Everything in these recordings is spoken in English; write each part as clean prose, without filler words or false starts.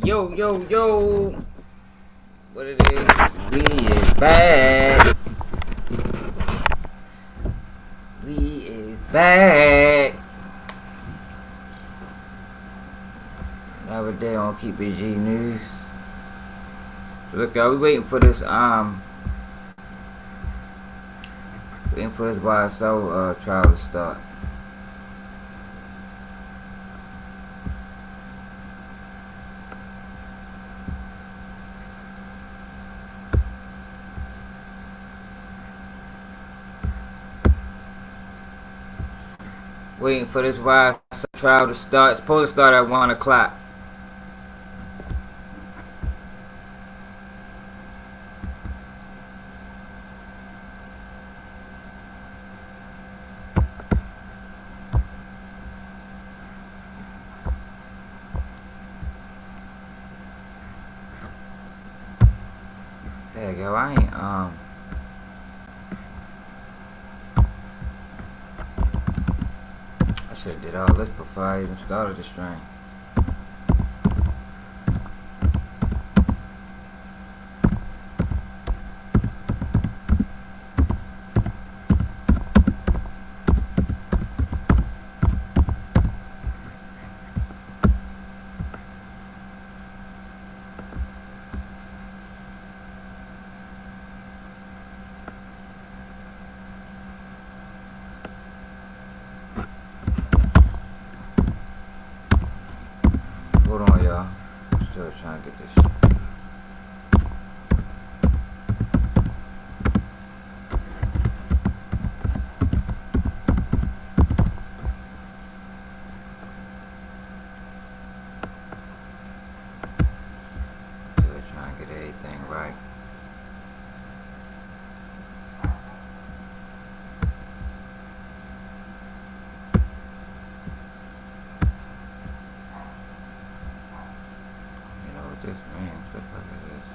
Yo, yo, yo. What it is? We is back. We is back. Another day on Keep It G News. So look, y'all, we waiting for this YSL trial to start. Waiting for this YSL trial to start. It's supposed to start at 1 o'clock. There you go. I should have did all this before I even started the stream. Hold on, y'all. Still trying to get this shit. Still trying to get everything right. This man, stuff like this.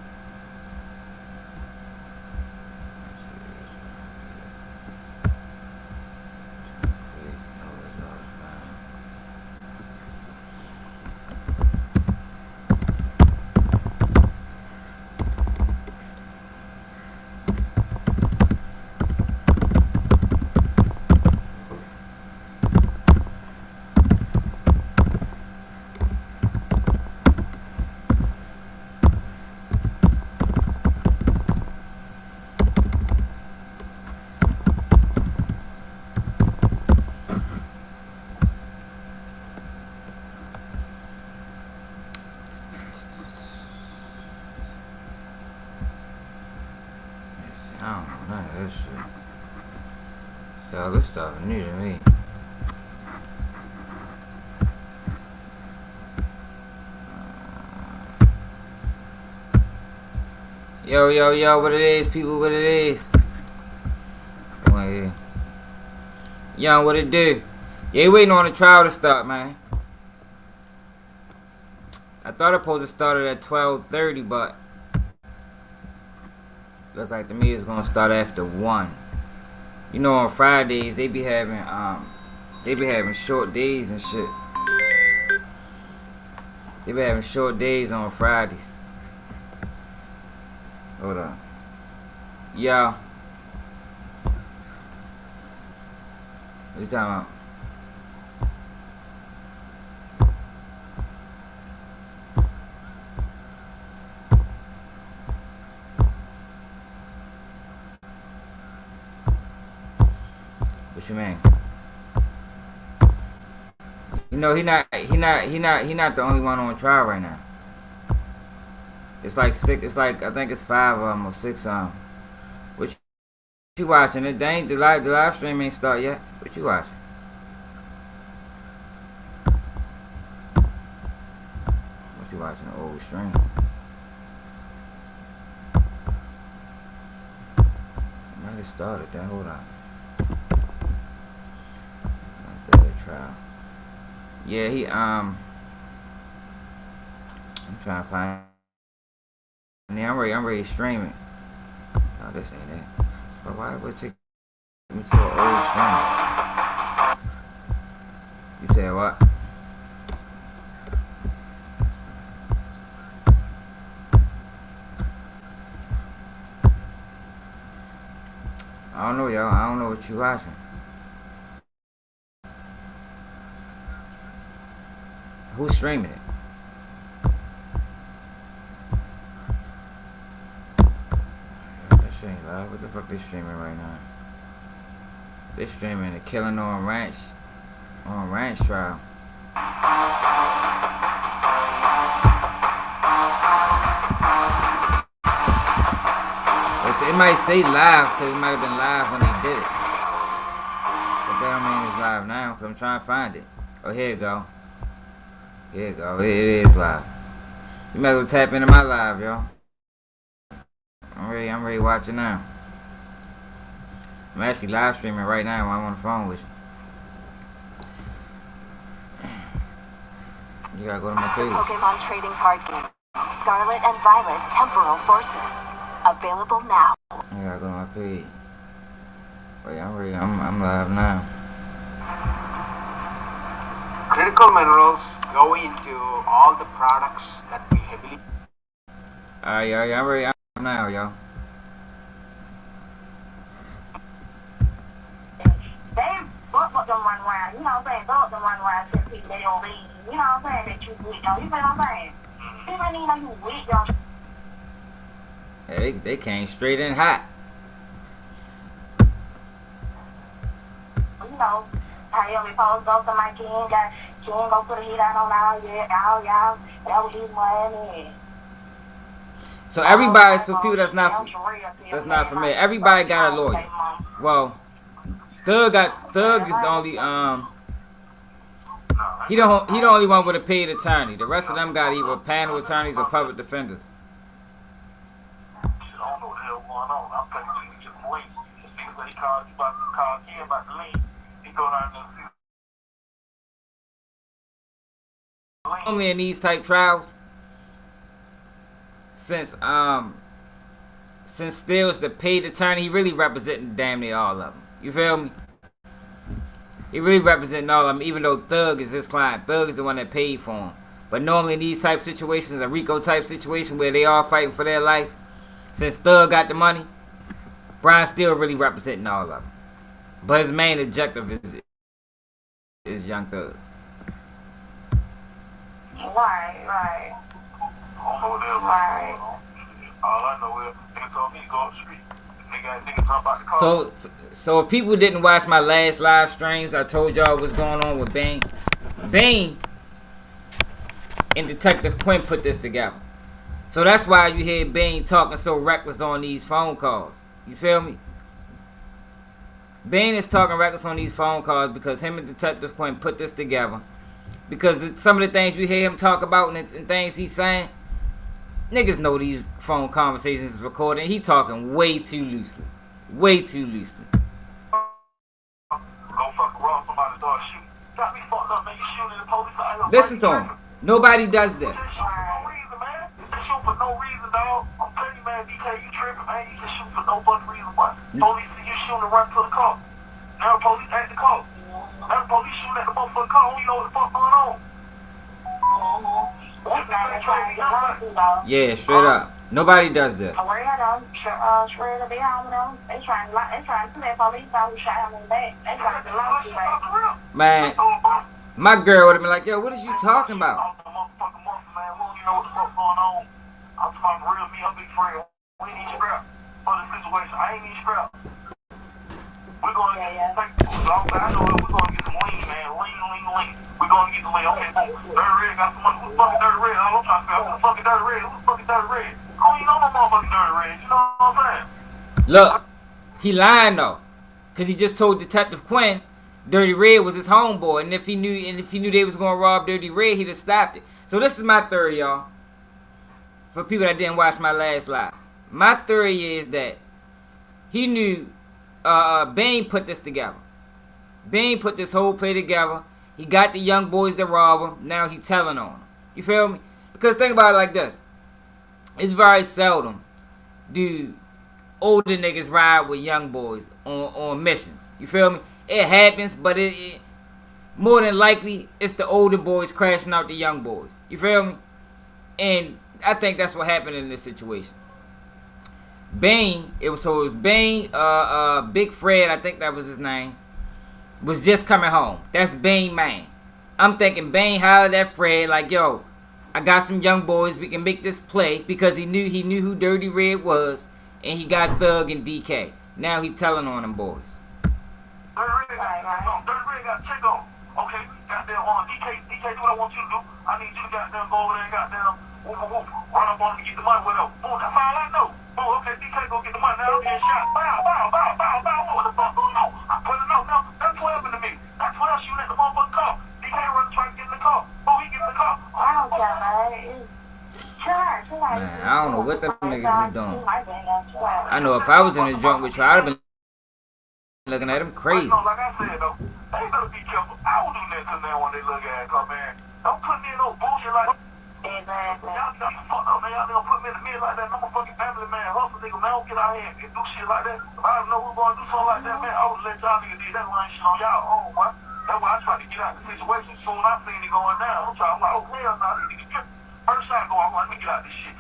I don't know none of this shit. So all this stuff new to me. Yo, yo, yo, what it is, people, what it is. Come on here. Young, what it do? Yeah, waiting on the trial to start, man. I thought it supposed to start at 12:30, but look like to me it's gonna start after 1. You know, on Fridays they be having short days and shit. They be having short days on Fridays. Hold on. Yo. What you talking about? What you mean? You know, he not the only one on trial right now. It's like 6. It's like I think it's 5 of them or 6 of them. What you watching? It ain't the live stream ain't start yet. What you watching? What you watching? The old stream. Might have started that. Hold on. My third trial. Yeah, I'm trying to find. Yeah, I'm ready to stream it. No, this ain't it. So why would it take me to an old stream? You said what? know, y'all. I don't know what you watching. Who's streaming it? That shit ain't live. What the fuck they streaming right now? They streaming the killing on ranch trial. It might say live because it might have been live when they did it. But that don't mean it's live now because I'm trying to find it. Oh, here it go. Here it go. It is live. You might as well tap into my live, y'all. I'm ready to watch it now. I'm actually live streaming right now while I'm on the phone with you. You gotta go to my page. Pokemon trading card game. Scarlet and Violet Temporal Forces. Available now. You gotta go to my page. Wait, I'm live now. Critical minerals go into all the products that we heavily. Alright, y'all. I'm ready now, y'all. They book them run around, you know what I'm saying? Book them run around to people they don't leave. You know what I'm saying? That you weak, you see what I'm saying? People ain't even know you weak, y'all. Yeah, they came straight in hot. You know, how you supposed to go to my king, go put a heat out on all y'all, that was his money. So everybody, so people that's not familiar, everybody got a lawyer. Well, Thug is the only he the only one with a paid attorney. The rest of them got either panel attorneys or public defenders. Normally in these type trials, since Steele's the paid attorney, he really representing damn near all of them. You feel me? He really representing all of them, even though Thug is his client. Thug is the one that paid for him. But normally in these type situations, a RICO type situation where they all fighting for their life, since Thug got the money, Brian Steele really representing all of them. But his main objective is Young Thug. Right. All I know is they told me to go up the street. Nigga talk about the car. So if people didn't watch my last live streams, I told y'all what's going on with Bane. Bane and Detective Quinn put this together. So that's why you hear Bane talking so reckless on these phone calls. You feel me? Bane is talking reckless on these phone calls because him and Detective Quinn put this together. Because some of the things you hear him talk about and things he's saying, niggas know these phone conversations is recorded. He talking way too loosely. Way too loosely. Go fuck around, somebody start shooting. Got me fucked up, man. You shooting the police. Listen to him. Nobody does this. You shoot for no reason, man. You shoot for no reason, dog. I'm telling you, man, DK, you tripping, man. You just shoot for no fucking reason. Why? Police see you shooting and run to the car. Now the police at the car. Now the police shooting at the motherfucking car. You know what the fuck going on? Yeah, straight up. Nobody does this. They trying to let police out who shot him in the back. They trying to lie to you, man. My girl would have been like, yo, what is you talking about? I'm the motherfucking monster, man. You know what the fuck going on? I'm talking real me, I'm big friend. We need scrap for the situation. I ain't need scrap. We're going to get some I know we're going to get some lean, man. Lean. We're going to get some lean. Okay, boom. Dirty Red got some money. Who's fucking Dirty Red? I'm trying to figure out who's fucking Dirty Red. Who's fucking Dirty Red? I don't even know no motherfucking Dirty Red. You know what I'm saying? Look, he lying though. Cause he just told Detective Quinn Dirty Red was his homeboy. And if he knew they was gonna rob Dirty Red, he'd have stopped it. So this is my theory, y'all. For people that didn't watch my last live. My theory is that he knew Bane put this together. Bane put this whole play together. He got the young boys that rob him. Now he telling on them. You feel me? Because think about it like this. It's very seldom do older niggas ride with young boys on missions. You feel me? It happens, but it more than likely it's the older boys crashing out the young boys. You feel me? And I think that's what happened in this situation. Bane, it was Bane, Big Fred, I think that was his name, was just coming home. That's Bane man. I'm thinking Bane hollered at Fred like, yo, I got some young boys, we can make this play, because he knew who Dirty Red was, and he got Thug and DK. Now he telling on them boys. Dirty Red got check on. Okay, goddamn DK, do what I want you to do. I need you to goddamn go over there and goddamn run up on him and get the money, whatever. Boom, that's all I know. Boom, okay, DK go get the money. Now I'm getting shot. Bow, bow, bow, bow, bow. What the fuck going on? I put it up. No, that's 12 in the me. That's 12 shooting at the motherfucking car. DK run trying to get in the car. Boom, he get in the car. I don't care, man. Man, I don't know what them niggas be doing. I know if I was in a joint with you, I'd have been looking at them crazy. Like I said, though, they better be careful. I don't do that to them when they look at it, cause, man, don't put me in no bullshit like that. Exactly. Y'all fucked up, man. Y'all don't put me in the middle like that. I'm a fucking family man. Hustle nigga, man. I don't get out here and do shit like that. If I didn't know who was going to do something like that, man, I would let y'all niggas do that line shit on y'all own, boy. That's why I tried to get out of the situation. Soon I seen it going down. I'm like, oh, hell no, this nigga tripping. First shot go, I'm like, let me get out of this shit.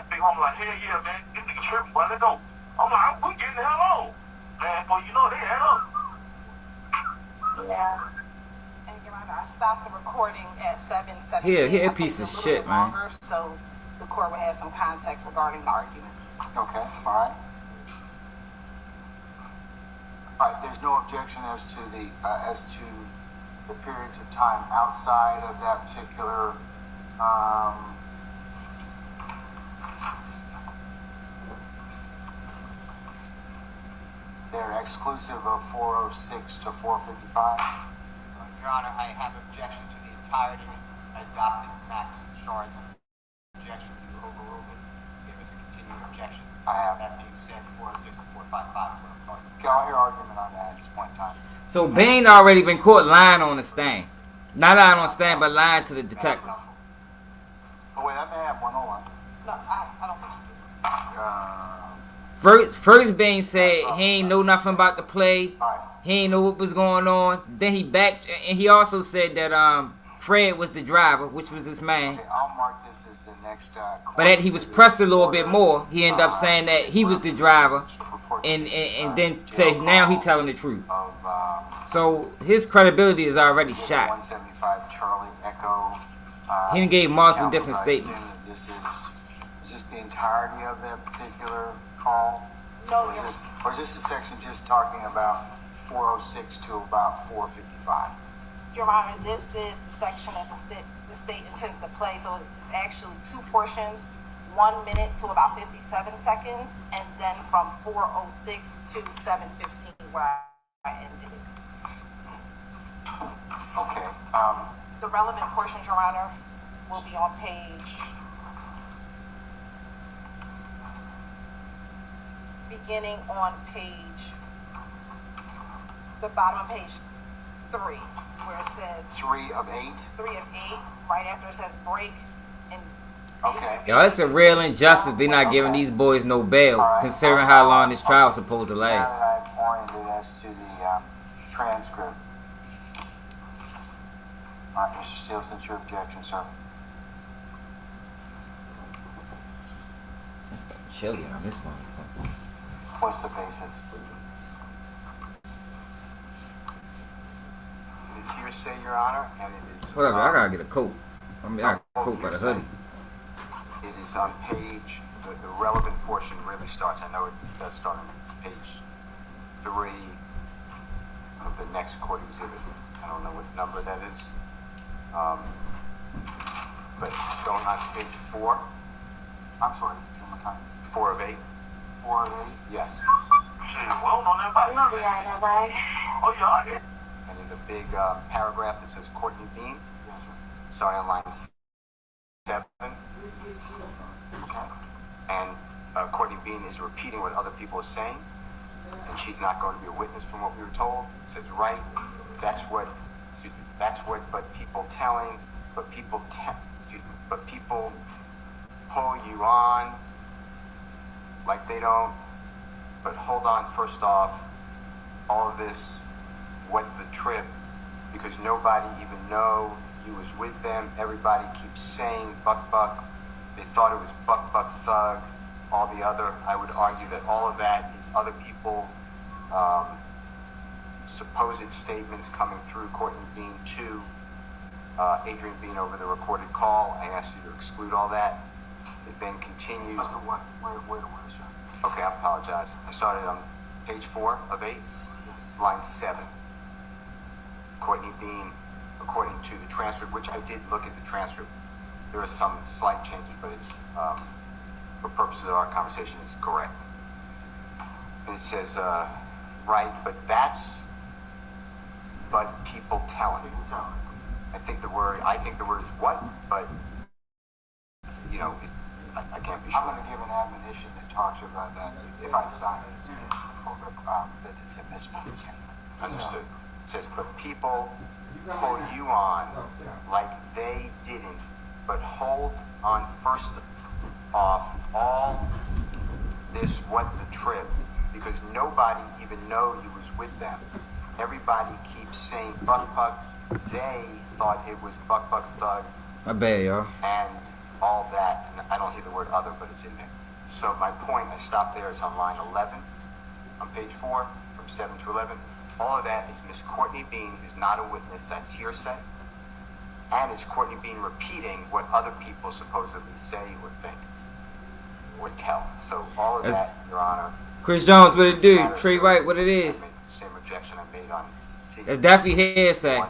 Big homie like, hell yeah, man. This nigga tripping, boy. Let's go. I'm like, we getting the hell on. Man, boy, you know they had up. Yeah. And Your Honor, I stopped the recording at 7:17. He a piece of shit, man. Longer, so the court would have some context regarding the argument. Okay, all right. All right, there's no objection as to the periods of time outside of that particular they're exclusive of 406 to 455. Your Honor, I have objection to the entirety. I adopted Max Shard's objection. You overruled it. There is a continuing objection. I have. That being said, 406 and 455. Okay, I'll hear argument on that at this point in time. So Bane already been caught lying on the stand. Not lying on the stand, but lying to the detective. Oh wait, I may have one. Hold on. No, I don't think you do. First Bane said he ain't know nothing about the play. All right. He ain't know what was going on. Then he backed, and he also said that Fred was the driver, which was his man. Okay, I'll mark this as the next. But that he was pressed a little bit more. He ended up saying that he was the driver, and then say now he telling the truth. Of So his credibility is already shot. 175 Charlie Echo. He done gave multiple Counsel, different I statements. assume that this is this the entirety of that particular call? No, Or Your is this a section just talking about 406 to about 455? Your Honor, this is the section that the state intends to play, so it's actually two portions, 1 minute to about 57 seconds, and then from 406 to 7:15 where I ended it. Okay. The relevant portions, Your Honor, will be on page, beginning on the bottom of page 3, where it says 3 of 8. 3 of 8, right after it says break, and Okay. Yo, it's a real injustice. They not giving these boys no bail, considering how long this trial supposed to Now last. that I've oriented as to the transcript. All right, Mr. Steele, since your objection, sir. Chilly on this motherfucker. What's the basis? It is hearsay, Your Honor, and it is. Whatever, I gotta get a coat. I got a coat by the hoodie. It is on page, the relevant portion really starts, I know it does start on page 3 of the next court exhibit. I don't know what number that is. But going on to page 4, I'm sorry, one more time. 4 of 8. 4 of 8? Yes. Shit, well, on that body. You'll be right there, right? Oh, yeah, I get. And in the big paragraph that says Courtney Bean, Yes, sir. starting on line 7. Okay. And Courtney Bean is repeating what other people are saying, and she's not going to be a witness from what we were told. It says, right, that's what, but people telling, but people pull you on like they don't. But hold on, first off, all of this, what's the trip? Because nobody even know you was with them. Everybody keeps saying Buck Buck. They thought it was Buck Buck Thug. all the other, I would argue that all of that is other people, supposed statements coming through Courtney Bean to Adrian Bean over the recorded call. I asked you to exclude all that. It then continues. Wait a minute, sir. Okay, I apologize. I started on page 4 of 8, line 7. Courtney Bean, according to the transcript, which I did look at the transcript, there are some slight changes, but it's, for purposes of our conversation, it's correct. And it says, right, but that's, but people telling. I think the word is what, but, you know, I can't be sure. I'm going to give an admonition that talks about that if I decide that it's a misprint. Understood. It says, but people hold you on like they didn't, but hold on first off all this what the trip, because nobody even know you was with them. Everybody keeps saying Buck Buck. They thought it was Buck Buck Thug. My bad, y'all. And all that. And I don't hear the word other, but it's in there. So my point, I stopped there, is on line 11, on page 4, from 7 to 11. All of that is Miss Courtney Bean, who's not a witness, that's hearsay. And it's Courtney Bean repeating what other people supposedly say or think or tell. So all of that, Your Honor. Chris Jones, what it do? Trey White, what it is? I made the same objection I made on C. That's definitely hearsay.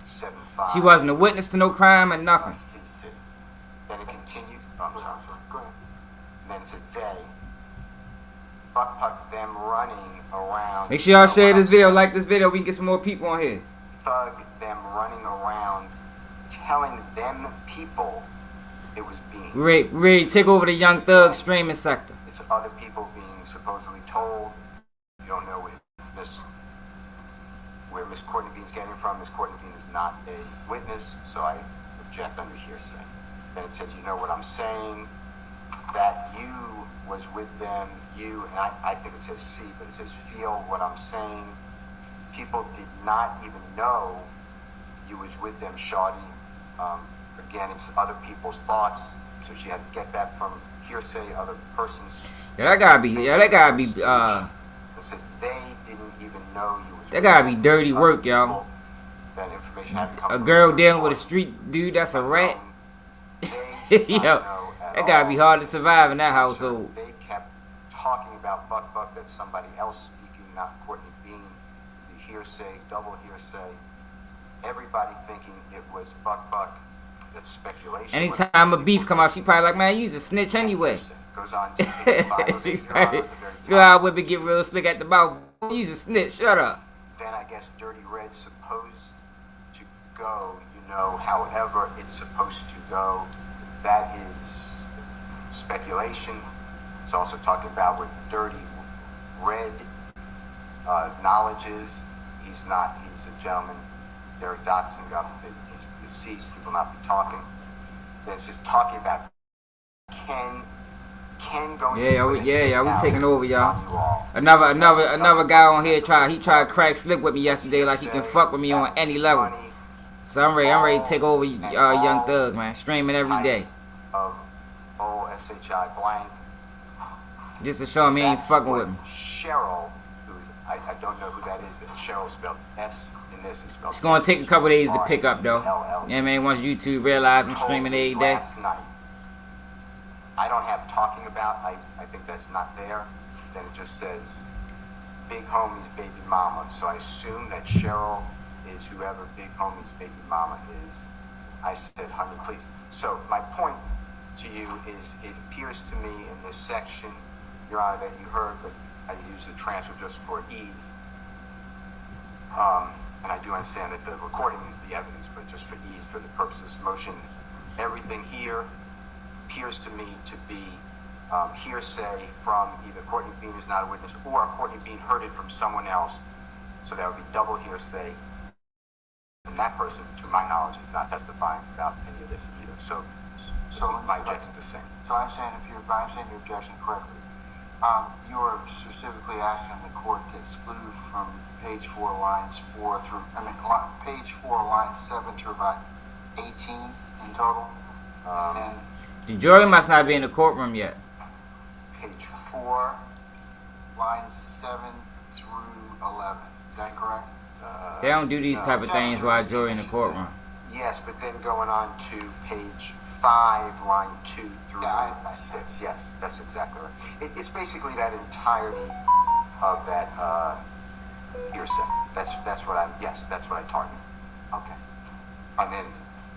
7-5. She wasn't a witness to no crime or nothing. C6. Then it continued. Oh, I'm sorry. Go ahead. And then it said they. Buck Puck them running around. Make sure y'all share this video, like this video, we can get some more people on here. Thug them running around, telling them people it was Bean. We ready to take over the Young Thug streaming sector. It's other people being supposedly told. You don't know where Miss Courtney Bean's getting from. Miss Courtney Bean is not a witness, so I object under hearsay. Then it says, you know what I'm saying, that you was with them, you, and I think it says C, but it says feel what I'm saying. People did not even know you was with them, shawty. Again, it's other people's thoughts, so she had to get that from hearsay, other persons. Yeah, that gotta be, It said they didn't even know you was that gotta be dirty work, y'all. That information had to come A from girl third dealing with a party. street dude that's a rat. They did Yo, not know at that gotta be hard to all. survive in that So household. They kept talking about Buck Buck, that's somebody else speaking, not Courtney Bean. The hearsay, double hearsay. Everybody thinking it was Buck Buck. That's speculation. Anytime a beef come out, she probably like, man, you's a snitch anyway. Goes on to page 5 of She it, Your probably, Honor, at the very you know how top. women get real slick at the mouth. You's a snitch, shut up. Then I guess Dirty Red's supposed to go, you know, however it's supposed to go. That is speculation. It's also talking about what Dirty Red knowledge is. He's a gentleman. Derek Dotson, God forbid, he's deceased. He will not be talking. Then it's just talking about Ken going Yeah, to we taking over, y'all. Another guy on here tried to crack slick with me yesterday, like he can fuck with me on any level. So I'm ready to take over Young Thug, man. Streaming every day. Of OSHI blank. Just to show him he ain't fucking with me. Cheryl, who's I don't know who that is. Cheryl spelled S in this. It's spelled It's gonna take a couple days to pick up, though. S-C-L-L-E. Yeah, man. Once YouTube realize I'm streaming every day. Last night. I don't have talking about. I think that's not there. Then it just says Big Homie's baby mama. So I assume that Cheryl is whoever Big Homie's baby mama is. I said, honey, please. So my point to you is, it appears to me in this section, Your Honor, that you heard, but I use the transfer just for ease. And I do understand that the recording is the evidence, but just for ease, for the purpose of this motion, everything here appears to me to be hearsay from either Courtney Bean, who's not a witness, or Courtney Bean heard it from someone else. So that would be double hearsay. And that person, to my knowledge, is not testifying about any of this either. So my objection is the same. So I understand if your objection correctly. You are specifically asking the court to exclude from page 4 lines 4 through, page 4 lines 7 through about 18 in total. And The jury must not be in the courtroom yet. Page 4, lines 7 through 11. Is that correct? They don't do these No. type of things while jury in the courtroom. Yes, but then going on to page 5, line 2 through Yeah, I 6. Yes, that's exactly right. It's basically that entirety of that hearsay. That's what I targeted. Okay. And then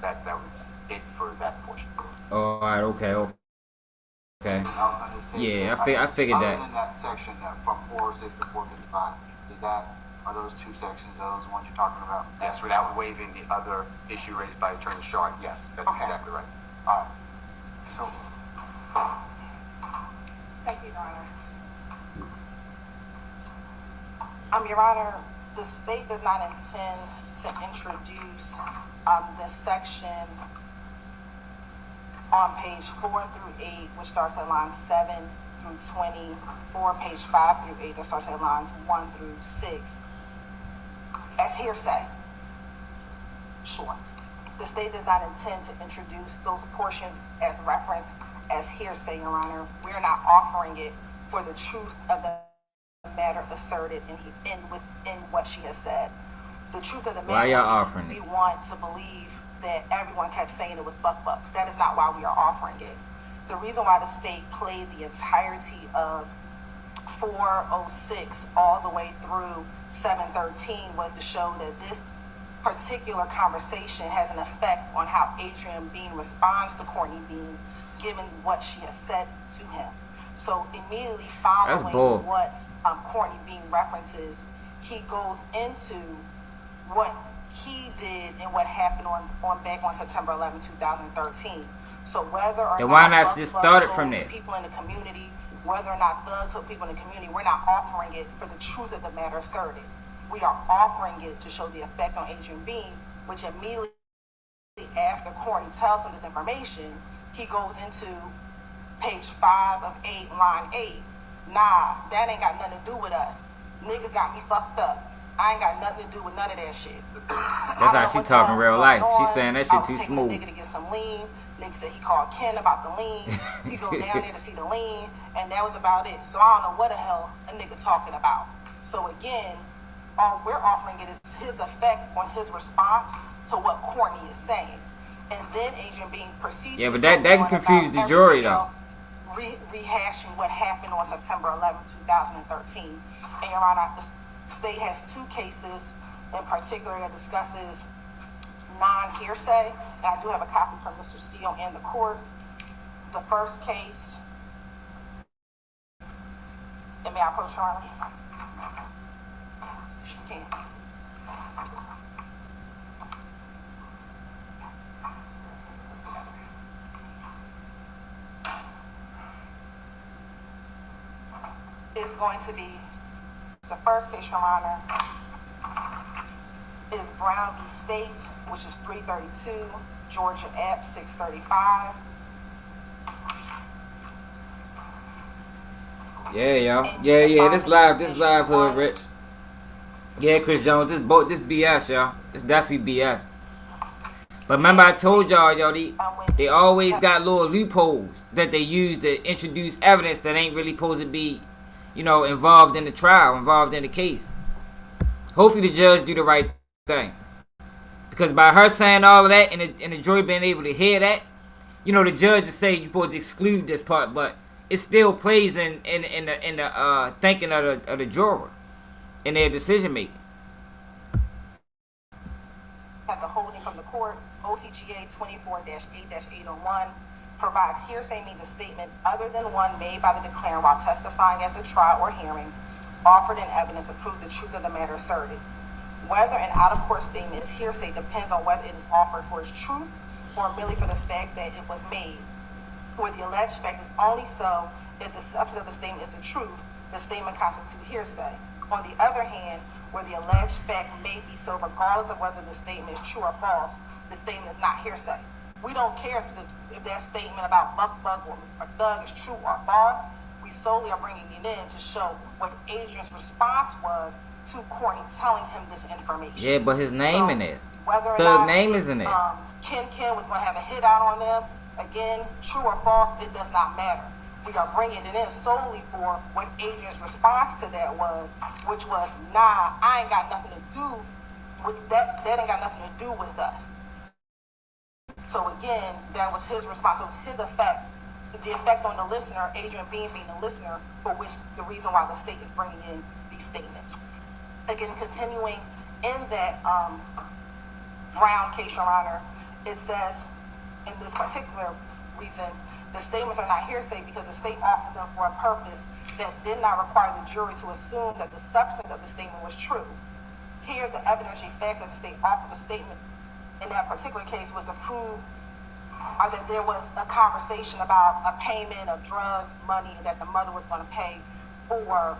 that was it for that portion. All right. Okay. Anything else on this table? Yeah, I figured Other that. than that section from 406 to 455, are those two sections, are those the ones you're talking about? Yes, without waiving the other issue raised by Attorney Sharp. Yes, that's Okay. exactly right. All right. So, Thank you, Your Honor. Your Honor, the state does not intend to introduce this section on page 4 through 8, which starts at lines 7 through 20, or page 5 through 8, that starts at lines 1 through 6, as hearsay. Sure. The state does not intend to introduce those portions as reference as hearsay, Your Honor. We're not offering it for the truth of the matter asserted within what she has said. The truth of the matter. Why y'all offering it? We want to believe that everyone kept saying it was buck. That is not why we are offering it. The reason why the state played the entirety of 406 all the way through 713 was to show that this particular conversation has an effect on how Adrian Bean responds to Courtney Bean, given what she has said to him. So immediately following what Courtney Bean references, he goes into what he did and what happened back on September 11, 2013. So whether or Then not why not Buck just Buck start it told from there? people in the community, whether or not Thug told people in the community, we're not offering it for the truth of the matter asserted. We are offering it to show the effect on Adrian Bean, which immediately after Courtney tells him this information, he goes into page 5 of 8, line 8. Nah, that ain't got nothing to do with us. Niggas got me fucked up. I ain't got nothing to do with none of that shit. That's how she talking real life. She saying that shit too smooth. Nigga to get some lean. Nigga said he called Ken about the lean. He go down there to see the lean, and that was about it. So I don't know what the hell a nigga talking about. So again, all we're offering it is his effect on his response to what Courtney is saying. And then Adrian Bean proceeds Yeah, but to that go can on confuse about the jury, everything though. else, rehashing what happened on September 11, 2013. And Your Honor, the state has 2 cases in particular that discusses non-hearsay, and I do have a copy from Mr. Steele in the court. The first case, and may I approach, Your Honor? You can. Is going to be the first case, Your Honor, is Brown v. State, which is 332, Georgia App 635. Yeah, yo. Yeah. This live hood, Rich. Yeah, Chris Jones. This BS, y'all. It's definitely BS. But remember, I told y'all, yo, they always got little loopholes that they use to introduce evidence that ain't really supposed to be, involved in the trial, involved in the case. Hopefully, the judge do the right thing. Because by her saying all of that and the jury being able to hear that, the judge is saying you're supposed to exclude this part, but it still plays in the thinking of the juror in their decision making. Have the holding from the court, OCGA 24-8-801, provides hearsay means a statement other than one made by the declarant while testifying at the trial or hearing, offered in evidence to prove the truth of the matter asserted. Whether an out-of-court statement is hearsay depends on whether it is offered for its truth or merely for the fact that it was made. Where the alleged fact is only so if the substance of the statement is the truth, the statement constitutes hearsay. On the other hand, where the alleged fact may be so regardless of whether the statement is true or false, the statement is not hearsay. We don't care if that statement about Buck or Thug is true or false. We solely are bringing it in to show what Adrian's response was to Courtney telling him this information. Yeah, but his name in there. Whether or Thug not name is in there. Ken was going to have a hit out on them, Again, true or false, it does not matter. We are bringing it in solely for what Adrian's response to that was, which was, nah, I ain't got nothing to do with that. That ain't got nothing to do with us. So again, that was his response. So it was his effect, the effect on the listener, Adrian being the listener, for which the reason why the state is bringing in these statements. Again, continuing in that Brown case, Your Honor, it says in this particular reason, the statements are not hearsay because the state offered them for a purpose that did not require the jury to assume that the substance of the statement was true. Here, the evidentiary facts that the state offered the statement in that particular case was to prove that there was a conversation about a payment of drugs, money that the mother was going to pay for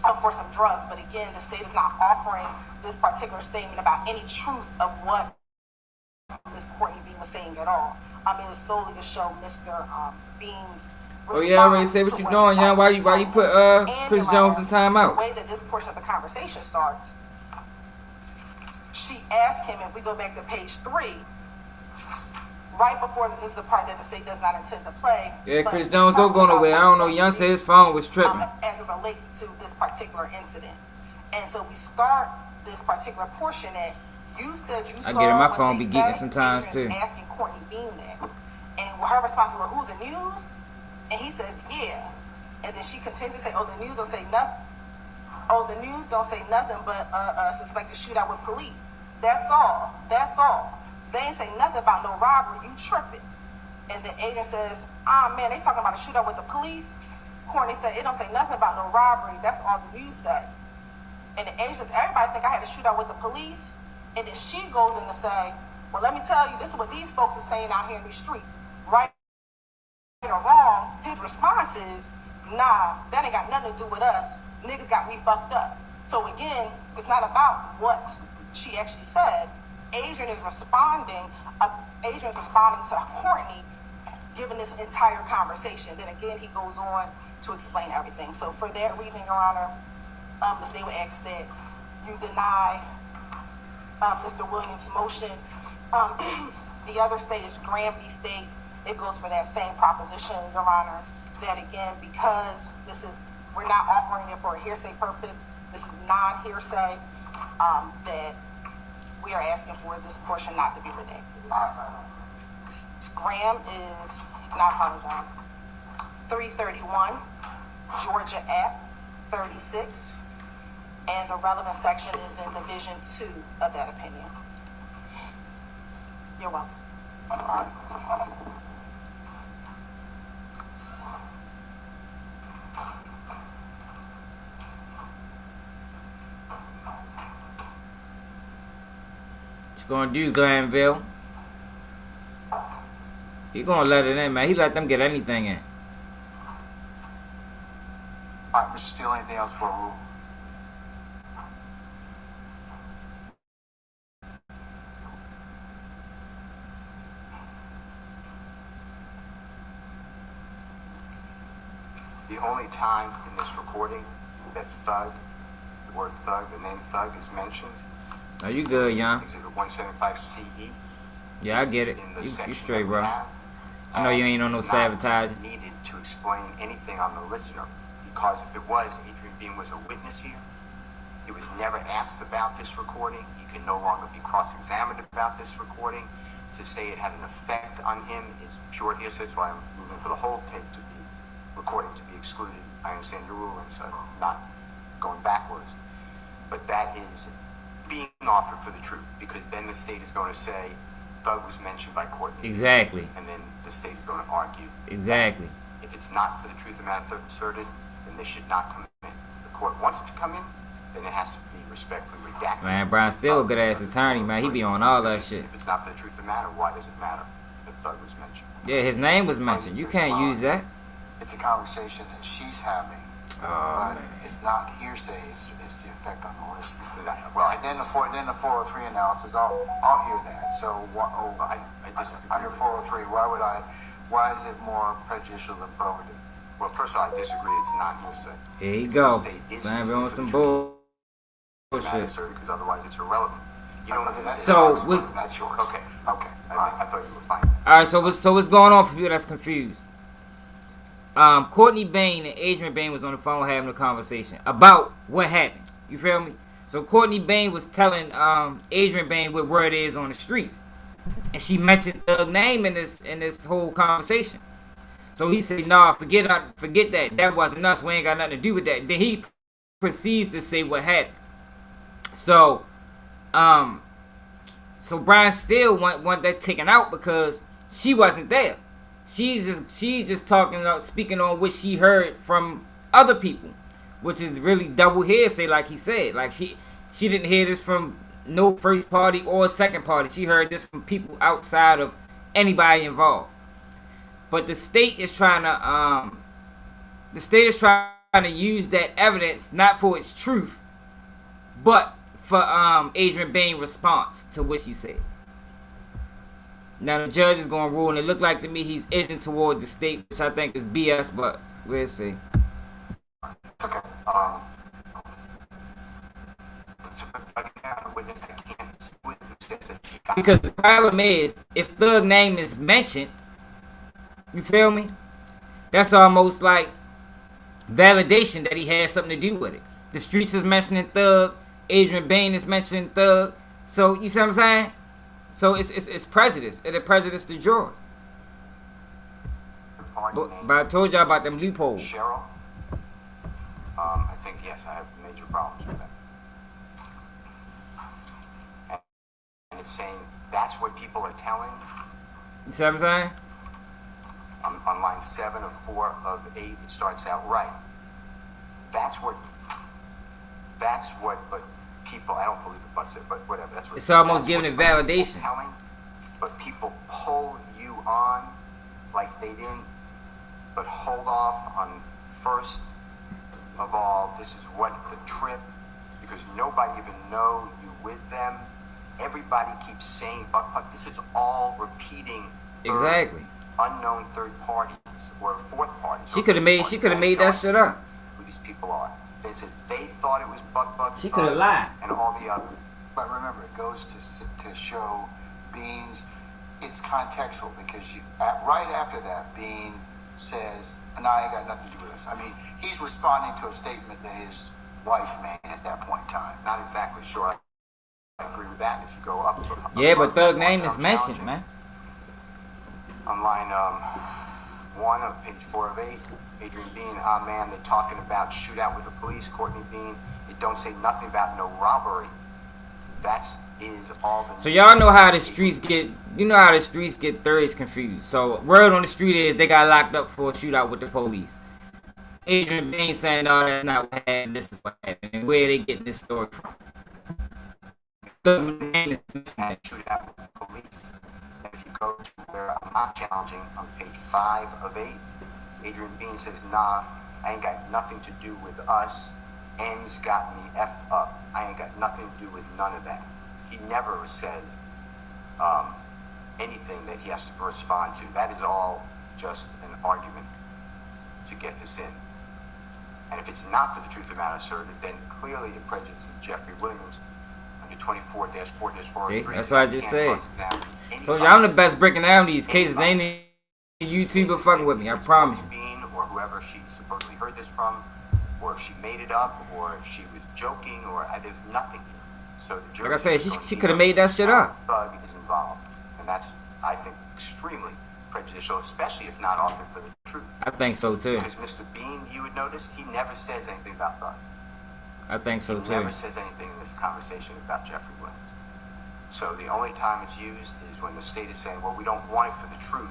some drugs. But again, the state is not offering this particular statement about any truth of what Ms. Courtney Bean was saying at all. It was solely to show Mr. Bean's. Oh yeah, I already said what you doing, young. Why you put Chris Jones in timeout? The way that this portion of the conversation starts, she asked him, if we go back to page 3, right before this is the part that the state does not intend to play. Yeah, Chris Jones don't go nowhere. I don't know. Young said his phone was tripping. As it relates to this particular incident. And so we start this particular portion at, you said you saw I get it. My what phone they be geeking said, sometimes Adrian too. asking Courtney Bean that. And her response was, who, the news? And he says, yeah. And then she continues to say, oh, the news don't say nothing. Oh, the news don't say nothing but a suspected shootout with police. That's all. That's all. They ain't say nothing about no robbery. You tripping. And then Adrian says, man, they talking about a shootout with the police. Courtney said, it don't say nothing about no robbery. That's all the news said. And then Adrian says, everybody think I had a shootout with the police. And then she goes in to say, well, let me tell you, this is what these folks are saying out here in these streets. Right or wrong, his response is, nah, that ain't got nothing to do with us. Niggas got me fucked up. So again, it's not about what she actually said. Adrian is responding to Courtney, given this entire conversation. Then again, he goes on to explain everything. So for that reason, Your Honor, the state would ask that you deny Mr. Williams' motion. The other state is Graham v. State. It goes for that same proposition, Your Honor, that again, because we're not offering it for a hearsay purpose, this is non-hearsay, that we are asking for this portion not to be redacted. Graham is, and I apologize, 331, Georgia Act 36, and the relevant section is in Division 2 of that opinion. You're welcome. What you gonna do, Glanville? He gonna let it in, man. He let them get anything in. All right, Mr. Steele, anything else for a rule? The only time in this recording that thug, the word thug, the name thug is mentioned, Are you good, young? Exhibit 175 CE. Yeah, I get it. In the You section straight, that we bro. have. I know you ain't on no It's not sabotaging. needed to explain anything on the listener, because if it was, Adrian Bean was a witness here. He was never asked about this recording. He can no longer be cross-examined about this recording. To say it had an effect on him is pure hearsay. That's why I'm moving for the whole tape to be recording to be excluded. I understand your ruling, so I'm not going backwards. But that is being offered for the truth, because then the state is going to say thug was mentioned by Courtney. Exactly. And then the state is going to argue. Exactly. If it's not for the truth of the matter asserted, then they should not come in. If the court wants it to come in, then it has to be respectfully redacted. Man, Brian still a good ass attorney, man. He be on all that shit. If it's not for the truth of the matter, why does it matter if thug was mentioned? Yeah, his name was mentioned. You can't use that. It's a conversation that she's having, Oh, but man. it's not hearsay. It's the effect on the listener. Well, And then the 403 analysis, I'll hear that. So I disagree. under 403, why is it more prejudicial than probative? Well, first of all, I disagree. It's not hearsay. Here you go. The state is Man, using on it for some the truth of the matter bullshit. asserted, because otherwwas it's irrelevant. You don't. That's So, yours. was- That's yours. Okay. Okay. I thought you were fine. All right, so what's going on for people that's confused? Courtney Bain and Adrian Bain was on the phone having a conversation about what happened. You feel me? So Courtney Bain was telling Adrian Bain what word is on the streets, and she mentioned the name in this whole conversation. So he said, "Nah, forget that. That wasn't us. We ain't got nothing to do with that." Then he proceeds to say what happened. So, so Brian still want that taken out because she wasn't there. She's just talking about speaking on what she heard from other people, which is really double hearsay, like he said. Like she didn't hear this from no first party or second party. She heard this from people outside of anybody involved. But the state is trying to use that evidence not for its truth, but for Adrian Bain's response to what she said. Now the judge is going to rule, and it looked like to me he's edging toward the state, which I think is BS, but we'll see. Okay. Because the problem is, if Thug name is mentioned, you feel me? That's almost like validation that he had something to do with it. The streets is mentioning Thug, Adrian Bain is mentioning Thug, so you see what I'm saying? So it's prejudice. It'll prejudice the jury. But I told y'all about them loopholes. Cheryl, I think yes, I have major problems with that. And it's saying that's what people are telling. You see what I'm saying? On line 7 of 4 of 8, it starts out right. That's what. But people, I don't believe it, but whatever. That's what. It's almost giving it validation. Telling, but people pull you on like they didn't. But hold off on first of all. This is what the trip, because nobody even know you with them. Everybody keeps saying, but this is all repeating. Exactly. Unknown third parties or fourth parties. She could have made that shit up. Who these people are? They said they thought it was Buck. She could have lied. And all the others. But remember, it goes to show Beans, it's contextual, because right after that, Bean says, "No, I ain't got nothing to do with this." I mean, he's responding to a statement that his wife made at that point in time. Not exactly sure. I agree with that. If you go up. Yeah, but Thug name is mentioned, man. On line 1 of page 4 of 8, Adrian Bean, man, they're talking about shootout with the police. Courtney Bean, it don't say nothing about no robbery. That is all. So y'all know how the streets get. You know how the streets get thirds confused. So word on the street is they got locked up for a shootout with the police. Adrian Bean saying, "No, that's not what happened. This is what happened." And where are they getting this story from? Thug name is mentioned. Shootout with the police. And if you go to where I'm not challenging, on page 5 of 8, Adrian Bean says, "Nah, I ain't got nothing to do with us. N's got me effed up. I ain't got nothing to do with none of that." He never says anything that he has to respond to. That is all just an argument to get this in. And if it's not for the truth of the matter asserted, then clearly it prejudices Jeffrey Williams under 24-4-4. See, that's what I just said. So I'm the best breaking down these cases. Ain't any YouTuber fucking with me, I promise you. Bean or whoever she supposedly heard this from, or if she made it up, or if she was joking, or there's nothing here. So the jury, like I said, she could have made that shit up. Thug is involved, and that's, I think, extremely prejudicial, especially if not often for the truth. I think so too. Because Mr. Bean, you would notice, he never says anything about Thug. I think so He too. never says anything in this conversation about Jeffrey Williams. So the only time it's used is when the state is saying, well, we don't want it for the truth.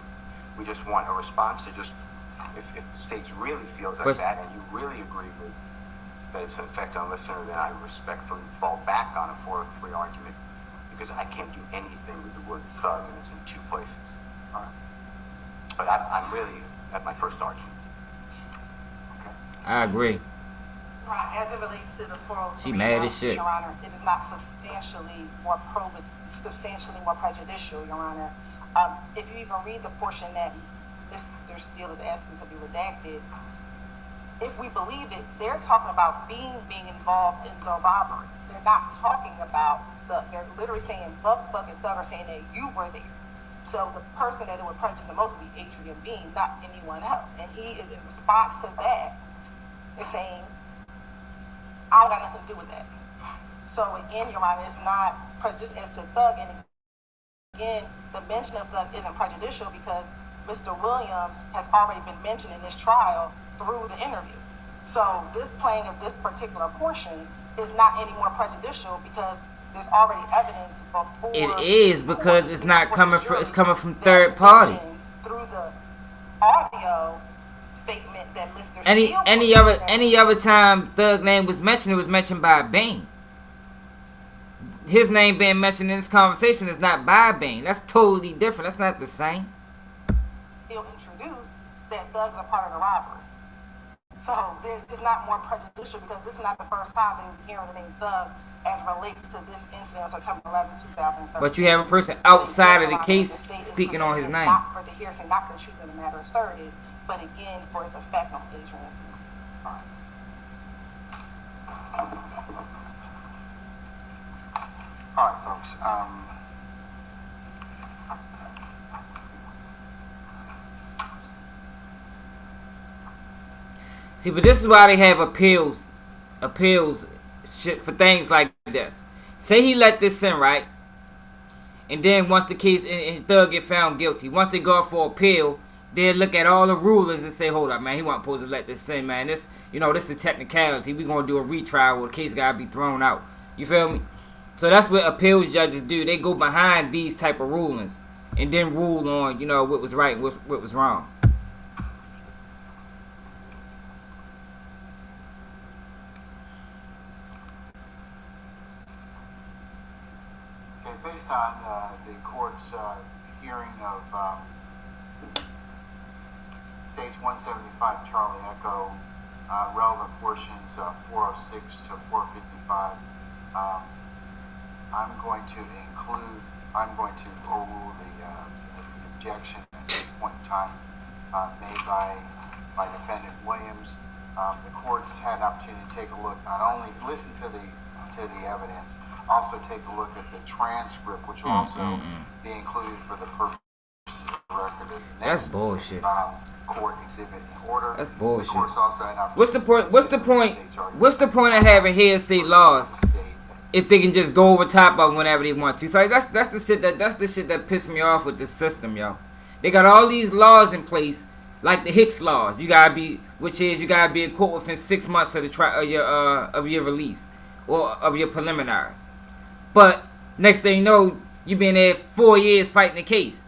We just want a response to just, if the state really feels like that, and you really agree with that it's an effect on listener, then I respectfully fall back on a 403 argument, because I can't do anything with the word thug, and it's in 2 places. All right. But I'm really at my first argument. Okay. I agree. Right, as it relates to the 403, She mad as shit. Your Honor, it is not substantially more prejudicial, Your Honor. If you even read the portion that Mr. Steele is asking to be redacted, if we believe it, they're talking about being involved in the robbery. They're not talking about they're literally saying Buck and Thug are saying that you were there. So the person that it would prejudice the most would be Adrian Bean, not anyone else. And he is in response to that is saying, I don't got nothing to do with that. So again, Your Honor, it's not prejudiced as to Thug. And again, the mention of Thug isn't prejudicial because Mr. Williams has already been mentioned in this trial through the interview. So this playing of this particular portion is not any more prejudicial because there's already evidence before. It is because it's not coming from, it's coming from third party. Through the audio statement that Mr. Any other time Thug name was mentioned, it was mentioned by Bane. His name being mentioned in this conversation is not by Bane. That's totally different. That's not the same. He'll introduce that Thug's a part of the robbery. So it's not more prejudicial because this is not the first time they were hearing the name Thug as relates to this incident on September 11, 2013. But you have a person outside of the case speaking on his name. Not for the hearsay, not for the truth of the matter asserted, but again for its effect on Adrian. All right, folks. See, but this is why they have appeals shit for things like this. Say he let this in, right? And then once the case and Thug get found guilty, once they go up for appeal, they'll look at all the rulers and say, hold up, man, he wasn't supposed to let this in, man. This, this is a technicality. We're going to do a retrial where the case got to be thrown out. You feel me? So that's what appeals judges do. They go behind these type of rulings and then rule on, what was right and what was wrong. Based on the court's hearing of States 175 Charlie Echo, relevant portions 406 to 455, I'm going to overrule the objection at this point in time made by defendant Williams. The court's had an opportunity to take a look, not only listen to the evidence, also take a look at the transcript, which will also be included for the purposes of the record as the next That's bullshit. Court exhibit in order. That's bullshit. The court's also had an What's the point? opportunity What's the point of having hearsay laws if they can just go over top of them whenever they want to? So that's the shit that pissed me off with the system, yo. They got all these laws in place, like the Hicks laws. You gotta be in court within 6 months of your release or of your preliminary. But next thing you know, you been there 4 years fighting the case.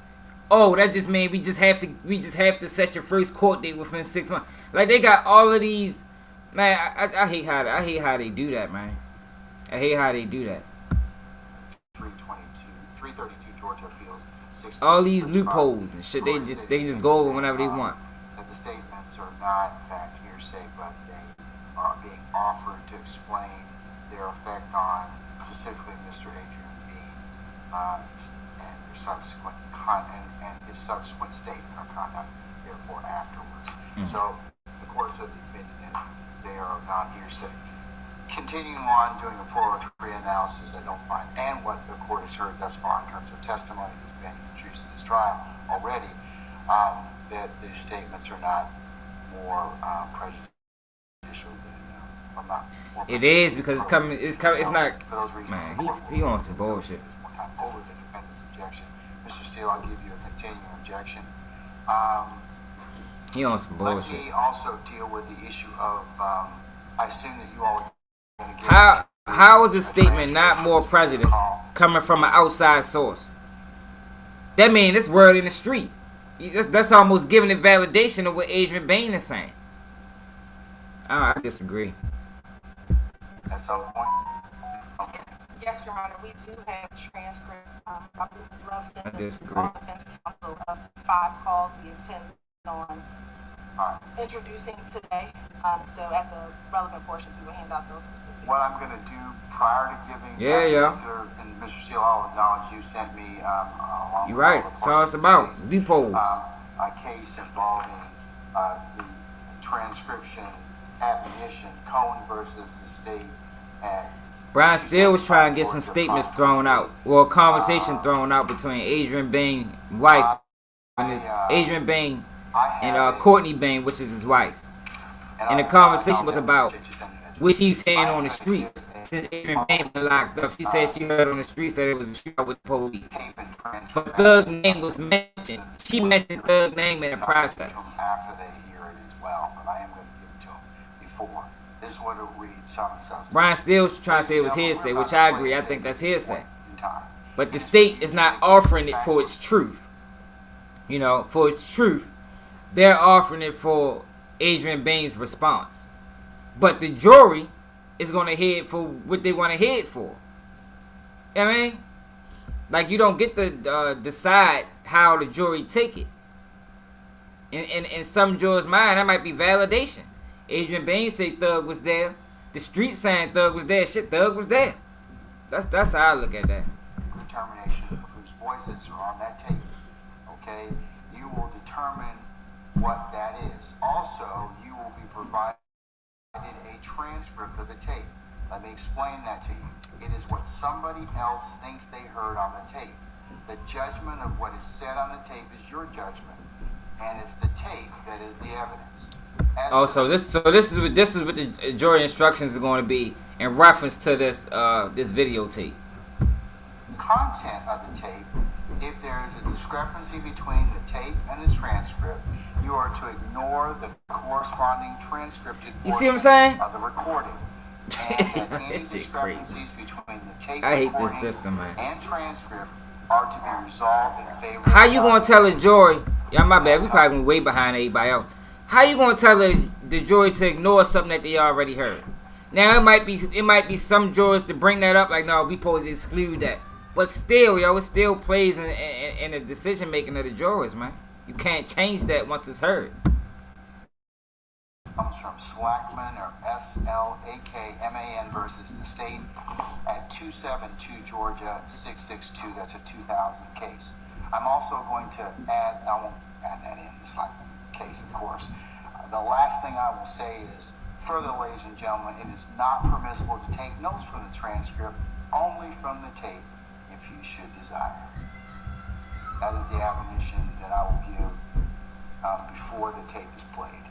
Oh, that just means we just have to set your first court date within 6 months. Like they got all of these, man. I hate how they do that, man. I hate how they do that. 332 Georgia Appeals. All these loopholes and shit. They just go over whenever they want. That the statements are not in fact hearsay, but they are being offered to explain their effect on specifically Mr. Adrian Bean and their subsequent and his subsequent statement or conduct, therefore afterwards. So the court said that they are not hearsay. Continuing on doing a 403 analysis, I don't find, and what the court has heard thus far in terms of testimony that's been introduced in this trial already, that the statements are not more prejudicial than. It is because it's coming. It's not. For those reasons, Man, he on some bullshit. Over the defendant's objection, Mr. Steele, I'll give you a continuing objection. He on some bullshit. Let me also deal with the issue of. I assume that you all are going to get. How is a statement not more prejudice coming from an outside source? That means it's word in the street. That's almost giving it validation of what Adrian Bain is saying. I disagree. At some point. Okay. Yes, Your Honor, we do have transcripts. I believe Ms. Love said that disagree. all defense counsel of 5 calls we intend on introducing today. So at the relevant portions, we will hand out those specifics. What I'm going to do prior to giving Yeah. And Mr. Steele, I'll acknowledge you sent me along You're with right. all the That's all it's about. Loopholes. a case involving the transcription admonition, Cohen versus the state at Brian still was trying to get some statements thrown out, or a conversation thrown out between Adrian Bain's wife and Adrian Bain and Courtney Bain, which is his wife. And the conversation was about which he's hearing on the streets. Since Adrian Bain was locked up, she said she heard on the streets that it was a shootout with the police. But Thug name was mentioned. She mentioned Thug name in the process. After they hear it as well, but I am going to give it to them before. This is what it reads. Brian still trying to say it was hearsay, which I agree. I think that's hearsay. But the state is not offering it for its truth. You know, for its truth. They're offering it for Adrian Bain's response. But the jury is going to hear it for what they want to hear it for. You know what I mean? Like, you don't get to decide how the jury take it. In some jurors' mind, that might be validation. Adrian Bain said Thug was there. The street saying Thug was there. Shit, Thug was there. That's how I look at that. Determination of whose voices are on that tape. Okay? You will determine what that is. Also, you will be provided a transcript of the tape. Let me explain that to you. It is what somebody else thinks they heard on the tape. The judgment of what is said on the tape is your judgment, and it's the tape that is the evidence. So this is what the jury instructions is going to be in reference to this videotape. Content of the tape. If there is a discrepancy between the tape and the transcript, you are to ignore the corresponding transcripted portion of the recording. And that any discrepancies between the tape recording and transcript are to be resolved in favor. How you gonna tell a jury? Yeah, my bad. We probably way behind everybody else. How you gonna tell the jury to ignore something that they already heard? Now it might be some jurors to bring that up, like, no, we supposed to exclude that. But still, yo, it still plays in the decision making of the jurors, man. You can't change that once it's heard. Comes from Slackman, or Slakman versus the state at 272 Georgia 662. That's a 2000 case. I'm also going to add, I won't add that in the Slackman case, of course. The last thing I will say is, further, ladies and gentlemen, it is not permissible to take notes from the transcript, only from the tape, if you should desire. That is the admonition that I will give before the tape is played.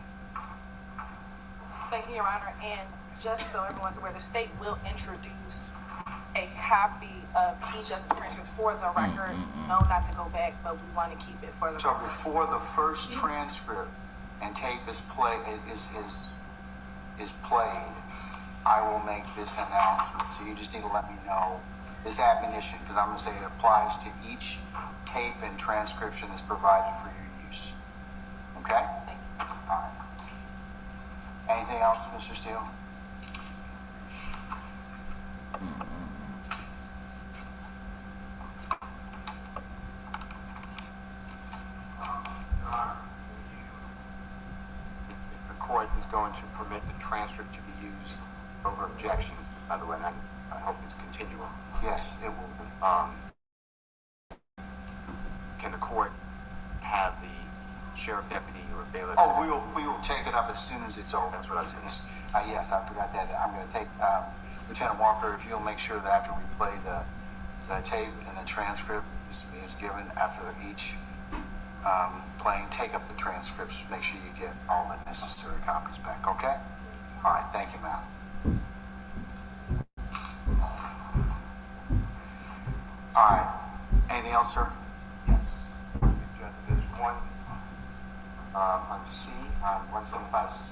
Thank you, Your Honor. And just so everyone's aware, the state will introduce a copy of each of the transcripts for the record. No, not to go back, but we want to keep it for the record. So before the first transcript and tape is played, I will make this announcement. So you just need to let me know this admonition, because I'm going to say it applies to each tape and transcription that's provided for your use. Okay? All right. Anything else, Mr. Steele? If the court is going to permit the transcript to be used over objection, by the way, I hope it's continual. Yes, it will be. Can the court have the sheriff deputy or bailiff? Oh, we will take it up as soon as it's over. That's what I was saying. Yes, I forgot that. I'm going to take Lieutenant Walker, if you'll make sure that after we play the tape and the transcript is given after each playing, take up the transcripts. Make sure you get all the necessary copies back. Okay? All right. Thank you, ma'am. All right. Anything else, sir? Yes. There's one on C, on 175C.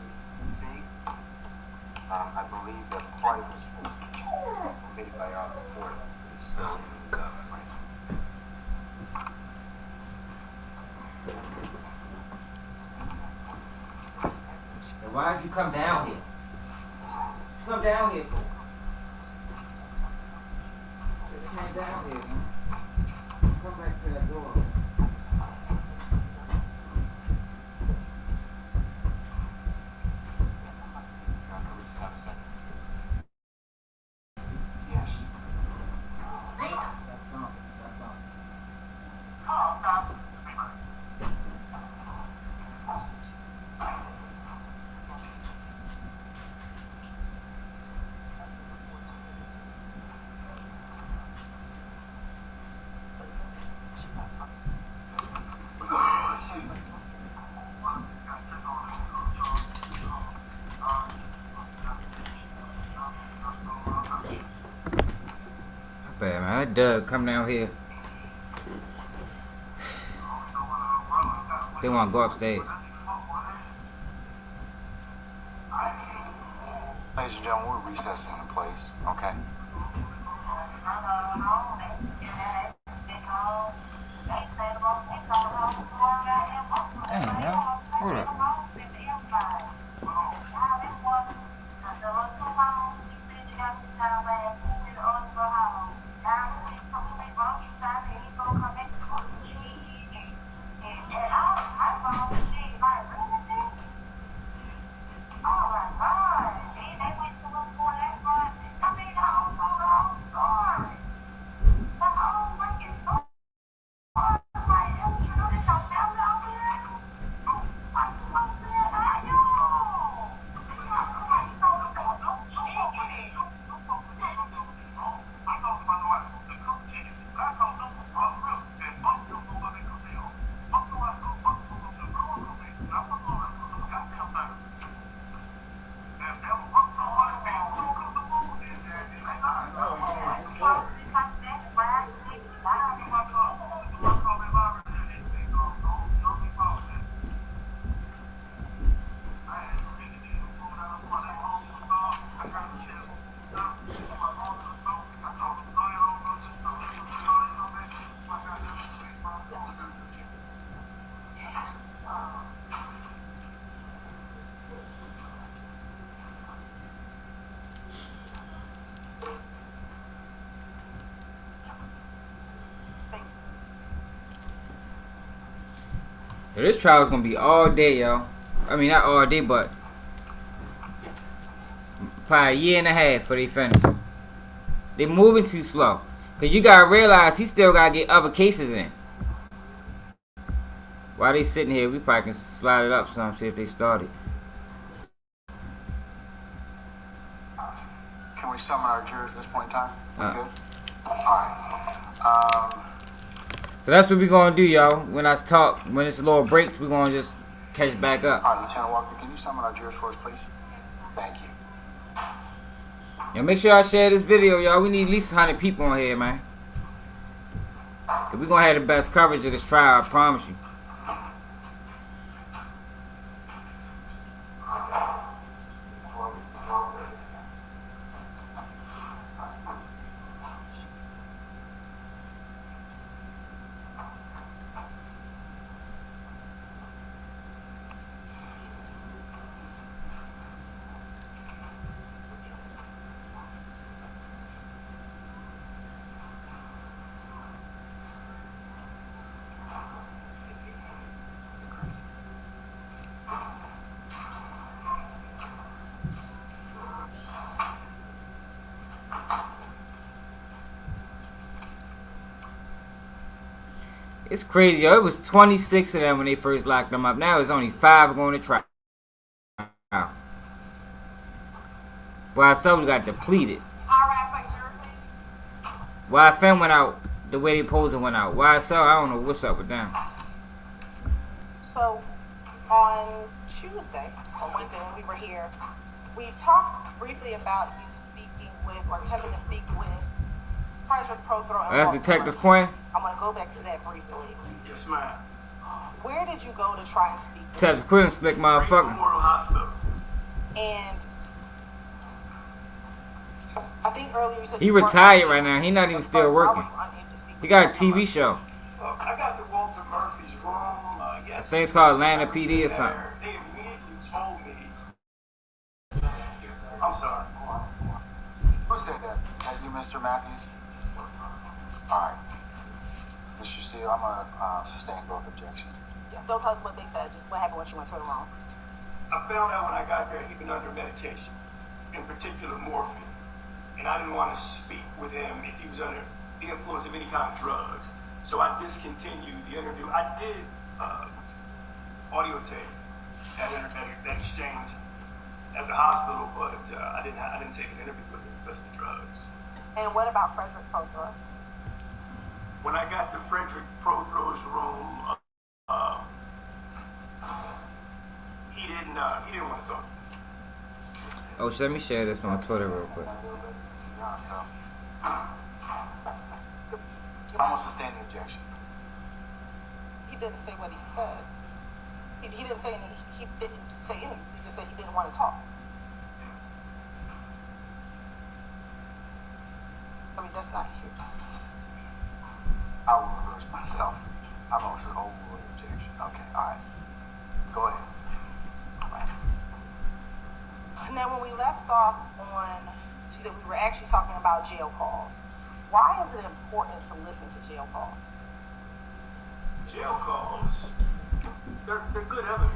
I believe that part of this was committed by our court. Oh, God. Why did you come down here? Come down here for? Just came down here, man. Come back to that door. Yes. that Doug come down here. They want to go upstairs. Ladies and gentlemen, we're recessing in place, okay? Damn, yo. Hold up. Yo, this trial is gonna be all day, yo. I mean, not all day, but probably a year and a half for they finish. They moving too slow. Cause you gotta realize he still gotta get other cases in. While they sitting here, we probably can slide it up some, see if they started. Can we summon our jurors at this point in time? We good? Alright. So that's what we gonna do, y'all. When I talk, when it's a little breaks, we gonna just catch back up. Alright, Lieutenant Walker, can you summon our jurors for us, please? Thank you. Yo, make sure y'all share this video, y'all. We need at least 100 people on here, man. Cause we gonna have the best coverage of this trial, I promise you. It's crazy, yo. It was 26 of them when they first locked them up. Now it's only 5 going to trial. Why some got depleted. Why FM went out the way they posed went out. Why so I don't know what's up with them. So, on Tuesday, or Wednesday when we were here, we talked briefly about you speaking with, or attempting to speak with, Frederick Prothro. That's Detective Quinn. I'm going to go back to that briefly. Yes, ma'am. Where did you go to try and speak with Detective Quinn, slick motherfucker. Memorial Hospital. And I think earlier you said He you weren't retired unable right now. to He not speak even with still Frederick. Why working. were you unable to speak He with got a Frederick? TV show. I got the Walter Murphy's room. Yes. I think it's called Atlanta PD or something. They immediately told me. I'm sorry. Who said that? That you, Mr. Matthews? Alright. Mr. Steele, I'm gonna sustain both objections. Yeah, don't tell us what they said, just what happened when you went to the room. I found out when I got there he'd been under medication, in particular morphine. And I didn't want to speak with him if he was under the influence of any kind of drugs. So I discontinued the interview. I did audio tape that exchange at the hospital, but I didn't take an interview with him because of the drugs. And what about Frederick Prothro? When I got to Frederick Prothro's room, he didn't want to talk. Oh, let me share this on Twitter real quick. I'm gonna sustain the objection. He didn't say what he said. He didn't say anything. He didn't say anything. He just said he didn't want to talk. I mean, that's not here. I will reverse myself. I'm also overruled objection. Okay, all right. Go ahead. All right. Now, when we left off on Tuesday, we were actually talking about jail calls. Why is it important to listen to jail calls? Jail calls, they're good evidence.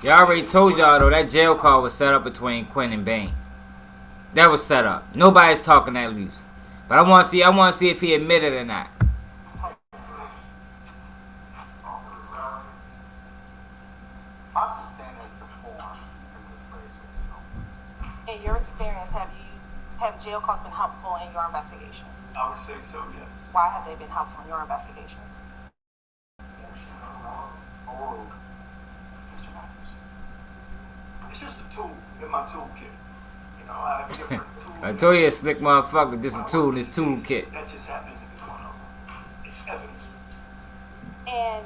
Y'all already told y'all though that jail call was set up between Quinn and Bane. That was set up. Nobody's talking that loose. But I want to see if he admitted or not. I sustain as the form and the phrase. In your experience, have jail calls been helpful in your investigations? I would say so, yes. Why have they been helpful in your investigations? Overruled. Mr. Matthews. It's just a tool in my toolkit. You know, I have different tools. I told you a slick motherfucker. This is a tool in his toolkit. That just happens to be one of them. It's evidence. And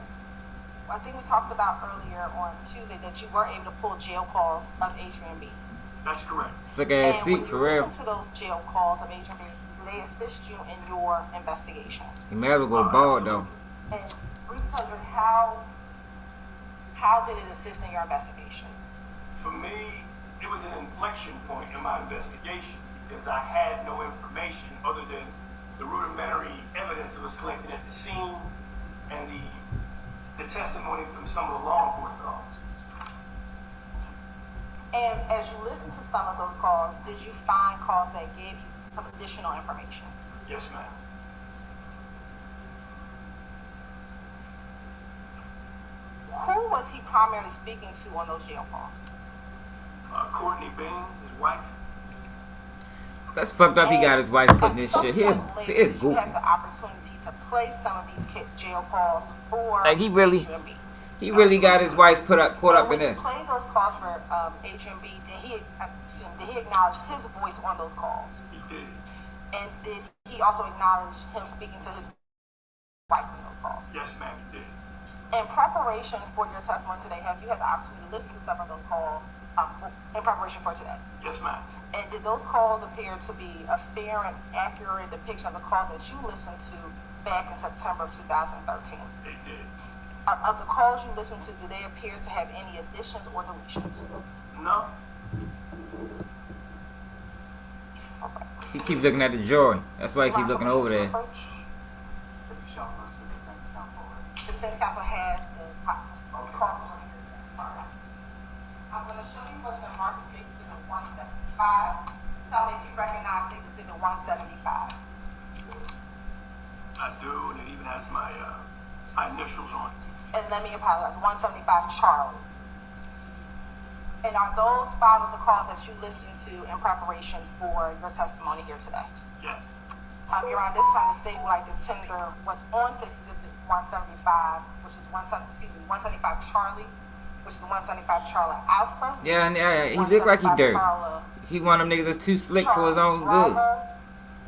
I think we talked about earlier on Tuesday that you were able to pull jail calls of Adrian B. That's correct. Slick ass And seat when for you real. listen to those jail calls of Adrian B, do they assist you in your investigation? He may have to go bald though. And brief pleasure, how did it assist in your investigation? For me, it was an inflection point in my investigation because I had no information other than the rudimentary evidence that was collected at the scene and the testimony from some of the law enforcement officers. And as you listened to some of those calls, did you find calls that gave you some additional information? Yes, ma'am. Who was he primarily speaking to on those jail calls? Courtney Bean, his wife. That's fucked up. He got his wife putting this shit. He You goofy. had the opportunity to play some of these jail calls for Like he really Adrian B. got his wife caught up in When you this. played those calls for Adrian B, did he acknowledge his voice on those calls? He did. And did he also acknowledge him speaking to his wife in those calls? Yes, ma'am, he did. In preparation for your testimony today, have you had the opportunity to listen to some of those calls in preparation for today? Yes, ma'am. And did those calls appear to be a fair and accurate depiction of the calls that you listened to back in September of 2013? They did. Of the calls you listened to, do they appear to have any additions or deletions? No. He keep looking at the jury. That's why he keep looking over there. Have you shown us to the defense counsel already? The defense counsel has the calls. I'm going to show you what's in Marcus State's Exhibit 175. Tell me if you recognize State's Exhibit 175. I do, and it even has my initials on it. And let me apologize, 175 Charlie. And are those five of the calls that you listened to in preparation for your testimony here today? Yes. Your Honor, this time the state would like to tender what's on State's Exhibit 175, which is 175 Charlie, which is 175 Charlie Alpha. Yeah, he look like he dirty. He one of them niggas that's too slick for his own good.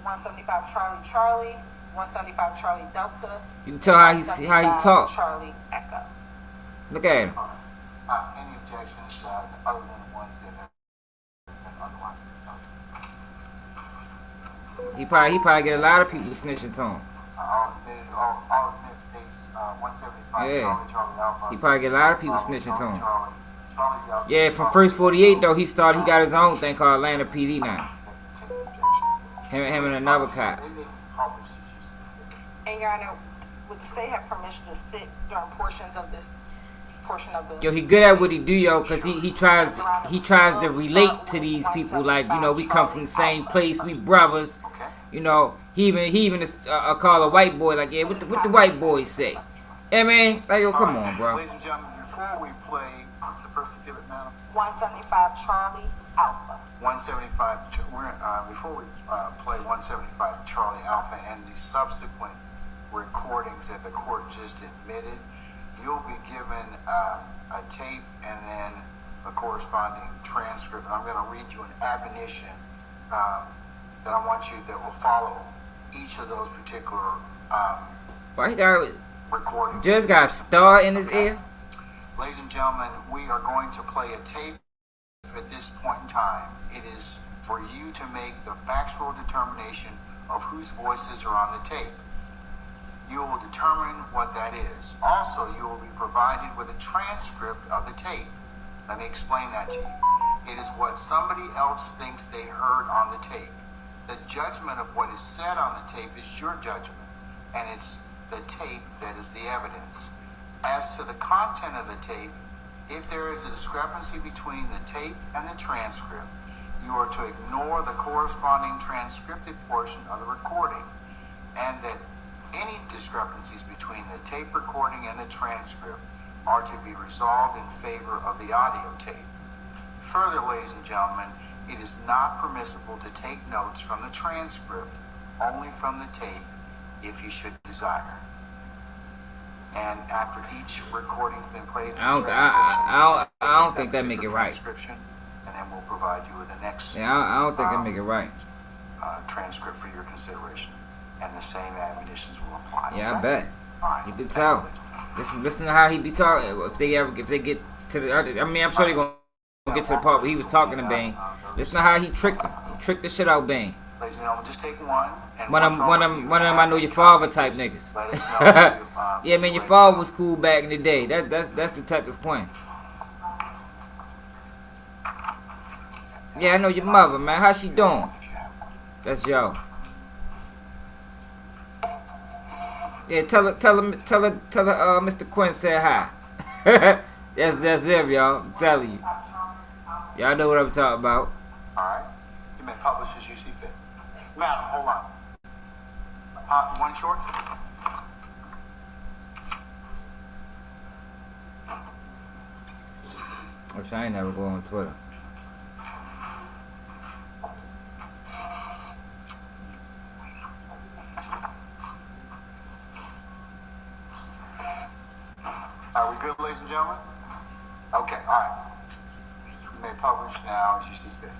175 Charlie Charlie, 175 Charlie Delta. You can tell how he talk. Charlie Echo. Look at him. Any objections other than the ones that have been otherwise done? He probably get a lot of people snitching to him. All admitted states 175 Yeah. Charlie Alpha. He probably get a lot of people snitching to him. Charlie Alpha. Yeah, from first 48 though, he got his own thing called Atlanta PD now. Him and another cop. And Your Honor, would the state have permission to sit during portions of this portion of the? Yo, he good at what he do, yo, cause he tries to relate to these people. Like, you know, we come from the same place, we brothers. You know, he even call a white boy like, yeah, what the white boys say? Yeah, man, like, yo, come on, bro. Ladies and gentlemen, before we play, what's the first exhibit, madam? 175 Charlie Alpha. 175. Before we play 175 Charlie Alpha and the subsequent recordings that the court just admitted, you'll be given a tape and then a corresponding transcript. And I'm going to read you an admonition that will follow each of those particular Why he got recordings. Judge got a star in his ear? Ladies and gentlemen, we are going to play a tape at this point in time. It is for you to make the factual determination of whose voices are on the tape. You will determine what that is. Also, you will be provided with a transcript of the tape. Let me explain that to you. It is what somebody else thinks they heard on the tape. The judgment of what is said on the tape is your judgment, and it's the tape that is the evidence. As to the content of the tape, if there is a discrepancy between the tape and the transcript, you are to ignore the corresponding transcripted portion of the recording, and that any discrepancies between the tape recording and the transcript are to be resolved in favor of the audio tape. Further, ladies and gentlemen, it is not permissible to take notes from the transcript, only from the tape, if you should desire. And after each recording's been played, I don't think that make it right. And then we'll provide you with the next. Yeah, I don't think that make it right. Transcript for your consideration, and the same admonitions will apply. Yeah, okay? I bet. All right. You can tell. Listen to how he be talking. If they get to the, I mean, I'm sure they gonna get to the part where he was talking to Bane. Listen to how he tricked the shit out of Bane. Ladies and gentlemen, just take one. And One of them I know your father type niggas. Let us know Yeah, man, your father was cool back in the day. That's Detective Quinn. Yeah, I know your mother, man. How she doing? That's yo. Yeah, tell her, Mr. Quinn said hi. that's him, y'all. I'm telling you. Y'all know what I'm talking about. Alright. You may publish as you see fit. Madam, hold on. One short? Which I ain't never go on Twitter. Are we good, ladies and gentlemen? Okay, alright. You may publish now as you see fit.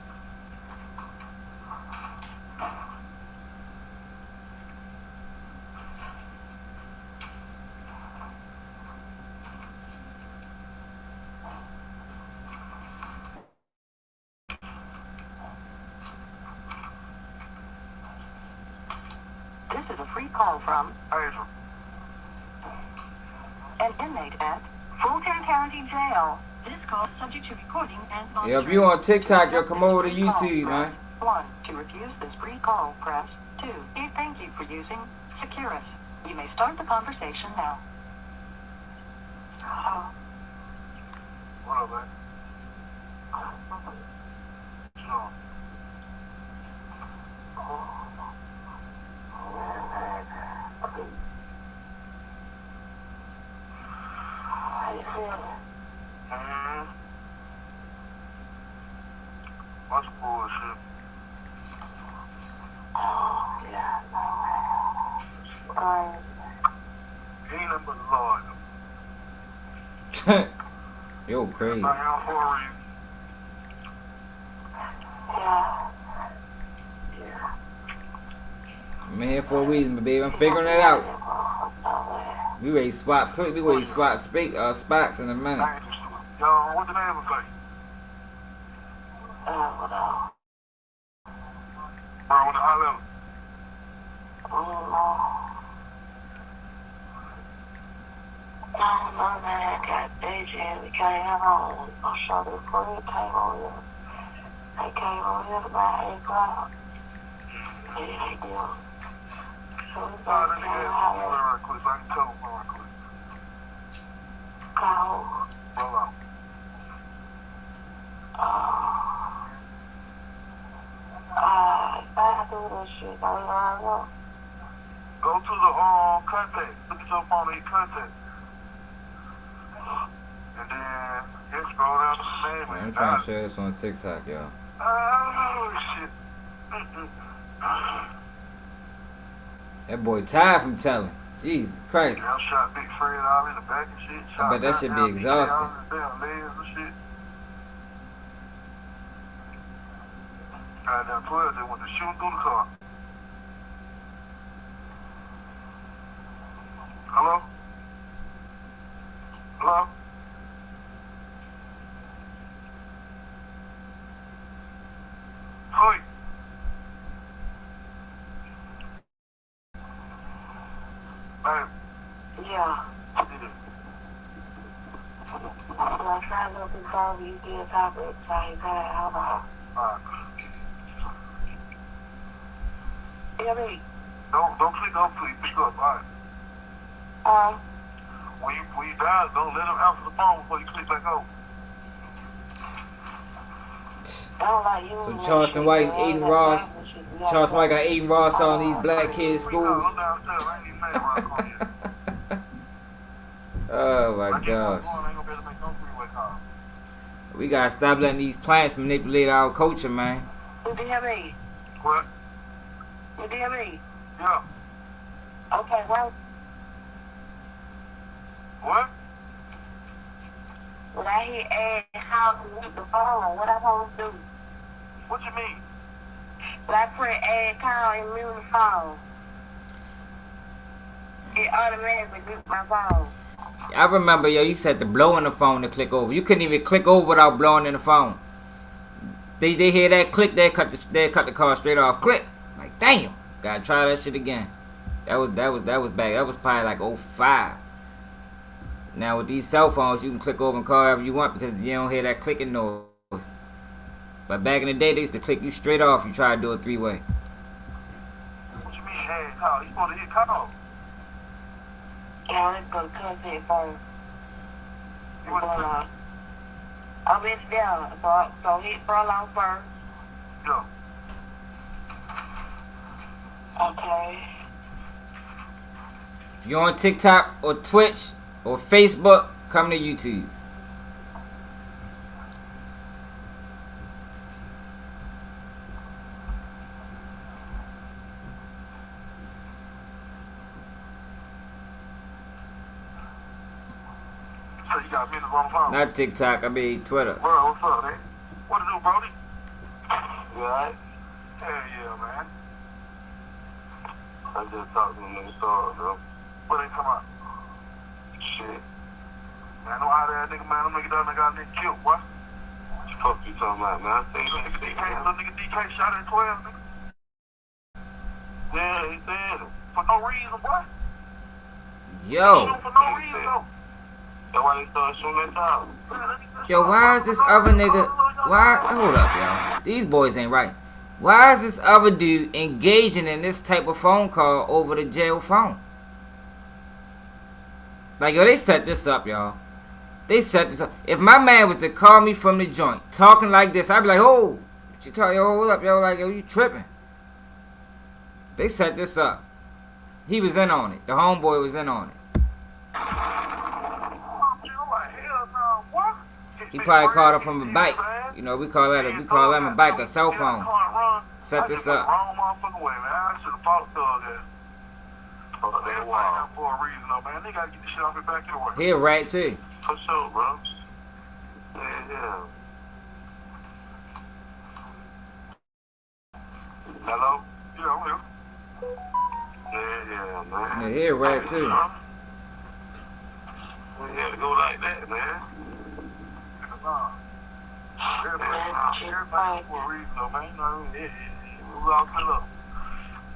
This is a free call from Hazel. an inmate at Fulton County Jail. This call is subject to recording and monitoring. Yeah, if you on TikTok, yo, come over to YouTube, man. 1. To refuse this free call, press 2. Thank you for using Securus. You may start the conversation now. What up, man? So, What's bullshit? He ain't nothing but a lawyer. Yo, crazy. Not here for a reason. I'm here for a reason, but baby, I'm figuring it out. We ready to swap spots in a minute. Yo, what the name of it? Bro, with the high level. Let me ask you real quick, so I can tell him real quick. Hold on. Go to the contact. Look at your phone and your contact. And then you scroll down to the name I'm and trying to share this on TikTok, y'all. oh shit. That boy tired from telling. Jesus Christ. Y'all shot Big Fred all in the back and shit. I bet that shit be exhausting. Damn legs and shit. Down 12, they went to shoot through the car. Yeah. I'm trying to look at all you did topic, so I got alcohol. Yeah, me. Don't click up till you pick up, alright? When you dial, don't let them answer the phone before you click back over. I don't like you. So Charleston White and Aiden Ross. Charleston White got Aiden Ross on these black kids' schools. I'm downstairs, I ain't even mad around the corner yet. Oh my I ain't gosh. gonna be able to make no three-way call. We gotta stop letting these plants manipulate our culture, man. You hear me? What? You hear me? Yeah. Okay, well, What? when I hear add how to mute the phone, what I'm supposed to do? What you mean? When I press add call and mute the phone, it automatically mute my phone. I remember, yo, you said to blow in the phone to click over. You couldn't even click over without blowing in the phone. They hear that click, they cut the call straight off. Click. Like, damn. Gotta try that shit again. That was back. That was probably like 05. Now with these cell phones, you can click over and call whoever you want because you don't hear that clicking noise. But back in the day, they used to click you straight off. You try to do a three-way. What you mean, add call? You supposed to hit call. Yeah, let's go to contact phone. You want to I'll be down. So hit furlong first. Yeah. Okay. If you're on TikTok or Twitch or Facebook, come to YouTube. So you got minutes on the phone? Not TikTok, I mean Twitter. Bro, what's up, man? What to do, Brody? You alright? Hell yeah, man. I just talked to them niggas sorry, bro. What they come out? Shit. Man, I know how that nigga, man. Them niggas down there got a nigga killed, boy. What the fuck you talking about, man? Little nigga DK shot at 12, nigga. Yeah, he said it. For no reason, boy. Yo. For no reason, though. That's why they started shooting that time. Yo, why is this other nigga... Why... Hold up, y'all. These boys ain't right. Why is this other dude engaging in this type of phone call over the jail phone? Like, yo, they set this up, y'all. They set this up. If my man was to call me from the joint, talking like this, I'd be like, oh, what you talking, yo, hold up, yo, like, yo, you tripping. They set this up. He was in on it. The homeboy was in on it. He probably called her from a bike. You know, we call them a bike, a cell phone. Set this up. Wrong motherfucking way, man. I should have fought thug that. But they wild for a reason, though, man. They gotta get this shit off their back in the work. He a rat too. For sure, bro. Yeah. Hello? Yeah, I'm here. Yeah, man. Yeah, he a rat too. We had to go like that, man. Everybody for a reason, though, man. You know what I mean? It was all set up.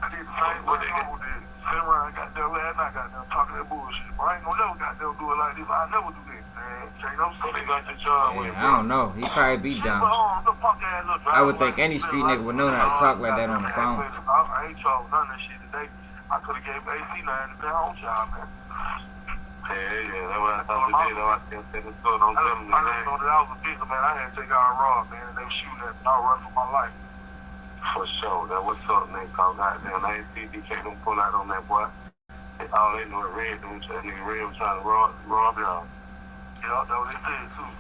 I did the same thing I did. Sit around, goddamn, last night, goddamn, talking that bullshit. But I ain't gonna never goddamn do it like this. I never do this, man. Ain't no something like that job with I don't know. He probably be down. I would think any street nigga would know how to talk like that on the phone. I ain't trouble none of that shit today. I could have gave AC 9 to their own job, man. Yeah, that's what I thought today, though. I still said it's good. Don't tell me, man. I just know that I was a victim, man. I had to take out a rod, man, and they were shooting at me. I was running for my life. For sure. That what's up, man. Cause goddamn, I ain't see DK them pull out on that boy. All they know is Red, them that nigga Red was trying to rob y'all. Yeah, that's what they said, too.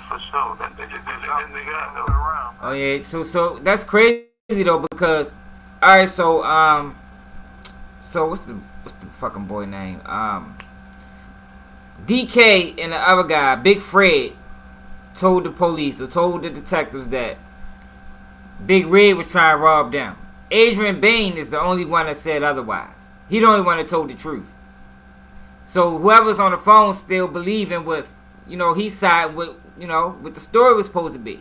For sure. They just did that nigga out, though. Oh yeah, so that's crazy though because, all right, so what's the fucking boy name? DK and the other guy, Big Fred, told the police or told the detectives that Big Red was trying to rob them. Adrian Bain is the only one that said otherwise. He the only one that told the truth. So whoever's on the phone still believing with, you know, he side with, you know, what the story was supposed to be.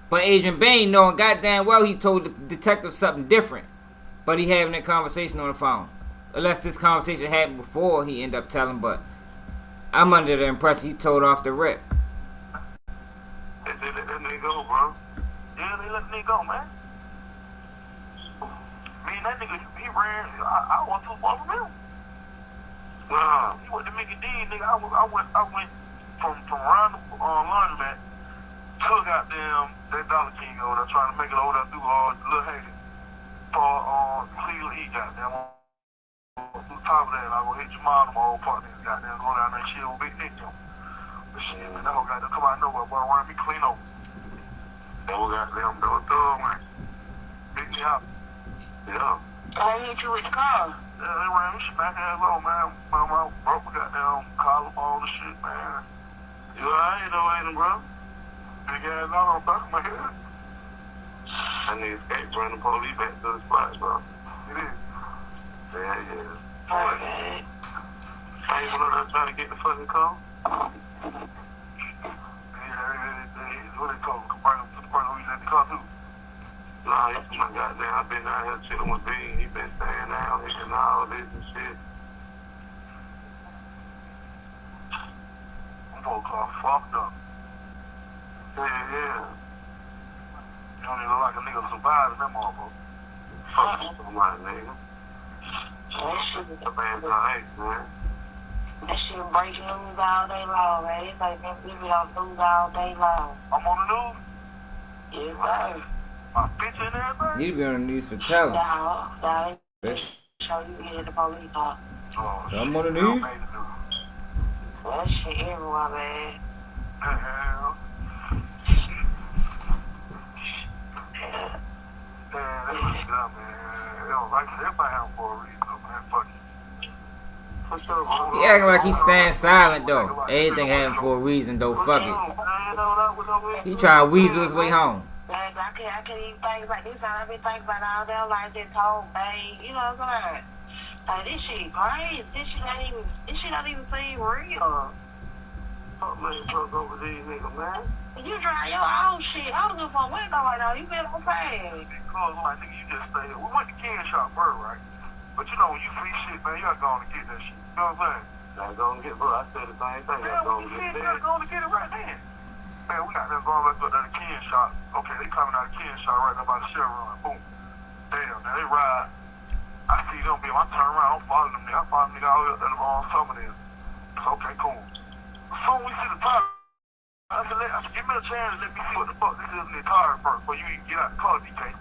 But Adrian Bain, knowing goddamn well he told the detective something different. But he having that conversation on the phone. unless this conversation happened before he ended up telling. But I'm under the impression he told off the rip. They let that nigga go, bro. Yeah, they let the nigga go, man. Me and that nigga, he ran. I wasn't too far from him. He went to Mickey D, nigga. I went from around the laundromat to goddamn that Dollar King over there, trying to make it over there through Little Haiti for Cleveland E, goddamn. Through the top of that, and I go hit your mom, my old partner, goddamn, go down there and chill with Big Nick, yo. But shit, man, that whole goddamn come out of nowhere, boy, run me clean over. That whole goddamn door thug, man. Pick me up. Yeah. I hit you with the car. Yeah, they ran me smack ass low, man. I broke my goddamn collarbone and shit, man. You alright though, ain't it, bro? Big ass knock on the back of my head. That nigga escaped, bring the police back to the spot, bro. It is. Yeah. Okay. I ain't went up there trying to get the fucking call. What they call him? Bring him to the person who you let the car to. Nah, he's my goddamn. I've been out here chilling with B. He been staying down here and all this and shit. Them folks are fucked up. Yeah. You don't even look like a nigga survived in that motherfucker. Fuck somebody, nigga. That shit, The man's alright, man. that shit breaking news all day long, man. It's like them people on news all day long. I'm on the news. Yes, sir. My picture and everything. You need to be on the news for telling. Now, Bitch. show you hit the police talk. Oh, I'm on the shit, news. I made the news. Well, that shit everywhere, man. The hell? Yeah. Man, that was dumb, man. Yo, like I said, everybody have for a reason, man. Fuck it. For sure, bro. He acting like he staying silent though. Everything happened for a reason though. Fuck it. He trying to weasel his way home. Man, I can't even think about this. I've been thinking about all that life just told, babe. You know what I'm saying? Like, this shit crazy. This shit not even seem real. Fuck, man, fuck over these niggas, man. You drive your own shit. I don't give a fuck where going on. You feel what I'm saying? Because, like, nigga, you just stay here. We went to Ken Shop first, right? But you know, when you free shit, man, you gotta go on and get that shit. You know what I'm saying? Gotta go and get, bro. I said the same thing. Man, when you see it, you gotta go on and get it right then. Man, we got them going back up to the Ken Shop. Okay, they coming out of Ken Shop right now by the Chevron. Boom. Damn, now they ride. I see them, baby. I turn around, I'm following them, nigga. I follow them, nigga, all the way up there on some of them. Okay, cool. Soon we see the top. I said, give me a chance, let me see what the fuck this is in the car first before you even get out the car, DK.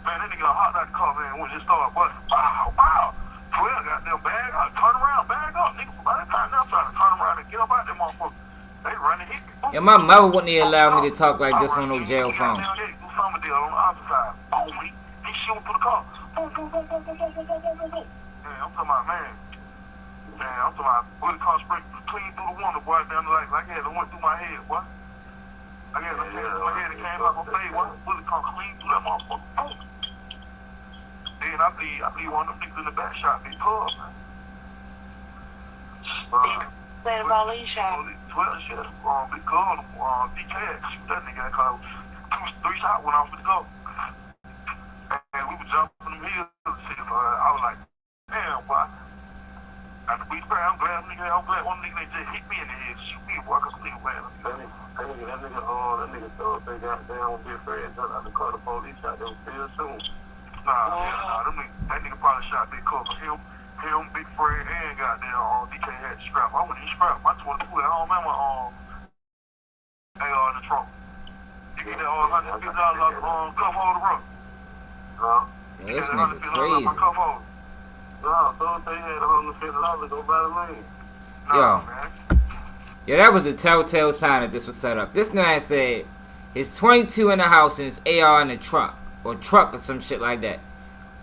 Man, that nigga hopped out the car, man, when it just started busting. Wow. 12 got them bag up, turn around, bag up. Nigga, by the time I'm trying to turn around and get up out there, motherfucker, they running, hit me. Yeah, my mother wouldn't even allow me to talk like this on no jail phone. Do something deal on the opposite side. Boom, he shooting through the car. Boom, boom, boom, boom, boom, boom, boom, boom, boom, boom. Man, I'm talking about, man, I'm talking about, with the car straight clean through the window, boy, down the like it had went through my head, boy. I got my head, it came out my face, boy. Bullet come clean through that motherfucker. Boom. Then I believe one of them niggas in the back shot me pub, man. Say the police shot. 12 shit, big gun, DK, shoot that nigga, that car, 2-3 shots went off with the gun. And we were jumping them hills and shit, so I was like, damn, boy. After we spray, I'm glad one nigga they just hit me in the head, shoot me, boy, cause nigga, man. That nigga thought they got down, be afraid, jumped out the car, the police shot them still soon. Nah, that nigga probably shot Big Cook. Him, Big Fred, and goddamn DK had the strap. I wouldn't even strap. My 22 at home, man, my AR in the trunk. You get that $150 off the cuff holder, bro. Yeah, this nigga crazy. Cuff holder. Nah, so they had $150 to go buy the ring. Yo. Man. Yeah, that was a telltale sign that this was set up. This man said his 22 in the house and his AR in the trunk. Or truck or some shit like that.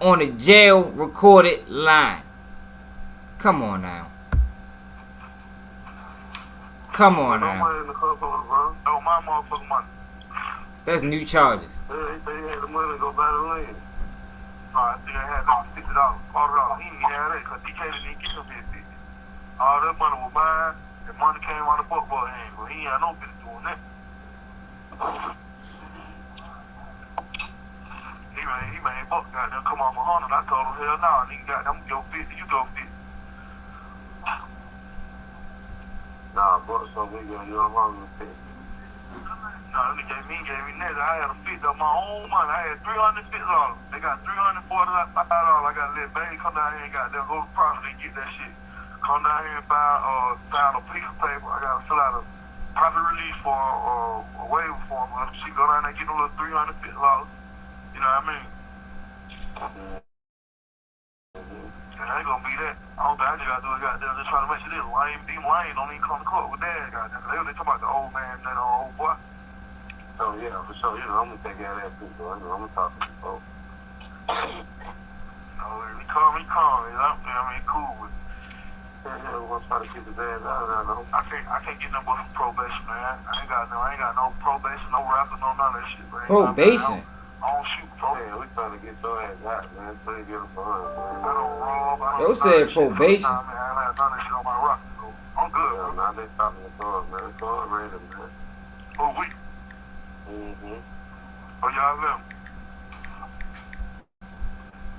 On a jail recorded line. Come on now. Come on No now. money in the cuff holder, bro. No, my motherfucking money. That's new charges. Yeah, he said he had the money to go buy the ring. I think I had like $60, $40. He didn't even have that because DK didn't even get him his $50. All that money was mine. The money came out of the football hand. But he ain't had no business doing that. He made Buck got there come off 100. I told him hell no, nigga got them go 50, you go 50. Nah, bro, so we gonna do wrong with it. No, they gave me that. I had a fit of my own money. I had $350. They got $345. I got to let Baby come down here and got them go to profit and get that shit. Come down here and file a piece of paper. I got to fill out a profit release form or a waiver form. She go down there and get a little $350. You know what I mean? And I ain't gonna be that. I don't think I just gotta do it, goddamn, just try to make sure this lame don't even come to court with that, goddamn. They talking about the old man, that old boy. So yeah, for sure, you know, I'm gonna take care of that too, bro. I'm gonna talk to you, bro. He calm, you know what I mean, cool with it. Yeah, we're gonna try to keep his ass out of there, I can't get no more from probation, man. I ain't got no probation, no rapping, no none of that shit, man. Probation? I don't shoot pro. Yeah, we trying to get your ass out, man. So you get a fun, man. I don't rob. I Yo don't said probation. I ain't had none of that shit on my rock, so I'm good. Yeah, now they talking to us, man. It's all ready, man. Oh, we. Oh, y'all left.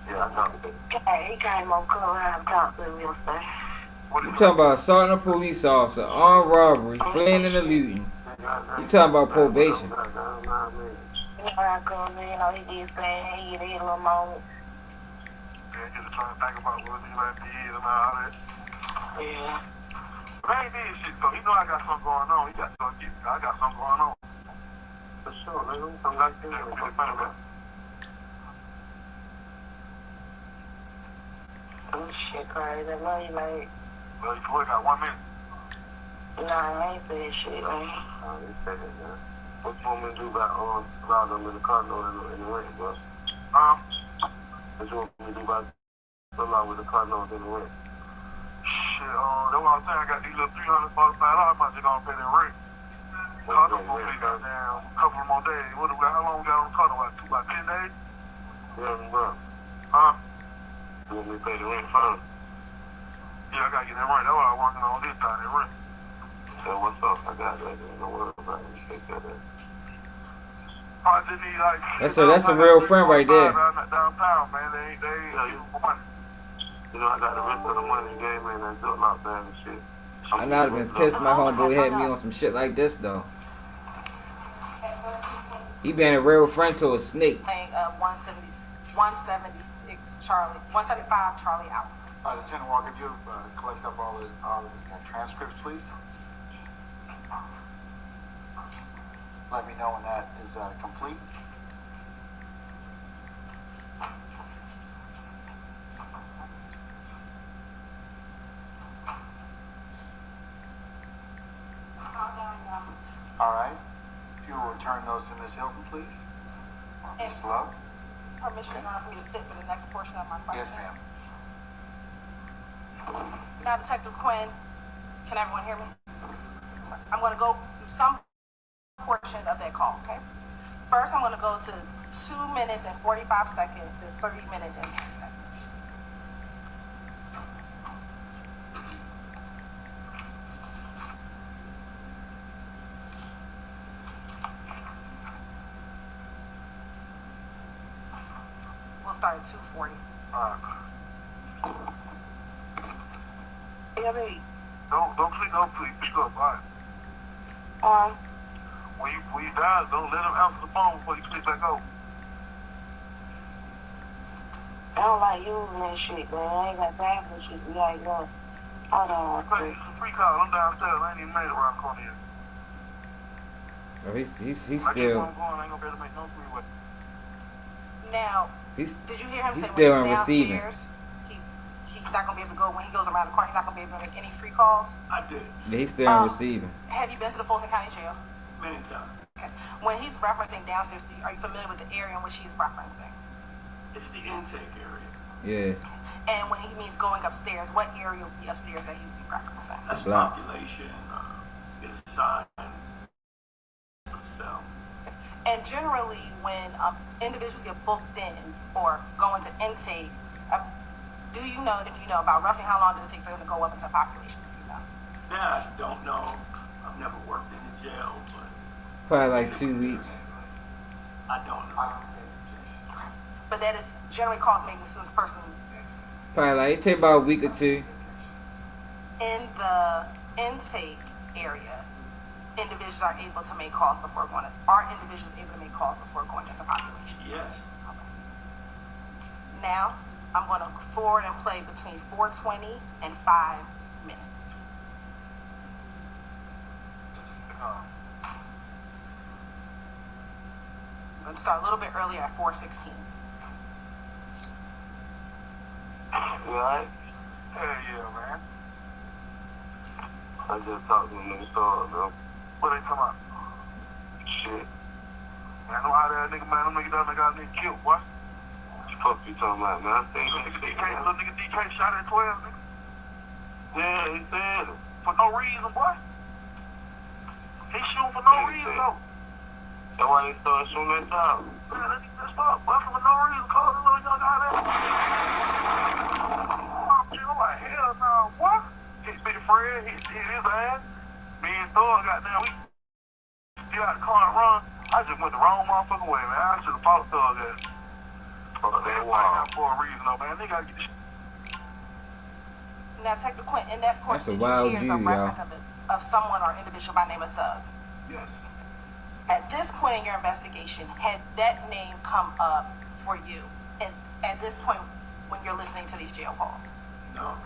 Yeah, I talked to him. Okay, he came on Clubhouse and talked to me yesterday. You talking about assaulting a police officer, armed robbery, fleeing and eluding. You talking about probation. You know how come, you know, he did say he get a little moment. Yeah, just trying to think about what he like did and all that. Yeah. But I ain't did shit, though. He know I got something going on. He got to get me. I got something going on. For sure, nigga. I'm like this. Yeah, we just find out. Oh, shit, crazy. I know you like, Well, you still got 1 minute. nah, I ain't saying shit, man. Oh, they say that, man. What you want me to do about them in the car note in the rent, bro? What you want me to do about fill out with the car note in the rent? Shit, that's what I'm saying. I got these little $345. I'm just gonna pay the rent. Car note gonna be goddamn a couple more days. How long we got on the car note? About 10 days? Yeah, bro. You want me to pay the rent first? Yeah, I gotta get that rent. That's what I'm working on this time, that rent. So what's up? I got that. Don't worry about it. Just take care of that. I just need like. That's a real friend right there. Downtown, man. They ain't money. You know, I got the rest of the money you gave me in that Ziploc bag and shit. I not have been pissed my homeboy had me on some shit like this though. He been a real friend to a snake. Playing 175 Charlie Alpha. Lieutenant Walker, could you collect up all the transcripts, please? Let me know when that is complete. All right. If you will return those to Ms. Hilton, please. And Ms. Love? permission for me to sit for the next portion of my question. Yes, ma'am. Now, Detective Quinn, can everyone hear me? I'm going to go through some portions of that call, okay? First, I'm going to go to 2 minutes and 45 seconds to 3 minutes and 10 seconds. We'll start at 2:40. Yeah, baby. Don't click up, please. Pick up, all right? When you dial, don't let them answer the phone before you click back over. I don't like using that shit, man. I ain't got time for shit. We gotta go. Hold on. Hey, it's a free call. I'm downstairs. I ain't even made it around the corner yet. Oh, he's I keep still on going. I ain't gonna be able to make no freeway. Now, he's did you hear him he's say still when on he's receiving. downstairs, he's not going to be able to go, when he goes around the corner, he's not going to be able to make any free calls? I did. Yeah, he's still on receiving. Have you been to the Fulton County Jail? Many times. Okay. When he's referencing downstairs, are you familiar with the area in which he's referencing? It's the intake area. Yeah. And when he means going upstairs, what area would be upstairs that he would be referencing? That's Block. population. Get assigned a cell. And generally, when individuals get booked in or go into intake, do you know, if you know, about roughly how long does it take for them to go up into population? Do you know? Yeah, I don't know. I've never worked in the jail, but Probably like 2 weeks. I don't know. but that is generally cause maybe as soon as person Probably like it take about a week or two. in the intake area, individuals are able to make calls before going. Are individuals able to make calls before going as a population? Yes. Okay. Now, I'm going to forward and play between 4:20 and 5 minutes. I'm going to start a little bit earlier at 4:16. You alright? Hell yeah, man. I just talked to a nigga store, bro. What they talking about? Shit. Man, I know how that nigga, man. Them nigga that got nigga killed, boy. What the fuck you talking about, man? Little nigga DK shot at 12, nigga. Yeah, he said it. For no reason, boy. He shooting for no reason, though. That's why he started shooting that time. Man, let's start busting for no reason. Call the little young guy there. I'm like, hell no, what? Hit Big Fred, hit his ass. Me and Thor got down, we get out the car and run. I just went the wrong motherfucking way, man. I should have fought Thug ass. Fuck that wild. For a reason, though, man. They gotta get this shit. Now, take the point in that That's a portion. wild Did you hear view, the reference of someone or individual by name of Thug? Yes. At this point in your investigation, had that name come up for you? And at this point, when you're listening to these jail calls? No.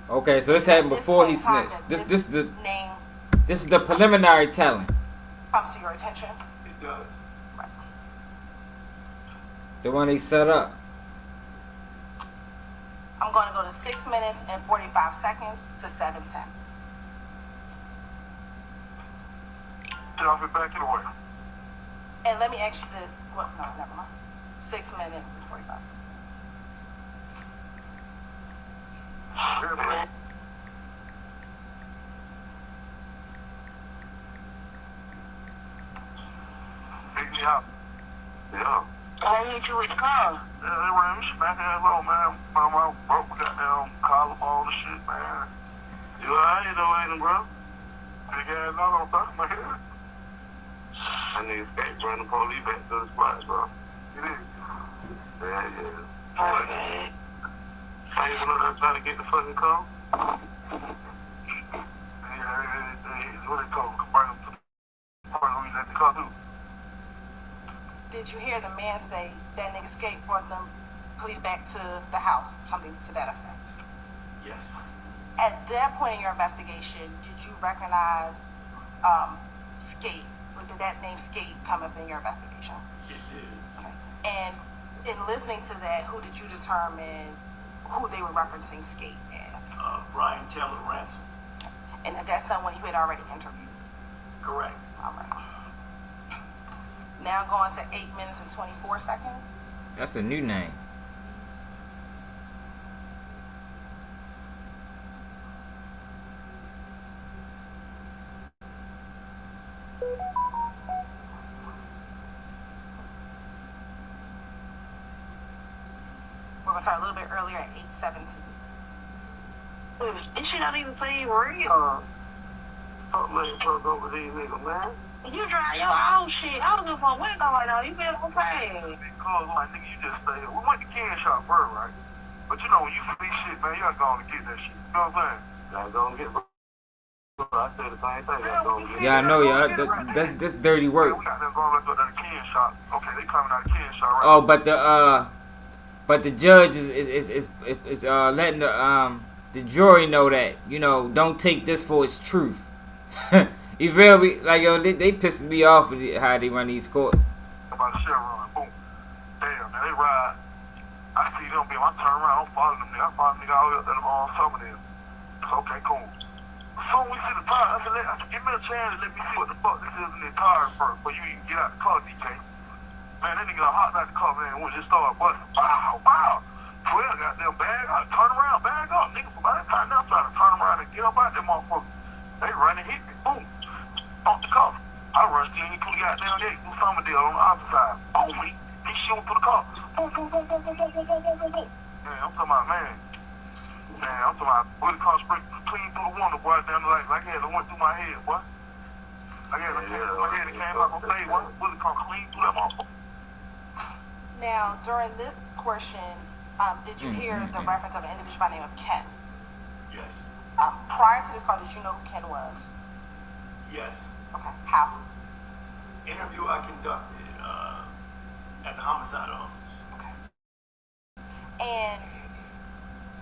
Okay, so this happened At before he point in time snitched. that This is the name preliminary telling. comes to your attention. It does. Right. The one he set up. I'm going to go to 6 minutes and 45 seconds to 7:10. Get off it back in the way. And let me ask you this. Well, no, never mind. 6 minutes and 45 seconds. Yeah, man. Pick me up. Yeah. I hit you with the car. Yeah, they ran me smack ass low, man. My mouth broke my goddamn collarbone and shit, man. You alright though, ain't it, bro? Big ass knock on the back of my head. I need to escape, run the police back to the spot, bro. It is. Yeah, yeah. Okay. I ain't even know that I'm trying to get the fucking call. Yeah, what they call them? Bring them to the part where you let the car through. Did you hear the man say that nigga skate brought them police back to the house? Something to that effect. Yes. At that point in your investigation, did you recognize Skate? Or did that name Skate come up in your investigation? It did. Okay. And in listening to that, who did you determine who they were referencing Skate as? Brian Taylor Ransom. And is that someone you had already interviewed? Correct. All right. Now going to 8 minutes and 24 seconds. That's a new name. We're going to start a little bit earlier at 8:17. This shit not even seem real. Fuck me, fuck over these niggas, man. You drive your own shit. I was just on window right now. You feel okay? Big cuz, like, nigga, you just stay here. We went to Ken Shop first, right? But you know, when you see shit, man, you gotta go on and get that shit. You know what I'm saying? Gotta go and get it. I say the same thing. Gotta go and get it. Yeah, I know, y'all. That's dirty work. We got them going to the Ken Shop. Okay, they coming out of Ken Shop, right? Oh, but the judge is letting the jury know that, you know, don't take this for its truth. You feel me? Like, yo, they pissing me off with how they run these courts. About the Chevron, boom. Damn, man, they ride. I see them, I turn around, I'm following them niggas. I follow them niggas all the way up to some of them. So, okay, cool. So we see the tire, I said, give me a chance to let me see what the fuck this is in the tire first before you even get out the car, DJ. Man, that nigga hopped out the car, man, when just started busting. Wow, wow. 12 got them bag up, turn around, bag up. Niggas, by that time, they're trying to turn around and get up out them motherfuckers. They run and hit me, boom. Off the car. I rushed in, he put the goddamn gate, do something deal on the opposite side. Boom, he shooting through the car. Boom, boom, boom, boom, boom, boom, boom, boom, boom, boom, boom. Man, I'm talking about, man. Man, I'm talking about, with the car spring clean through the window, boy, down the light. Like it went through my head, boy. Like it went through my head and came out on stage, boy. With the car clean through that motherfucker. Now, during this portion, did you hear the reference of an individual by the name of Ken? Yes. Prior to this call, did you know who Ken was? Yes. Okay. How? Interview I conducted at the homicide office. Okay. And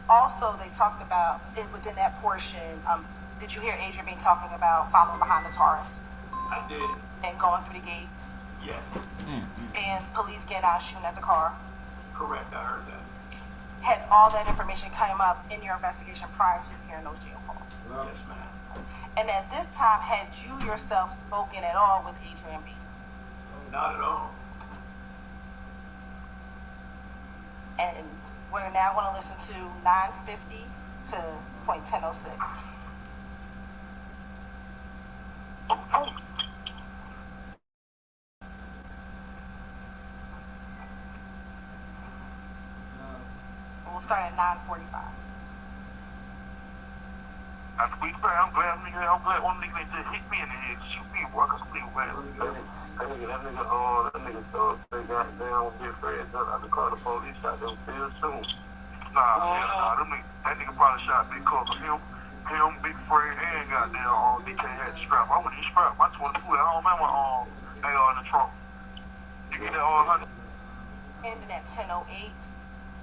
also, they talked about within that portion. Did you hear Adrian Bean talking about following behind the Taurus I did. and going through the gate Yes. and police getting out shooting at the car? Correct. I heard that. Had all that information come up in your investigation prior to hearing those jail calls? Yes, ma'am. And at this time, had you yourself spoken at all with Adrian Bean? Not at all. And we're now going to listen to 950 to .1006. We'll start at 9:45. To be fair, I'm glad one nigga just hit me in the head, shoot me, boy, cause I'm bad. That nigga, they got down with Fred, I call the police out there real soon. Nah, that nigga probably shot Big Cub. Him, Big Fred, and goddamn, DK had the strap. I wouldn't even strap my 22 at home, man, my AR in the trunk. You get that all 100? Ending at 10:08.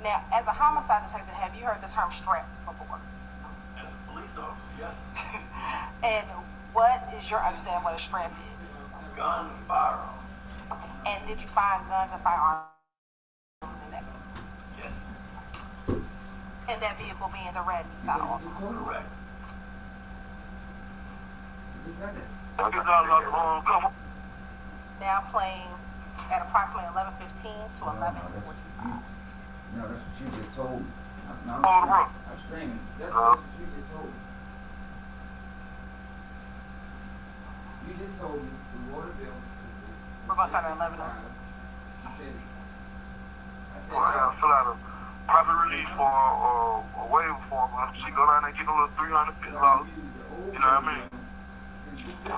Now, as a homicide detective, have you heard the term strap before? As a police officer, yes. And what is your understanding what a strap is? Gun, firearm. And did you find guns and firearms in that? Yes. In that vehicle being the red Nissan Altima? Correct. You said that. Now playing at approximately 11:15 to 11:14. No, that's what you just told me. No, Oh, bro. I'm screaming. That's what you just told me. You just told me the water bills. We're going to start at 11:06. I said it. Well, I gotta fill out a private release for a waiver form. She go down there and get a little $350. You know what I mean? And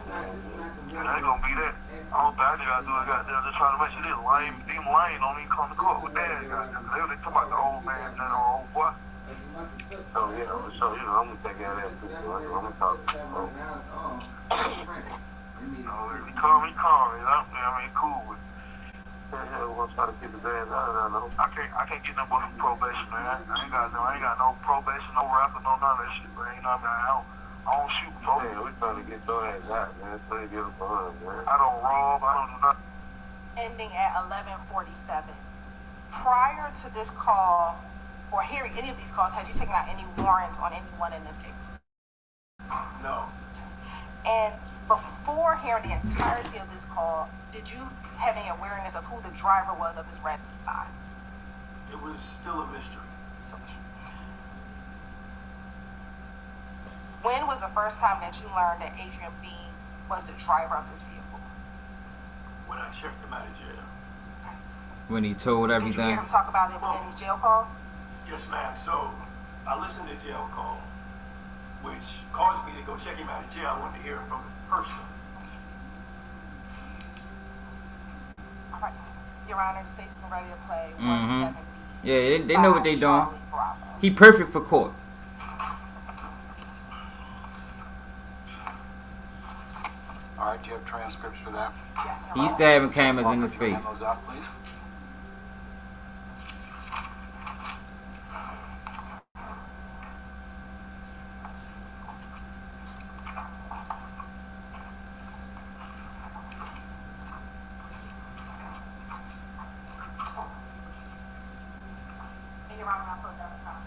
that ain't gonna be that. I don't think I just gotta do it. Goddamn, just trying to make sure this lame, them lame don't even come to court with that. Goddamn, they talk about the old man and the old boy. So yeah, I'm gonna take care of that too. I'm gonna talk. He calm. You know? I mean, cool with. Yeah, we're gonna try to keep his ass out of there. I can't get no more from probation, man. I ain't got no probation, no rapper, no none of that shit, man. You know what I mean? I don't shoot folks. Yeah, we trying to get your ass out, man. So you get a fun, man. I don't rob, I don't do nothing. Ending at 11:47. Prior to this call, or hearing any of these calls, had you taken out any warrants on anyone in this case? No. And before hearing the entirety of this call, did you have any awareness of who the driver was of this red Nissan? It was still a mystery. When was the first time that you learned that Adrian Bean was the driver of this vehicle? When I checked him out of jail. When he told Did you everything. hear him talk about it within these jail calls? Yes, ma'am. So I listened to jail call, which caused me to go check him out of jail. I wanted to hear it from him personally. All right. Your Honor, the state's ready to play 170. Yeah, they know what they doing. Charlie Bravo. He perfect for court. All right, do you have transcripts for that? Yes, Your He used to Honor. having cameras in his Walker, can you face. hand those out, please? And Your Honor, I'll put that aside.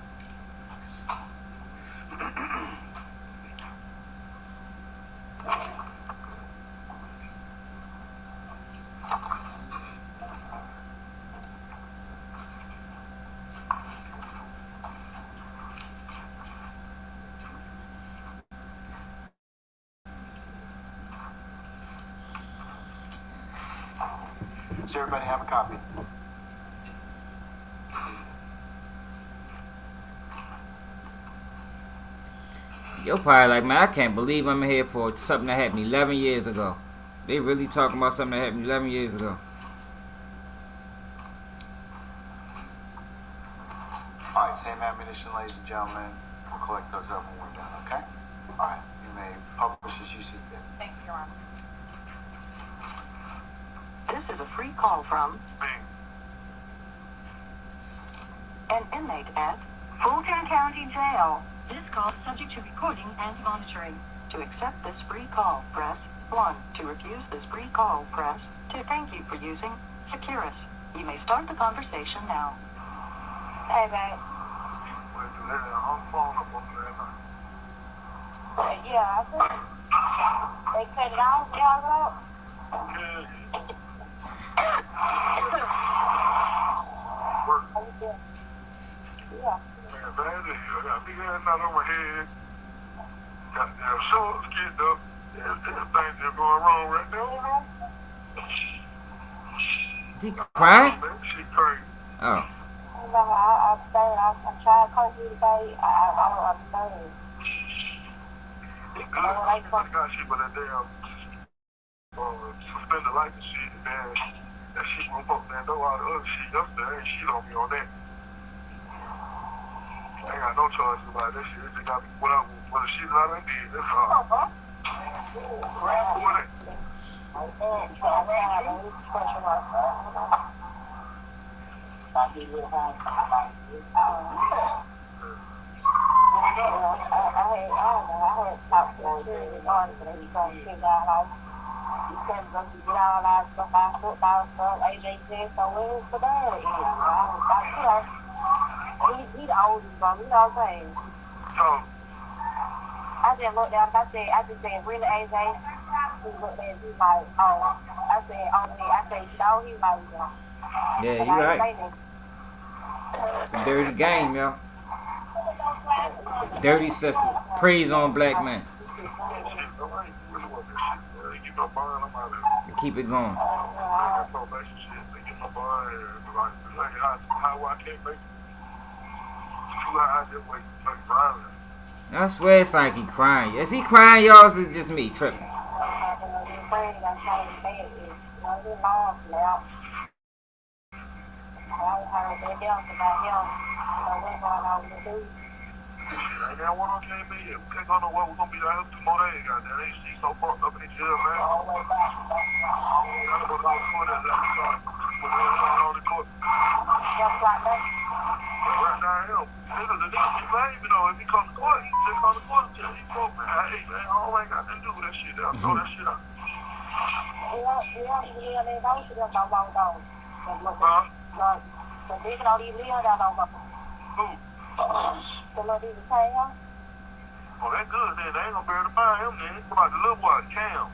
Does everybody have a copy? Yo, probably like, man, I can't believe I'm here for something that happened 11 years ago. They really talking about something that happened 11 years ago. right, same ammunition, ladies and gentlemen. We'll collect those up when we're done, okay? All right, you may publish as you see fit. Thank you, Your Honor. This is a free call from an inmate at Fulton County Jail. This call is subject to recording and monitoring. To accept this free call, press 1. To refuse this free call, press 2. Thank you for using Securus. You may start the conversation now. Hey, babe. Yeah, I think they cut it off, y'all out. Yeah. Is he crying? Oh. I tried to call you today. I'm saying. Suspended life and shit, and then that shit won't fuck that door out of the other shit yesterday. Ain't shit on me on that. I ain't got no choice about that shit. It just got me whatever for the shit that I done did. That's all. What it? He the oldest one, you know what I'm saying? So, I just looked down, I just said, really, AJ? He looked at me like, oh. I said, no, he like, Yeah, you right. It's a dirty game, yo. Dirty system. Praise on black men. To keep it going. I swear it's like he crying. Is he crying, y'all? Or is it just me tripping? Ain't that one on came in here. We can't go know what we're gonna be out here 2 more days, goddamn. They see so fucked up in the jail, man. I don't know what I'm doing that let me start what's going on in the court. Right now, him. Niggas are just be baby though. If he come to court, he just come to court and tell you, man, hey man, I ain't got nothing to do with that shit. They'll throw that shit out. Who? Oh, that good then. They ain't gonna be able to find him then. What about the little boy, Cam?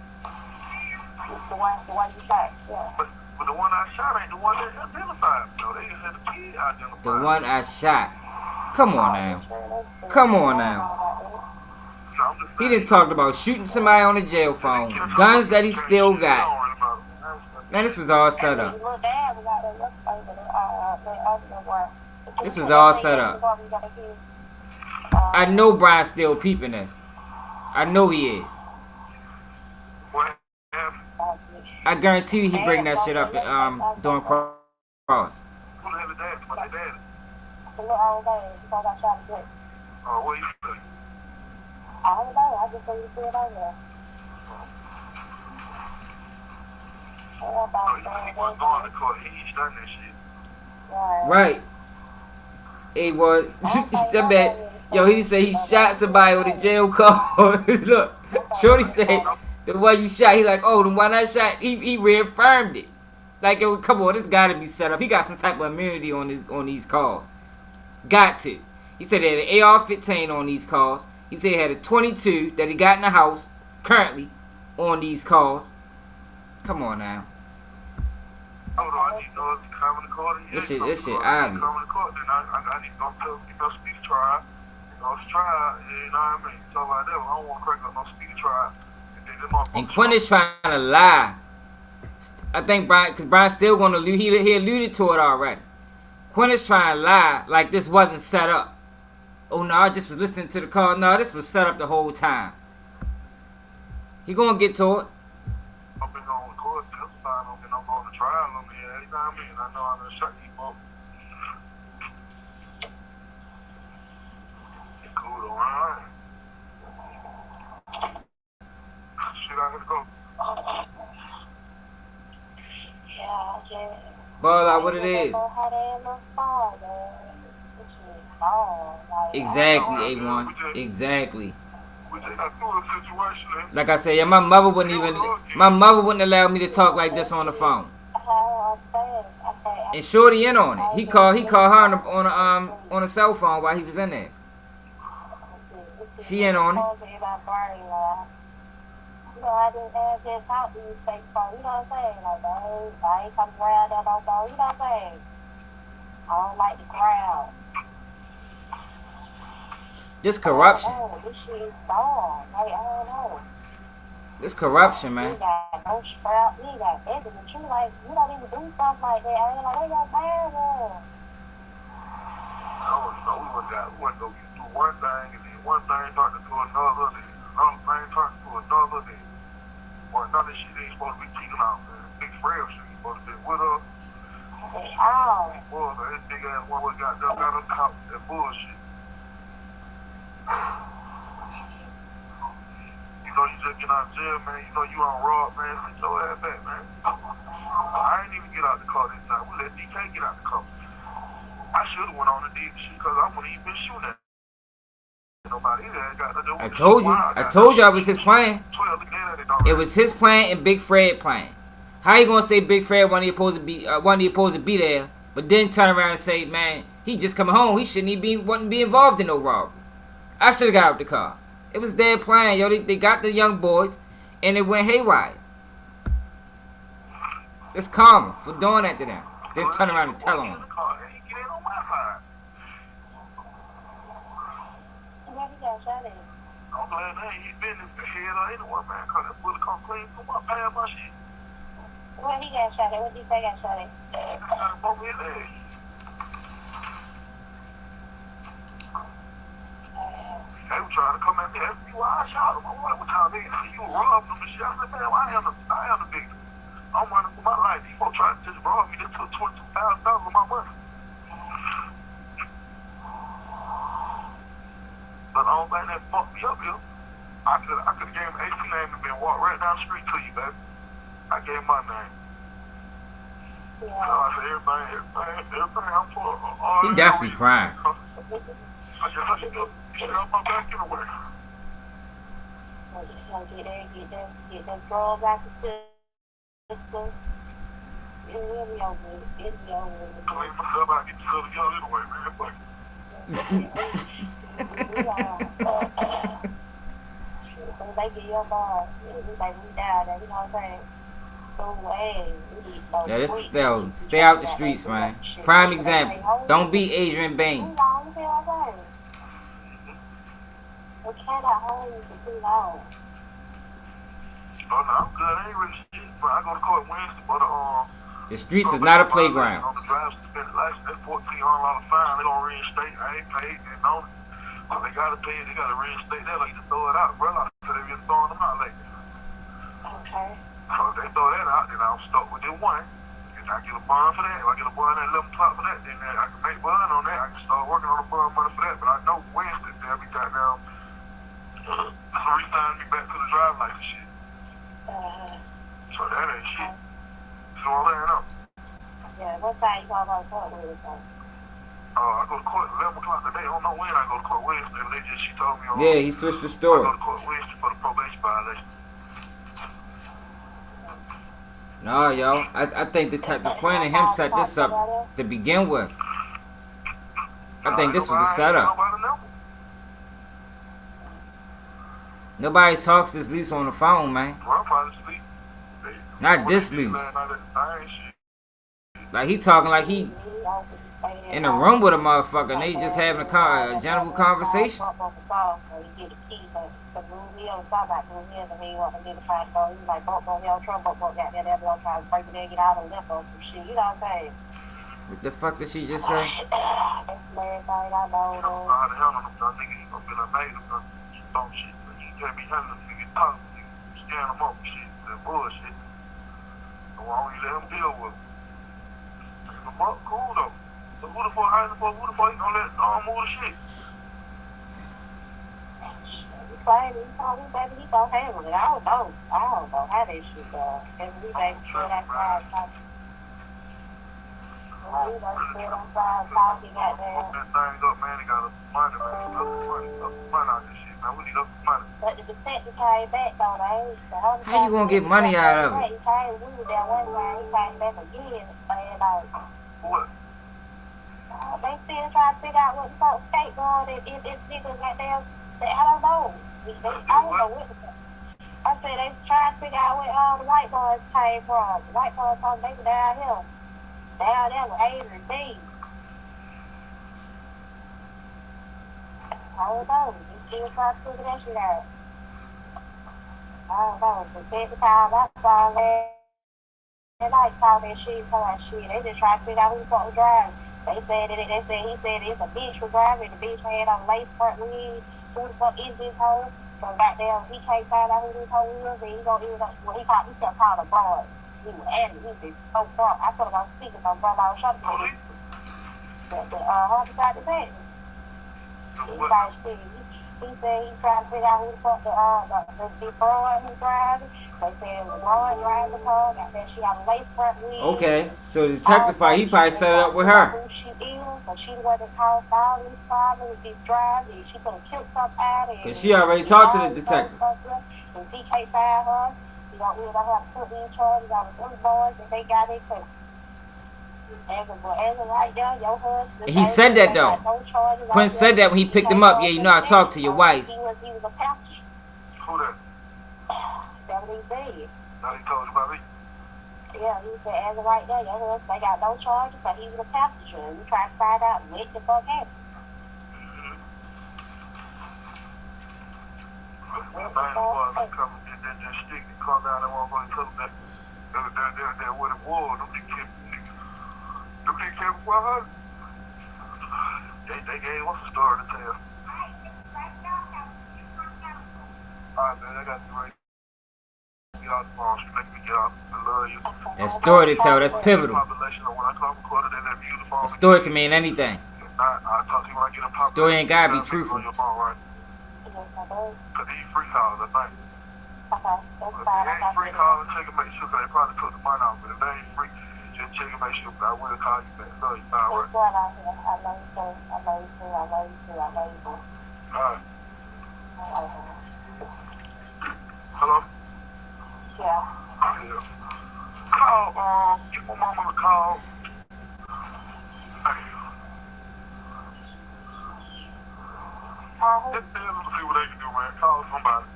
The one you shot, yeah. But the one I shot ain't the one that identified. No, they just had the kid identified. The one I shot. Come on now. Come on now. He done talked about shooting somebody on the jail phone. Guns that he still got. Man, this was all set up. This was all set up. I know Brian's still peeping this. I know he is. I guarantee you he bring that shit up during cross. Oh, what you say? I don't know. I just say you see it on there. No, he wasn't going to court. He done that shit. Right. He was. I bet. Yo, he said he shot somebody with a jail call. Look, Shorty said the one you shot. He like, oh, the one I shot. He reaffirmed it. Like, yo, come on, this gotta be set up. He got some type of immunity on these calls. Got to. He said he had an AR-15 on these calls. He said he had a 22 that he got in the house currently on these calls. Come on now. This shit obvious. I need to go tell you no speedy trial. No trial, you know what I mean? So like that, I don't want to crack up no speedy trial. And Quinn is trying to lie. I think Brian, because Brian's still going to allude. He alluded to it already. Quinn is trying to lie like this wasn't set up. Oh no, I just was listening to the call. No, this was set up the whole time. He gonna get to it. I've been on court testifying on it. I'm going to trial on it. You know what I mean? I know I'm gonna shut you up. alright. Shit, I gotta go. Yeah, just. Ball out what it is. Know how they look for, man. It's just hard. Like, Exactly, A1. Exactly. We just got through a situation. Like I said, yeah, my mother wouldn't allow me to talk like this on the phone. And Shorty in on it. He called her on a cell phone while he was in there. She in on it. You know, I just talk to you fake phone, you know what I'm saying? Like, I ain't come around that no more, you know what I'm saying? I don't like the crowd. This corruption. This shit is dumb. Like, I don't know. This corruption, man. You got no scrap, you got everything. You like, you don't even do stuff like that. I ain't like, where your man was? So we went to do one thing, and then one thing turned into another, then another thing turned into another, then or another shit ain't supposed to be cheating out, man. Big frail shit ain't supposed to be with her. Oh. Well, that big ass one was got him caught that bullshit. You know, you just get out of jail, man. You know you on rob, man. Sit your ass back, man. I ain't even get out the car this time. We let DK get out the car. I should have went on and did the shit because I wouldn't even been shooting at nobody. I told you I was his plan. It was his plan and Big Fred plan. How you gonna say Big Fred wasn't supposed to be there, but then turn around and say, man, he just come home. He shouldn't even wasn't be involved in no robbery. I should have got out the car. It was their plan, yo. They got the young boys, and it went haywire. It's karma for doing that to them. Then turn around and tell on them. I'm glad that he been in the head or anyone, man, because that bullet come clean from my pad, my shit. Where he got shot at? What did you say got shot at? I broke his leg. They were trying to come at me, ask me why I shot him. I'm like, what time they see you robbed him and shit? I said, man, I am the victim. I'm running for my life. These folks trying to just rob me. They took $22,000 of my money. But the only thing that fucked me up here, I could have gave him AC name and been walked right down the street to you, baby. I gave him my name. Yeah. So I said, everything I'm for. He definitely crying. I just let you go. You should have my back anyway. Well, just gonna get them drugs out the system. It'll be over. It'll be over. Clean myself out, get yourself together anyway, man. Fuck it. They get your bar, like we down there, you know what I'm saying? Yeah, stay out the streets, man. Prime example. Don't be Adrian Bain. We cannot hold you for too long. Oh, no, I'm good. I ain't really shit. But I go to court Wednesday, but The streets is not a playground. On the drive suspended license, that's $1,400 fine. They gonna reinstate. I ain't paid, and no, they gotta pay it. They gotta reinstate that. Like to throw it out, bro. So they been throwing them out lately. Okay. So if they throw that out, then I'm stuck with this one. And I get a bond for that. If I get a bond at 11 o'clock for that, then I can make bond on that. I can start working on the bond money for that. But I know Wednesday they'll be goddamn re-signing me back to the drive license shit. So that ain't shit. So I'm laying up. Yeah, what time you gonna go to court with? I go to court at 11 o'clock today. I don't know when I go to court Wednesday. She told me. Yeah, he switched the I story. go to court Wednesday for the probation violation. No, yo. I think Detective Quinn and him set this up to begin with. I think this was a setup. Nobody talks this loose on the phone, man. Well, I'm probably asleep. Not this loose. Like he talking like he in a room with a motherfucker and they just having a general conversation. What the fuck did she just say? Can't be handling niggas talking, niggas scan them up and shit, that bullshit. So why don't you let him deal with it? Take him up, cool though. So who the fuck he gonna let move the shit? played it. He told me, baby, he gonna handle it. I don't know how that shit goes. And we baby sit outside talking. We done sit outside talking, goddamn. That thing up, man. They got up money, man. Up money out this shit, man. We need up money. But the detective came back, though, How you gonna get money out of it? He came, we was there one time, he came back again, saying, like, What? they still trying to figure out what the fuck skateboard if niggas goddamn, I don't know. I don't know what the fuck. I said they trying to figure out where all the white boys came from. The white boys from they were down here. Down there with Adrian B. I don't know. They still trying to figure that shit out. I don't know. The second time I saw that, they like saw that shit, so like shit. They just trying to figure out who the fuck was driving. He said it's a bitch was driving. The bitch had on lace front wheels. Who the fuck is this hoe? So goddamn, he can't find out who this hoe is, and he gonna end up. Well, he kept calling the boy. He was angry. He was so drunk. I put him on speaker, so brother, I was shut up. But homicide defense. He said he trying to figure out who the fuck the boy who driving. They said the boy driving the car. Got that she got a lace front wheel. Okay, so the detective he probably set it up with her. Who she is, so she wasn't called all these problems with this driving. She could have killed somebody. Cause she already talked to the detective. And he can't find her. We don't have to put in charge. We got three boys and they got it too. As of right now, your husband. He said that though. Quinn said that when he picked him up. Yeah, you know I talked to your wife. He was a pastor. Who that? That's what he said. Now he told you about me? Yeah, he said as of right now, your husband, they got no charges, but he was a passenger. And we trying to find out what the fuck happened. Thing was, they come and just stick and come down and walk on and tell them that what it was. Them niggas kept 100. They gave us a story to tell. Alright, man, I got to ready. Get out the phone. She make me get out. I love you. That story to tell, that's pivotal. Population, when I come recorded in that beautiful. A story can mean anything. I'll talk to you when I get a population. Story ain't gotta be truthful. On your phone, right? Cause these free calls, I think. Okay, that's If fine. they ain't free calls, check and make sure, cause they probably took the money out. But if they ain't free, just check and make sure. I will call you back. Love you, fine, right? What's going on here? I love you too. I love you too. I love you too. I love you too. Alright. Hello? Yeah. Yeah. Call, get my mama to call. Just tell them to see what they can do, man. Call somebody.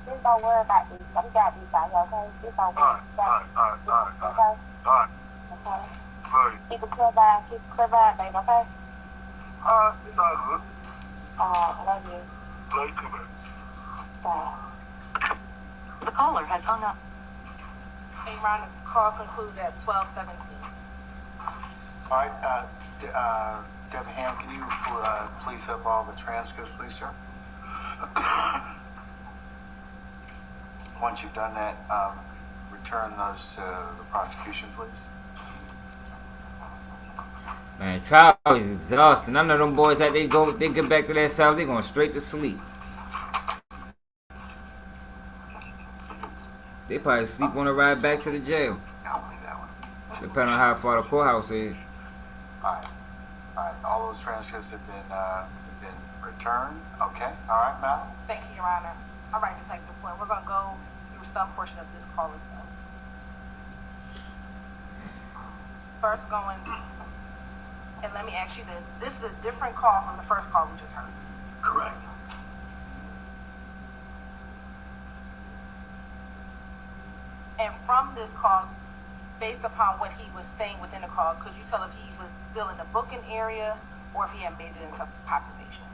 Just don't worry about these. We got these out here, okay? Just don't worry. Alright. Okay? Alright. Okay. Love you. Keep it clear by, baby, okay? It's all good. I love you. Love you too, man. Bye. The caller has hung up. A round of call concludes at 12:17. All right, Deputy Ham, can you please have all the transcripts, please, sir? Once you've done that, return those to the prosecution, please. Man, trial is exhausting. I know them boys that they get back to their cells, they going straight to sleep. They probably sleep on the ride back to the jail. I'll leave that one. Depending on how far the courthouse is. All right. All those transcripts have been returned. Okay. All right, Matt. Thank you, Your Honor. All right, Detective Quinn, we're going to go through some portion of this call as well. First going, and let me ask you this. This is a different call from the first call we just heard. Correct. And from this call, based upon what he was saying within the call, could you tell if he was still in the booking area or if he had made it into population?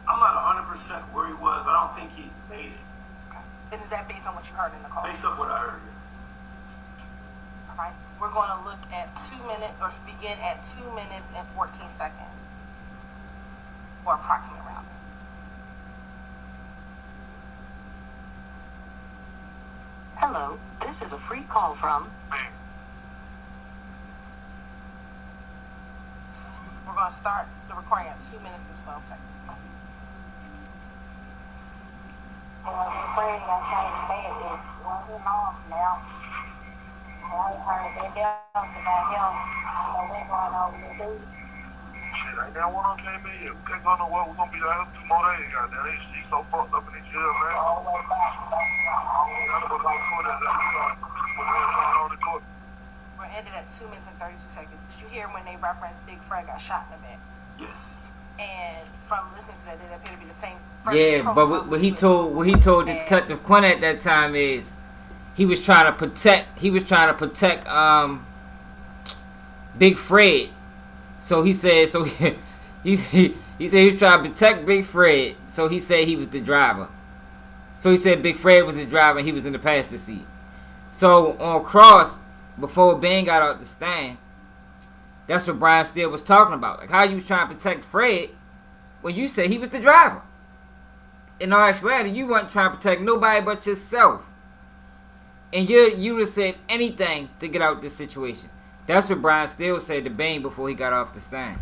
I'm not 100% where he was, but I don't think he made it. Then is that based on what you heard in the call? Based on what I heard, yes. All right. We're going to look at 2 minutes, or begin at 2 minutes and 14 seconds, or approximate around. Hello, this is a free call from Me. We're going to start the recording at 2 minutes and 12 seconds. Big Fred got shot in the back. It wasn't long now. I heard that else about him. What's going on with the dude? Shit, ain't that one came in here. We can't go nowhere. We're gonna be out here 2 more days, goddamn. She's so fucked up in this jail, man. All the way back. I know what's going on in the court. We're ended at 2 minutes and 32 seconds. Did you hear when they referenced Big Fred got shot in the back? Yes. And from listening to that, it appeared to be the same. Yeah, but what he told Detective Quinn at that time is he was trying to protect Big Fred. So he said he said he was trying to protect Big Fred. So he said he was the driver. So he said Big Fred was the driver and he was in the passenger seat. So on cross, before Ben got out the stand, that's what Brian Steele was talking about. Like how you was trying to protect Fred when you said he was the driver. In all actuality, you weren't trying to protect nobody but yourself. And you would have said anything to get out this situation. That's what Brian Steele said to Bane before he got off the stand.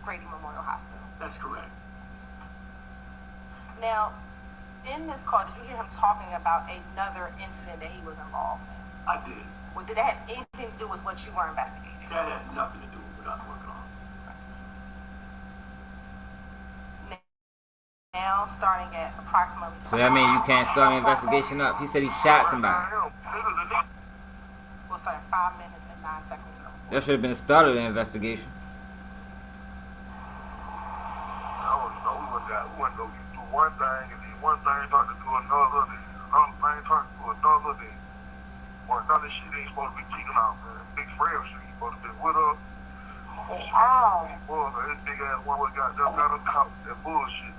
Grady Memorial Hospital. That's correct. Now, in this call, did you hear him talking about another incident that he was involved in? I did. Well, did that have anything to do with what you were investigating? That had nothing to do with what I was working on. Now, starting at approximately... So that means you can't start an investigation up. He said he shot somebody. We'll start at 5 minutes and 9 seconds. That should have been the start of the investigation. We went to do one thing, and then one thing turned to another, then another thing turned to another, then none of this shit ain't supposed to be keeping out, man. Big Fred was supposed to be with us. Boy, this big ass one got us caught that bullshit.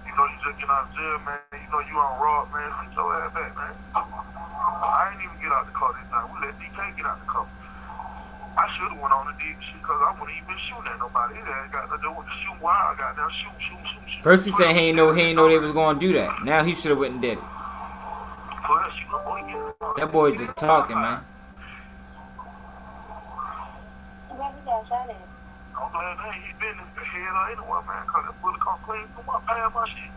You know, you just get out of jail, man. You know you on rob, man. Sit your ass back, man. I ain't even get out the car this time. We let DK get out the car. I should have went on and did shit because I wouldn't even been shooting at nobody. His ass got to do with the shoot while I got down shoot. First he said he ain't know they was gonna do that. Now he should have went and did it. That boy just talking, man. Where he got shot at? I'm glad that he been in the head or anyone, man, because that bullet come clean through my past my shit.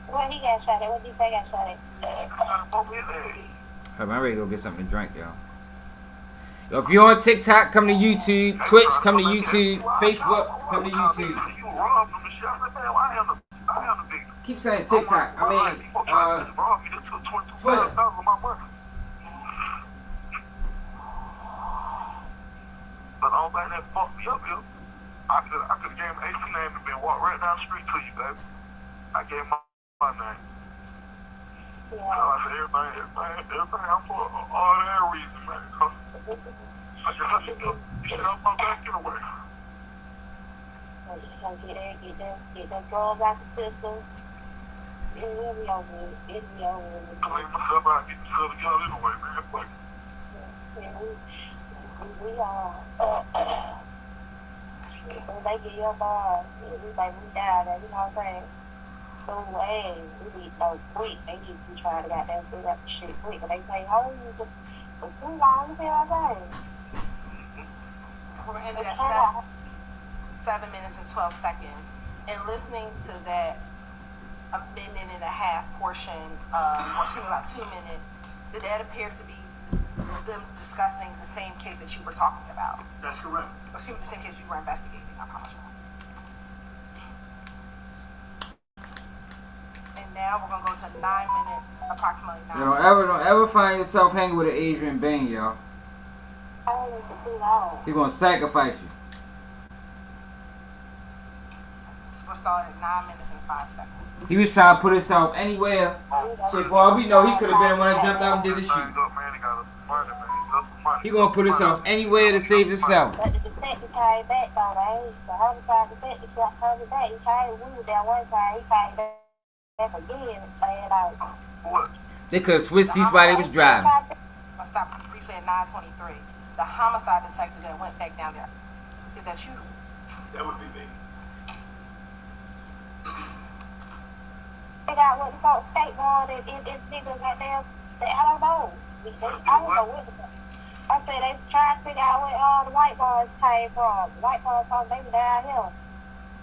Where he got shot at? What did you say got shot at? I'm ready to go get something to drink, y'all. Yo, if you're on TikTok, come to YouTube. Twitch, come to YouTube. Facebook, come to YouTube. Keep saying TikTok. I mean, Twitter. But the only thing that fucked me up is I could have gave him AC name and been walked right down the street to you, baby. I gave him my name. Yeah. I said everything I'm for all that reason, man. I just shit off my back anyway. Get that drugs out the system. It'll be over. It'll be over. Clean myself out, get myself together anyway, man. But we are. When they get your bar, we like we died. You know what I'm saying? So, hey, we need no quick. They need to try to goddamn do that shit quick. But they say, oh, you just too long. You know what I'm saying? We're ended at 7 minutes and 12 seconds. And listening to that a minute and a half portion of about 2 minutes, that appears to be them discussing the same case that you were talking about. That's correct. Excuse me, the same case you were investigating. I apologize. And now we're gonna go to 9 minutes, approximately 9 minutes. Don't ever find yourself hanging with an Adrian Bain, y'all. I don't need to too long. He gonna sacrifice you. So we're starting at 9 minutes and 5 seconds. He was trying to put himself anywhere. Shit, for all we know, he could have been the one that jumped out and did the shoot. He gonna put himself anywhere to save himself. But the detective came back, though, right? The homicide detective coming back. He came, we were there one time. He came back again and said, what? They could have switched seats while they was driving. I'll stop briefly at 9:23. The homicide detective that went back down there. Is that you? That would be me. They got what the fuck skateboard and niggas right there. I don't know. I don't know what the fuck. I said they tried to figure out where all the white boys came from. The white boys thought they were down here.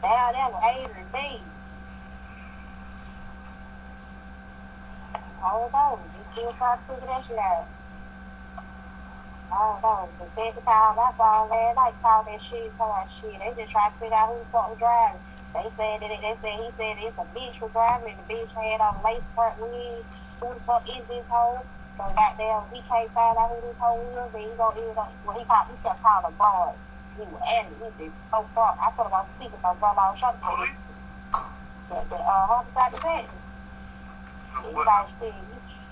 Down there with Adrian B. I don't know. You still trying to figure that shit out. I don't know. The second time I saw last night called that shit, so like shit. They just trying to figure out who the fuck was driving. He said it's a bitch was driving and the bitch had on lace front wig. Who the fuck is this hoe? So goddamn, he can't find out who this hoe is, and he gonna end up, well, he kept calling a broad. He was angry. He said, so fuck. I put him on speaker so grandma was shut up. The homicide detective. He like, shit.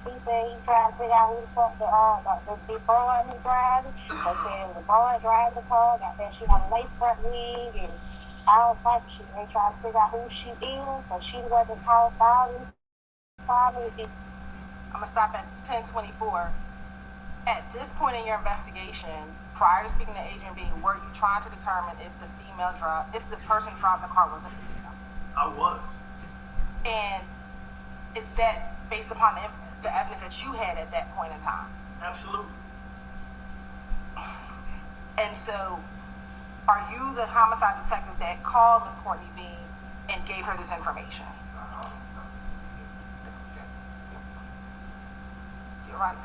He said he tried to figure out who the fuck the broad was driving. They said the broad driving the car, got that shit on the lace front wig, and all type of shit. They trying to figure out who she is, so she wasn't called Bobby. I'm gonna stop at 10:24. At this point in your investigation, prior to speaking to Adrian B, were you trying to determine if the person driving the car was a female? I was. And is that based upon the evidence that you had at that point in time? Absolutely. And so, are you the homicide detective that called Miss Courtney B and gave her this information? You're right.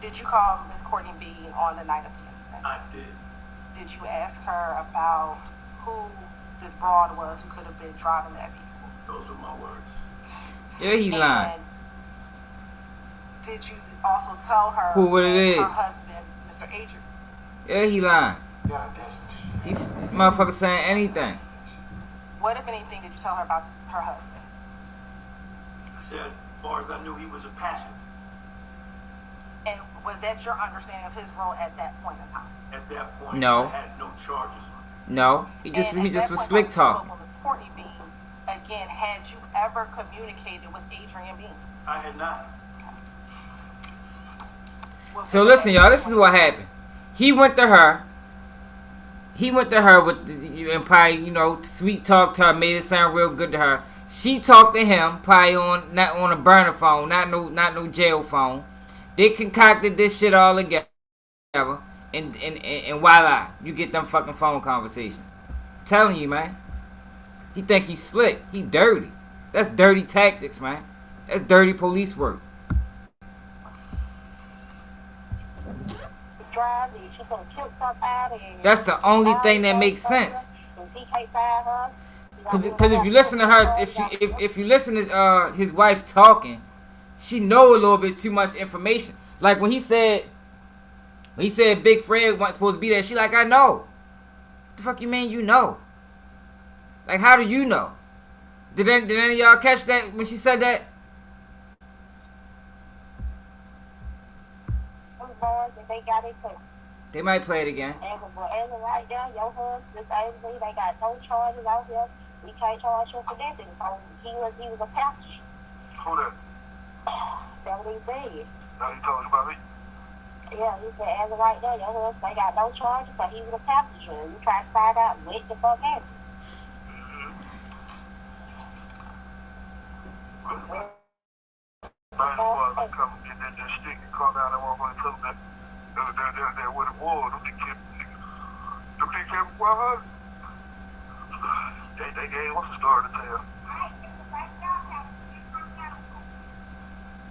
Did you call Miss Courtney B on the night of the incident? I did. Did you ask her about who this broad was who could have been driving that vehicle? Those were my words. Yeah, he lying. Did you also tell her Who it is? her husband, Mr. Adrian? Yeah, he lying. He's motherfucker saying anything. What, if anything, did you tell her about her husband? I said, as far as I knew, he was a pastor. And was that your understanding of his role at that point in time? At that point, No. I had no charges on him. No, he just was slick talking. Miss Courtney Bean, again, had you ever communicated with Adrian Bean? I had not. So listen, y'all, this is what happened. He went to her with and probably, sweet talk to her, made it sound real good to her. She talked to him, probably not on a burner phone, not no jail phone. They concocted this shit all together, and voila, you get them fucking phone conversations. I'm telling you, man. He think he's slick. He dirty. That's dirty tactics, man. That's dirty police work. That's the only thing that makes sense. Because if you listen to her, if you listen to his wife talking, she know a little bit too much information. Like when he said Big Fred wasn't supposed to be there, she like, I know. What the fuck you mean you know? Like, how do you know? Did any of y'all catch that when she said that? They might play it again. And right there, your husband, they got no charges out here. We can't charge him for that. So he was a pastor. Who that? That's what he said. Now he told you about me? Yeah, he said, as of right there, your husband, they got no charges, so he was a pastor. You try to find out what the fuck happened. Nice boys will come and get that stick and call down that motherfucker and tell them that what it was. Them niggas kept quiet. They gave us a story to tell.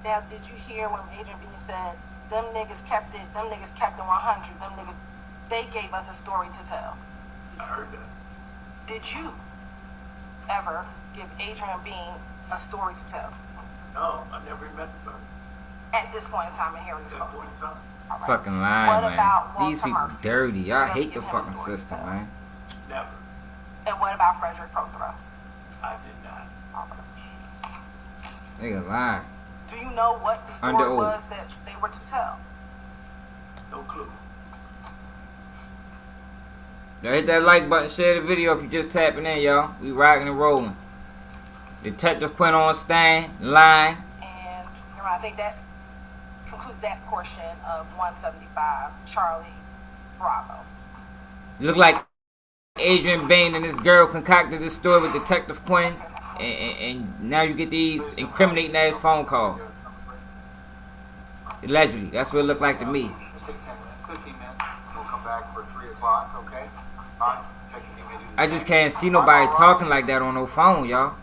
Now, did you hear when Adrian B said, them niggas kept it 100, them niggas, they gave us a story to tell? I heard that. Did you ever give Adrian Bean a story to tell? No, I never met the brother. At this point in time and hearing At this that phone. point in time. All right. Fucking lying, What man. about These Walter people Murphy? dirty. I You hate the give him a fucking story to system, tell. man. Never. And what about Frederick Prothero? I did not. Nigga lying. Do you know what the story Under oath. was that they were to tell? No clue. Now hit that like button, share the video if you just tapping in, y'all. We rocking and rolling. Detective Quinn on stand, line. And I think that concludes that portion of 175, Charlie Bravo. Look like Adrian Bain and this girl concocted this story with Detective Quinn, and now you get these incriminating ass phone calls. Allegedly, that's what it looked like to me. Let's take 10 minutes, 15 minutes. We'll come back for 3 o'clock, okay? All right, take a few minutes. I just can't see nobody talking like that on no phone, y'all.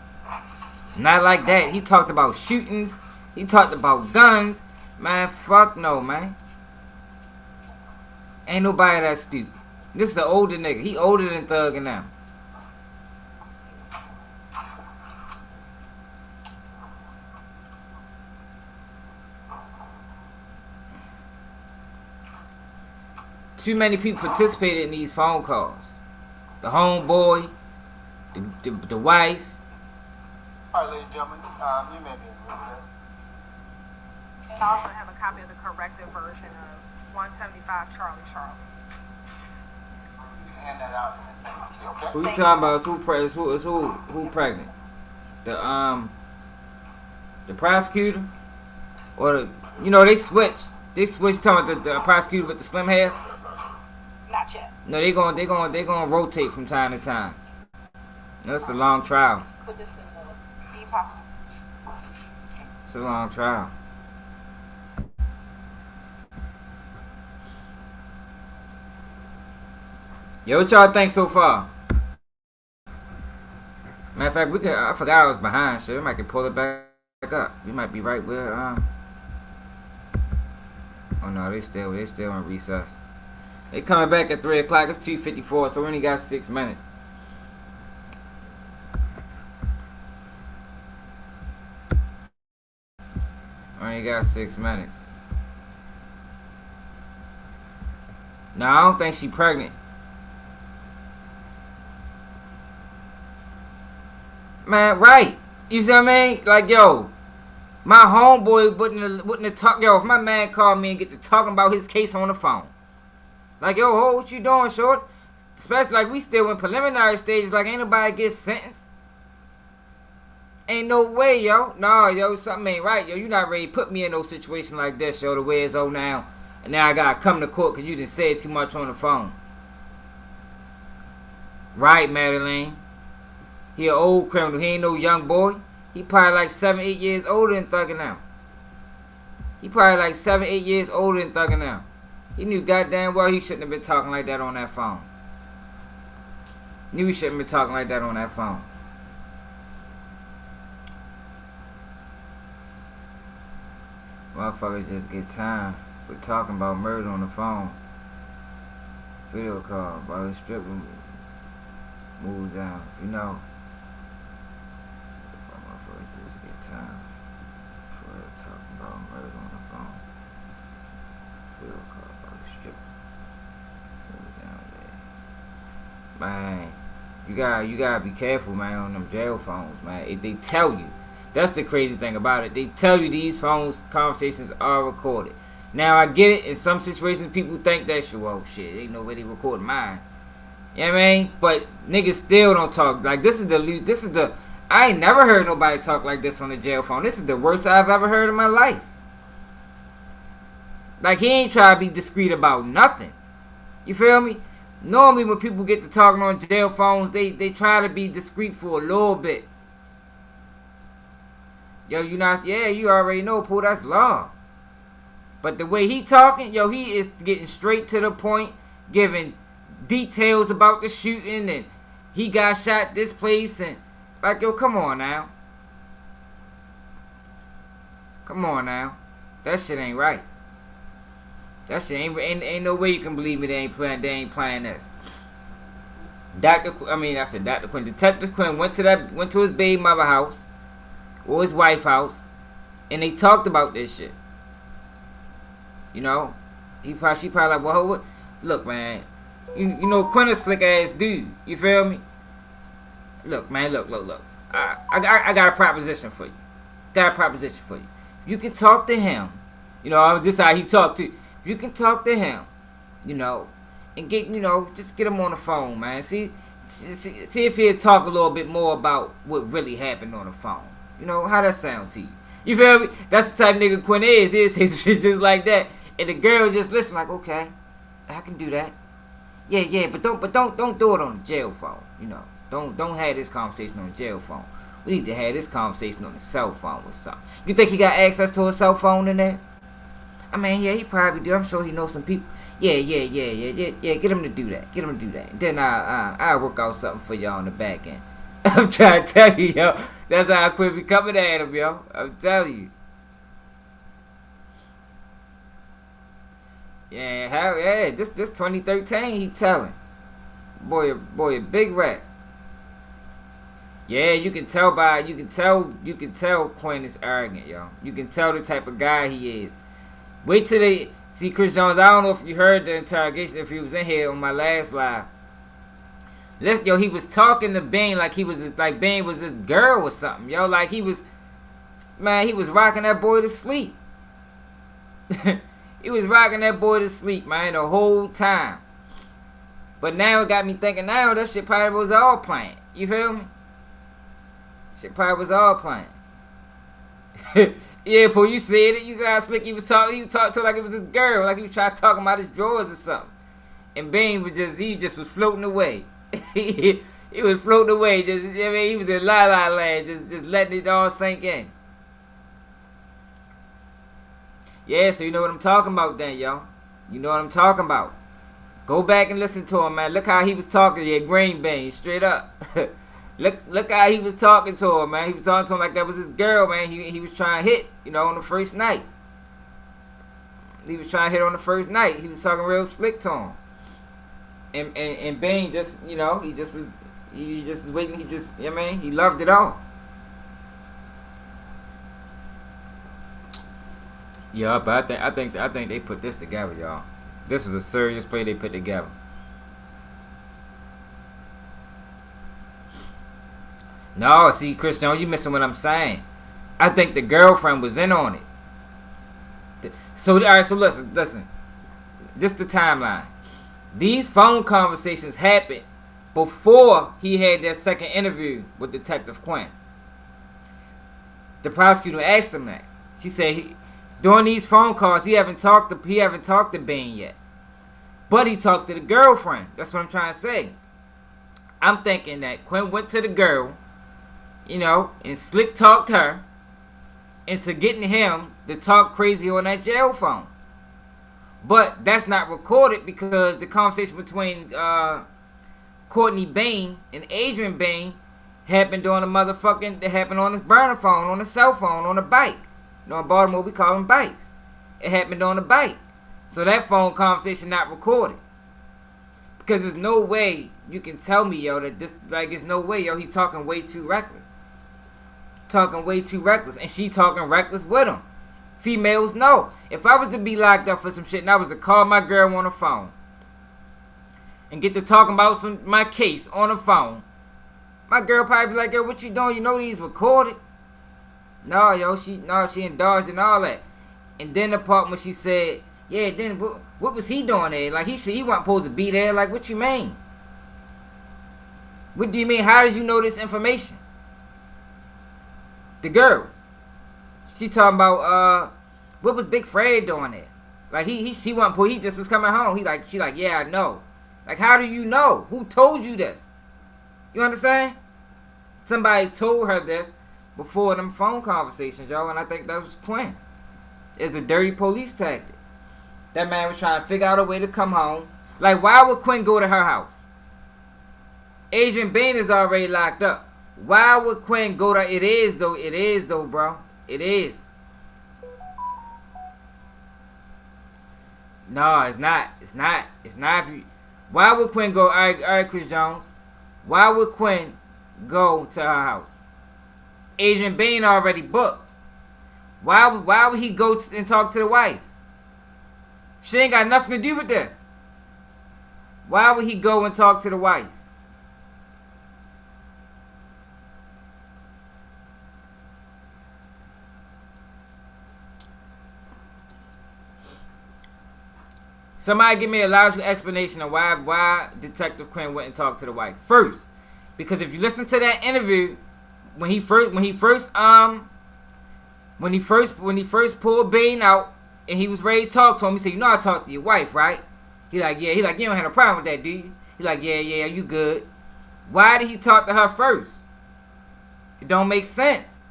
Not like that. He talked about shootings. He talked about guns. Man, fuck no, man. Ain't nobody that stupid. This is an older nigga. He older than Thug and them. Too many people participated in these phone calls. The homeboy, the wife. All right, ladies and gentlemen, you may be in recess. And I also have a copy of the corrected version of 175 Charlie Charlie. You can hand that out in a minute, okay? Who you talking about? Who pregnant? The prosecutor? Or they switched. They switched. Talking about the prosecutor with the slim hair? Not yet. No, they gonna rotate from time to time. No, it's a long trial. Put this in the deep pocket. It's a long trial. Yo, what y'all think so far? Matter of fact, I forgot I was behind. Shit, we might can pull it back up. We might be right where Oh no, they still in recess. They coming back at 3 o'clock. It's 2:54, so we only got 6 minutes. Only got 6 minutes. No, I don't think she pregnant. Man, right. You see what I mean? Like, yo, my homeboy wouldn't have talk. Yo, if my man called me and get to talking about his case on the phone. Like, yo, ho, what you doing, short? Especially like we still in preliminary stages, like ain't nobody get sentenced. Ain't no way, yo. Nah, yo, something ain't right, yo. You not ready to put me in no situation like this, yo, the way it's old now. And now I gotta come to court because you done said too much on the phone. Right, Madeline. He an old criminal. He ain't no young boy. He probably like 7, 8 years older than Thugger now. He probably like 7, 8 years older than Thugger now. He knew goddamn well he shouldn't have been talking like that on that phone. Knew he shouldn't have been talking like that on that phone. Motherfuckers just get time for talking about murder on the phone. Video call about his strip moves down. You know. Motherfuckers just get time for talking about murder on the phone. Video call about his strip moves down there. Man, you gotta be careful, man, on them jail phones, man. If they tell you. That's the crazy thing about it. They tell you these phones conversations are recorded. Now I get it. In some situations, people think that shit. Oh shit, ain't no way they recording mine. You know what I mean? But niggas still don't talk like this. Is the. I ain't never heard nobody talk like this on the jail phone. This is the worst I've ever heard in my life. Like he ain't trying to be discreet about nothing. You feel me? Normally when people get to talking on jail phones, they try to be discreet for a little bit. Yo, you already know, Pooh, that's law. But the way he talking, yo, he is getting straight to the point, giving details about the shooting, and he got shot this place, and like, yo, come on now. Come on now. That shit ain't right. That shit ain't no way you can believe me they ain't playing this. Dr. Quinn. Detective Quinn went to his baby mother house. Or his wife's house, and they talked about this shit. You know, she probably like, well, what? Look, man, you know Quinn a slick ass dude. You feel me? Look, man, look. I got a proposition for you. If you can talk to him, you know, this is how he talked to. If you can talk to him, you know, and just get him on the phone, man. See if he'll talk a little bit more about what really happened on the phone. You know, how that sound to you? You feel me? That's the type of nigga Quinn is. He'll say some shit just like that. And the girl just listen like, okay, I can do that. Yeah, but don't do it on the jail phone. You know, don't have this conversation on the jail phone. We need to have this conversation on the cell phone or something. You think he got access to a cell phone in there? I mean, yeah, he probably do. I'm sure he knows some people. Yeah. Get him to do that. Get him to do that. Then I'll work out something for y'all on the back end. I'm trying to tell you, yo. That's how I quit be coming at him, yo. I'm telling you. Yeah, hell yeah. This 2013, he telling. Boy, a big rat. Yeah, you can tell Quinn is arrogant, yo. You can tell the type of guy he is. Wait till they see Chris Jones. I don't know if you heard the interrogation, if he was in here on my last live. He was talking to Bane like Bane was his girl or something, yo. Like he was rocking that boy to sleep. He was rocking that boy to sleep, man, the whole time. But now it got me thinking, now that shit probably was all playing. You feel me? Shit probably was all playing. Yeah, Pooh, you said it. You said how slick he was talking. He was talking to her like it was his girl, like he was trying to talk about his drawers or something. And Bane was was floating away. He was floating away. He was in la la land, just letting it all sink in. Yeah, so you know what I'm talking about then, yo. You know what I'm talking about. Go back and listen to him, man. Look how he was talking. Yeah, Green Bane, straight up. Look how he was talking to him, man. He was talking to him like that was his girl, man. He was trying to hit, on the first night. He was trying to hit on the first night. He was talking real slick to him. And Bane just, he just was waiting. He loved it all. Yeah, but I think they put this together, y'all. This was a serious play they put together. No, see, Chris Jones, you missing what I'm saying. I think the girlfriend was in on it. So, all right, so listen. This the timeline. These phone conversations happened before he had that second interview with Detective Quinn. The prosecutor asked him that. She said during these phone calls he haven't talked to Bane yet, but he talked to the girlfriend. That's what I'm trying to say. I'm thinking that Quinn went to the girl, and slick talked her into getting him to talk crazy on that jail phone. But that's not recorded because the conversation between Courtney Bane and Adrian Bane happened on that happened on his burner phone, on his cell phone, on a bike. In Baltimore we call them bikes. It happened on a bike. So that phone conversation not recorded. Because there's no way you can tell me, yo, that this, there's no way, yo, he's talking way too reckless. And she talking reckless with him. Females know. If I was to be locked up for some shit and I was to call my girl on the phone and get to talking about my case on the phone, my girl probably be like, yo, what you doing? You know these recorded? No, yo, she indulged in all that. And then the part when she said, yeah, then what was he doing there? Like he wasn't supposed to be there. Like, what you mean? What do you mean? How did you know this information? The girl. She talking about what was Big Fred doing there? Like she wasn't he just was coming home. She like, yeah, I know. Like, how do you know? Who told you this? You understand? Somebody told her this before them phone conversations, y'all, and I think that was Quinn. It's a dirty police tactic. That man was trying to figure out a way to come home. Like, why would Quinn go to her house? Adrian Bane is already locked up. Why would Quinn go to... It is though, bro. It is. No, it's not. It's not. Why would Quinn go... All right, Chris Jones. Why would Quinn go to her house? Adrian Bane already booked. Why would he go and talk to the wife? She ain't got nothing to do with this. Why would he go and talk to the wife? Somebody give me a logical explanation of why Detective Quinn went and talked to the wife first. Because if you listen to that interview, when he first pulled Bane out and he was ready to talk to him, he said, I talked to your wife, right? He like, yeah. He like, you don't have no problem with that, do you? He like, yeah, you good. Why did he talk to her first? It don't make sense.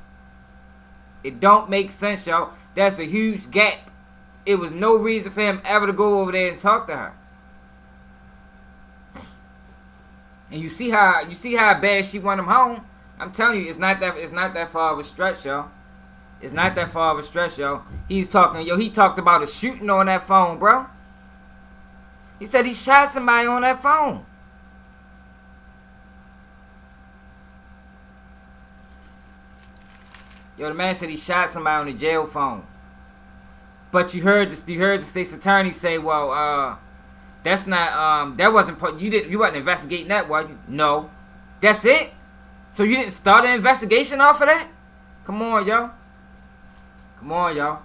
Y'all. That's a huge gap It was no reason for him ever to go over there and talk to her. And you see how bad she want him home. I'm telling you, it's not that far of a stretch, y'all. It's not that far of a stretch, y'all. He talked about a shooting on that phone, bro. He said he shot somebody on that phone. Yo, the man said he shot somebody on the jail phone. But you heard the state's attorney say, well, that's not that wasn't you wasn't investigating that, was you? No. That's it? So you didn't start an investigation off of that? Come on, yo. Come on, y'all.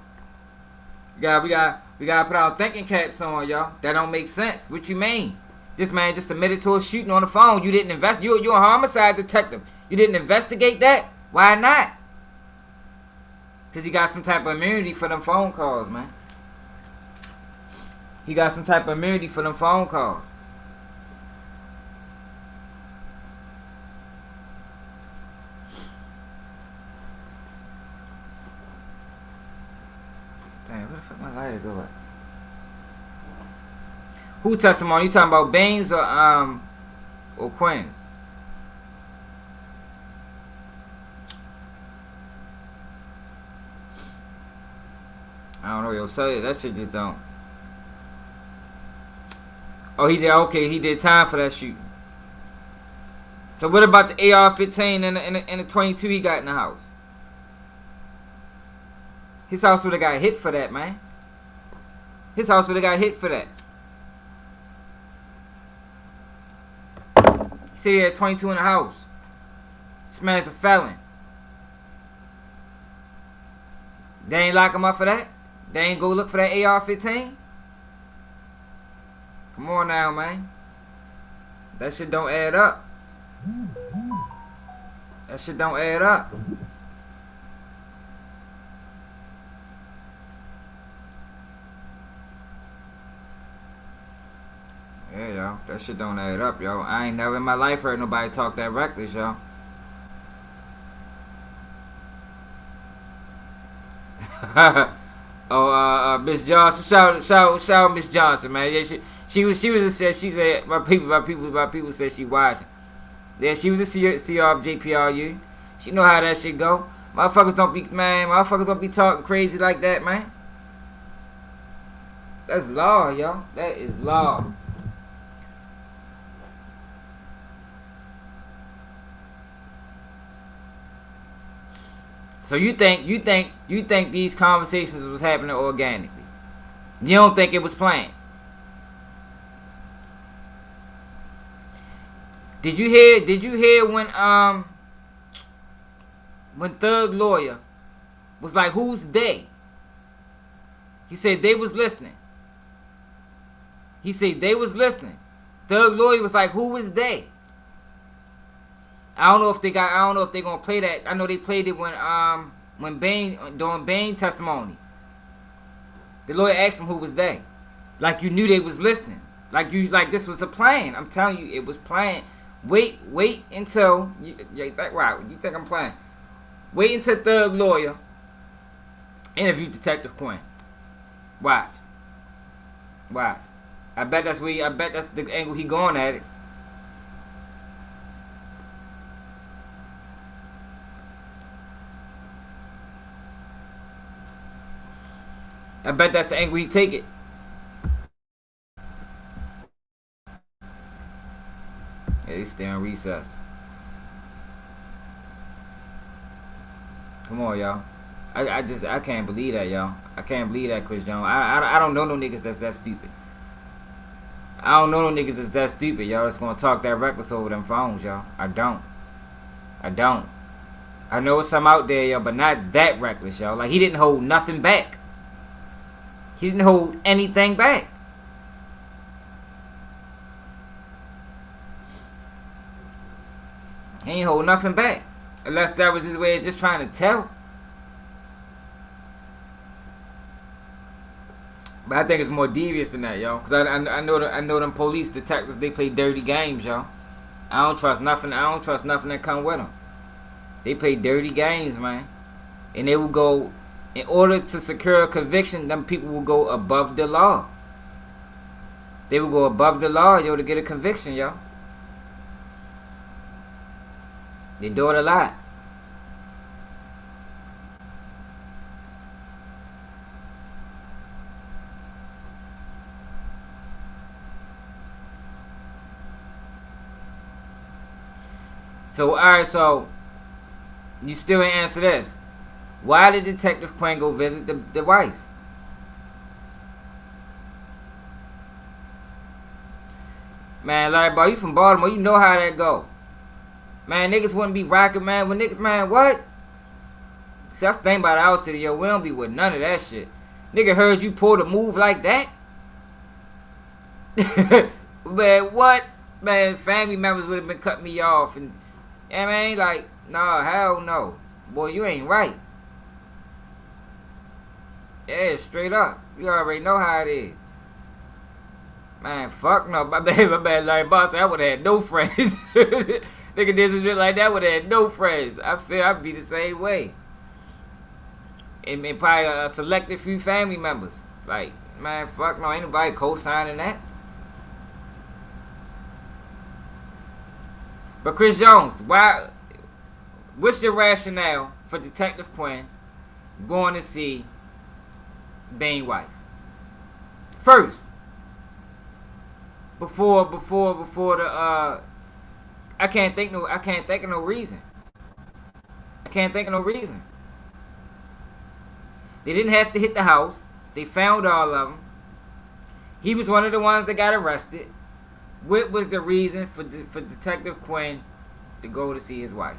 We gotta put our thinking caps on, y'all. That don't make sense. What you mean? This man just admitted to a shooting on the phone. You didn't you're a homicide detective. You didn't investigate that? Why not? Because he got some type of immunity for them phone calls, man. He got some type of immunity for them phone calls. Damn, where the fuck my lighter go at? Who testimony? You talking about Baines or Quinn's? I don't know, yo. So that shit just don't. Oh, he did. Okay, he did time for that shooting. So what about the AR-15 and the 22 he got in the house? His house would have got hit for that, man. His house would have got hit for that. He said he had 22 in the house. This man's a felon. They ain't lock him up for that? They ain't go look for that AR-15? Come on now, man. That shit don't add up. That shit don't add up. Yeah, yo. That shit don't add up, yo. I ain't never in my life heard nobody talk that reckless, yo. Miss Johnson, shout Miss Johnson, man. Yeah, she said my people said she watching. Yeah, she was a CRJPRU. She know how that shit go. Motherfuckers don't be talking crazy like that, man. That's law, yo. That is law. So you think these conversations was happening organically? You don't think it was planned? Did you hear when Thug Lawyer was like, who's they? He said they was listening. Thug Lawyer was like, who was they? I don't know if they're gonna play that. I know they played it when Bain during Bain testimony. The lawyer asked him who was they. Like you knew they was listening. Like this was a plan. I'm telling you, it was planned. Wait until you think I'm playing. Wait until Thug Lawyer interview Detective Quinn. Watch. I bet that's the angle he going at it. I bet that's the angle he take it. Yeah, they stay on recess. Come on, y'all. I can't believe that, y'all. I can't believe that, Chris Jones. I don't know no niggas that's that stupid. I don't know no niggas that's that stupid, y'all. That's gonna talk that reckless over them phones, y'all. I don't. I know it's some out there, y'all, but not that reckless, y'all. Like he didn't hold nothing back. He didn't hold anything back. He ain't hold nothing back. Unless that was his way of just trying to tell. But I think it's more devious than that, y'all. Because I know them police detectives, they play dirty games, y'all. I don't trust nothing that come with them. They play dirty games, man. And they will go In order to secure a conviction, them people will go above the law. They will go above the law, yo, to get a conviction, yo. They do it a lot. So, alright, so you still ain't answer this. Why did Detective Quinn go visit the wife? Man, Larry, boy, you from Baltimore, you know how that go. Man, niggas wouldn't be rocking, man. When niggas, man, what? See, that's the thing about our city, yo. We don't be with none of that shit. Nigga heard you pulled a move like that? Man, what? Man, family members would have been cutting me off. And, yeah, man, like, nah, hell no. Boy, you ain't right. Yeah, straight up. You already know how it is. Man, fuck no. My bad, Larry Boss. I would have had no friends. Nigga did some shit like that, would have had no friends. I feel I'd be the same way. And probably a selected few family members. Like, man, fuck no. Ain't nobody co-signing that. But Chris Jones, what's your rationale for Detective Quinn going to see Bane's wife? First, before the I can't think of no reason. I can't think of no reason. They didn't have to hit the house. They found all of them. He was one of the ones that got arrested. What was the reason for Detective Quinn to go to see his wife?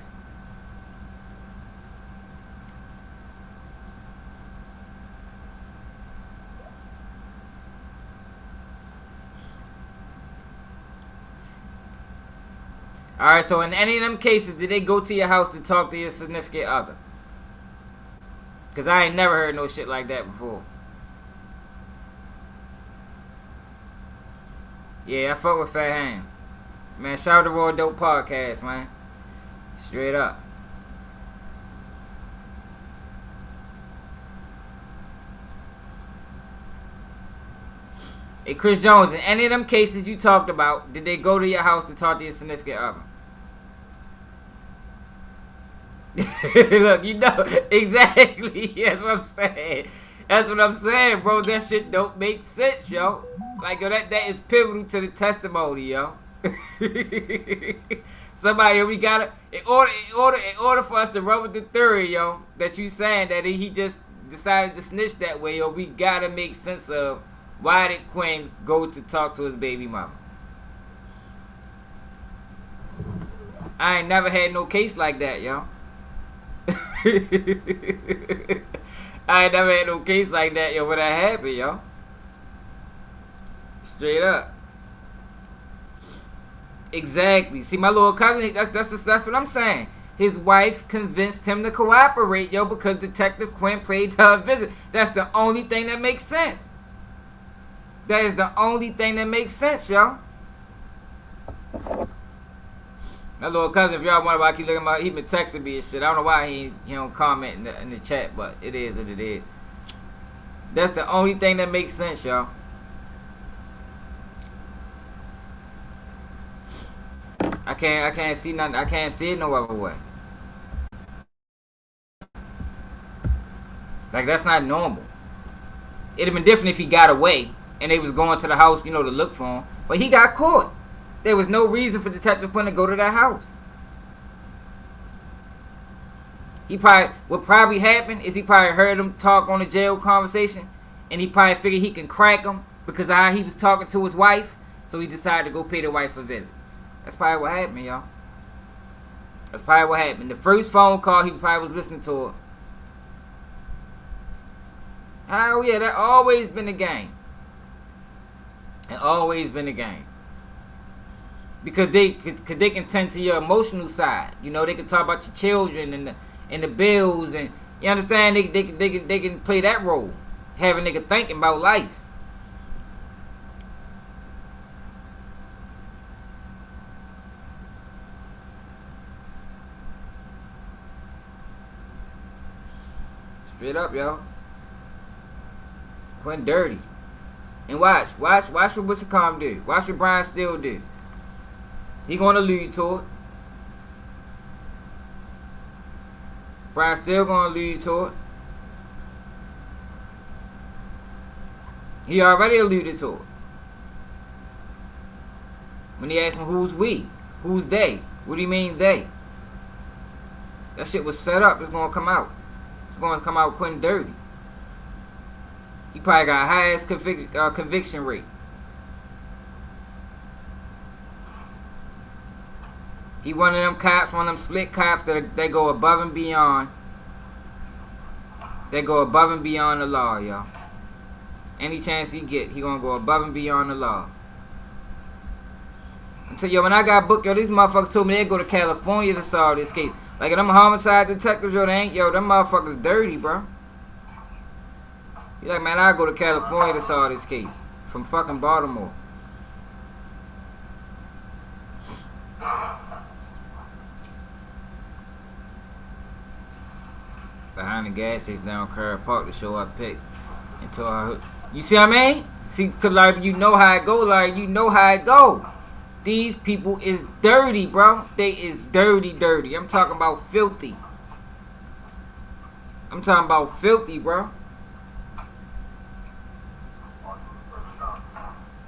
Alright, so in any of them cases, did they go to your house to talk to your significant other? Because I ain't never heard no shit like that before. Yeah, I fuck with Fat Ham. Man, shout out to Raw Dope Podcast, man. Straight up. Hey, Chris Jones, in any of them cases you talked about, did they go to your house to talk to your significant other? Look, you know, exactly. That's what I'm saying. That's what I'm saying, bro. That shit don't make sense, yo. Like, yo, that is pivotal to the testimony, yo. Somebody, we gotta, in order for us to run with the theory, yo, that you saying that he just decided to snitch that way, yo, we gotta make sense of why did Quinn go to talk to his baby mama. I ain't never had no case like that, yo. I ain't never had no case like that, yo, when that happened, yo. Straight up. Exactly. See, my little cousin, that's what I'm saying. His wife convinced him to cooperate, yo, because Detective Quinn paid her a visit. That's the only thing that makes sense. That is the only thing that makes sense, yo. My little cousin, if y'all wonder why I keep looking at my, he been texting me and shit. I don't know why he don't comment in the chat, but it is what it is. That's the only thing that makes sense, y'all. I can't see nothing. I can't see it no other way. Like, that's not normal. It'd have been different if he got away and they was going to the house, you know, to look for him. But he got caught. There was no reason for Detective Quinn to go to that house. What probably happened is he probably heard him talk on the jail conversation, and he probably figured he can crack him because of how he was talking to his wife, so he decided to go pay the wife a visit. That's probably what happened, y'all. That's probably what happened. The first phone call, he probably was listening to it. Hell yeah, that always been the game. It always been the game. Because they can tend to your emotional side. You know, they can talk about your children and the bills, and you understand, they can play that role, having a nigga thinking about life. Straight up, yo. Quentin dirty. And watch what Wissakom do. Watch what Brian Steele do. He gonna allude to it. Brian Steele gonna allude to it. He already alluded to it. When he asked him who's we, who's they, what do you mean they? That shit was set up. It's gonna come out. It's gonna come out Quentin dirty. He probably got highest conviction rate. He one of them cops, one of them slick cops that they go above and beyond. They go above and beyond the law, y'all. Any chance he get, he gonna go above and beyond the law. Until yo, when I got booked, yo, these motherfuckers told me they'd go to California to solve this case. Like them homicide detectives, yo, they ain't, yo, them motherfuckers dirty, bro. You like, man, I go to California to solve this case from fucking Baltimore. Behind the gas station down Curry Park to show up pics until I, you see what I mean? See, cause like you know how it go, like you know how it go. These people is dirty, bro. They is dirty. I'm talking about filthy. I'm talking about filthy, bro.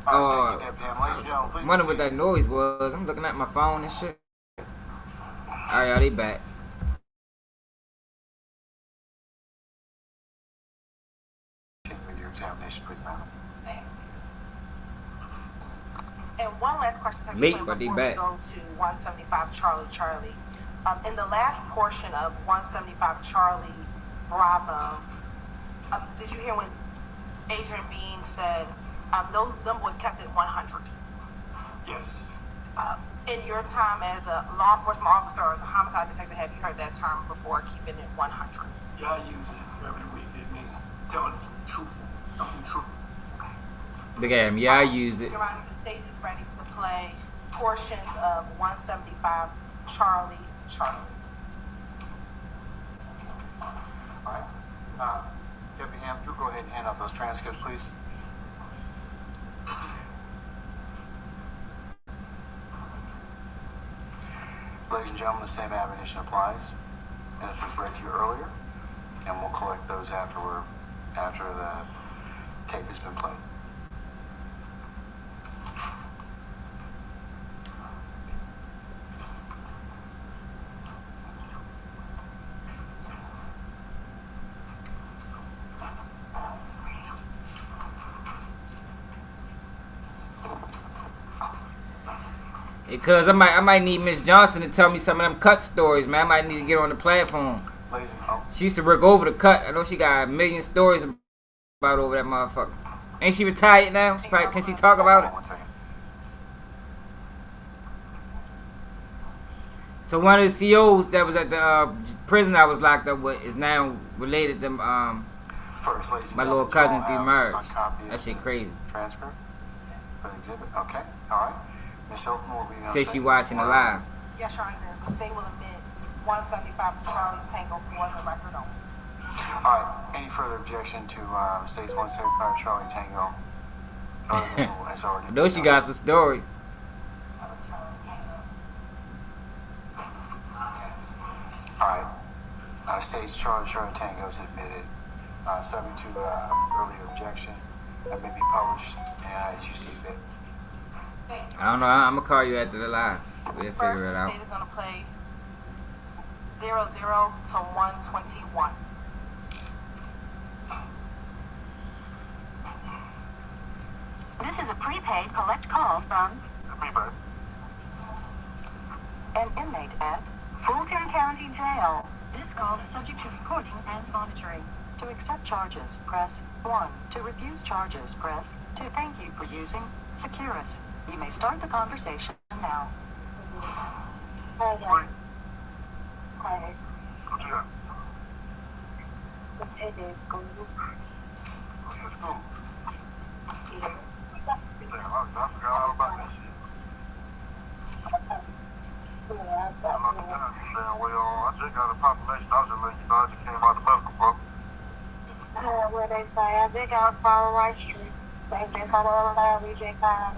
Wonder what that noise was. I'm looking at my phone and shit. Alright, y'all, they back. Your examination, please, ma'am. And one last question, so Late, before but they we back. go to 175 Charlie. In the last portion of 175 Charlie Bravo, did you hear when Adrian Bean said them boys kept it 100? Yes. In your time as a law enforcement officer or as a homicide detective, have you heard that term before, keeping it 100? Yeah, I use it every week. It means telling the truthful. Something truthful. Look at him. Yeah, I use it. Your Honor, the stage is ready to play portions of 175 Charlie. All right. Deputy Ham, you go ahead and hand out those transcripts, please. Ladies and gentlemen, the same admonition applies as was read to you earlier, and we'll collect those after the tape has been played. Because I might need Miss Johnson to tell me some of them cut stories, man. I might need to get on the platform. She used to work over the cut. I know she got a million stories about over that motherfucker. Ain't she retired now? Can she talk about it? 1 second. So one of the COs that was at the prison I was locked up with is now related to First, ladies and my little gentlemen, cousin you all through have marriage. a copy of That shit the crazy. Transcript for the exhibit. Okay. All right. Miss Hilton, what were you going to Say say? she watching it live. Yes, Your Honor, the state will admit 175 Charlie Tango for the record only. All right. Any further objection to State's 175 Charlie Tango? Other than what has already I know she got some stories. All right. State's Charlie Tango is admitted, subject to earlier objection that may be published as you see fit. I don't know. I'm gonna call you after the live. We'll First, figure it the out. state is going to play 00 to 121. This is a prepaid collect call from an inmate at Fulton County Jail. This call is subject to recording and monitoring. To accept charges, press 1. To refuse charges, press 2. Thank you for using Securus. You may start the conversation now. What you got? What's school? Damn, I forgot all about that shit. I just got a population. I was just letting you know I just came out of the medical, bro. they say. I just got a phone right street. They just on the other line, we just got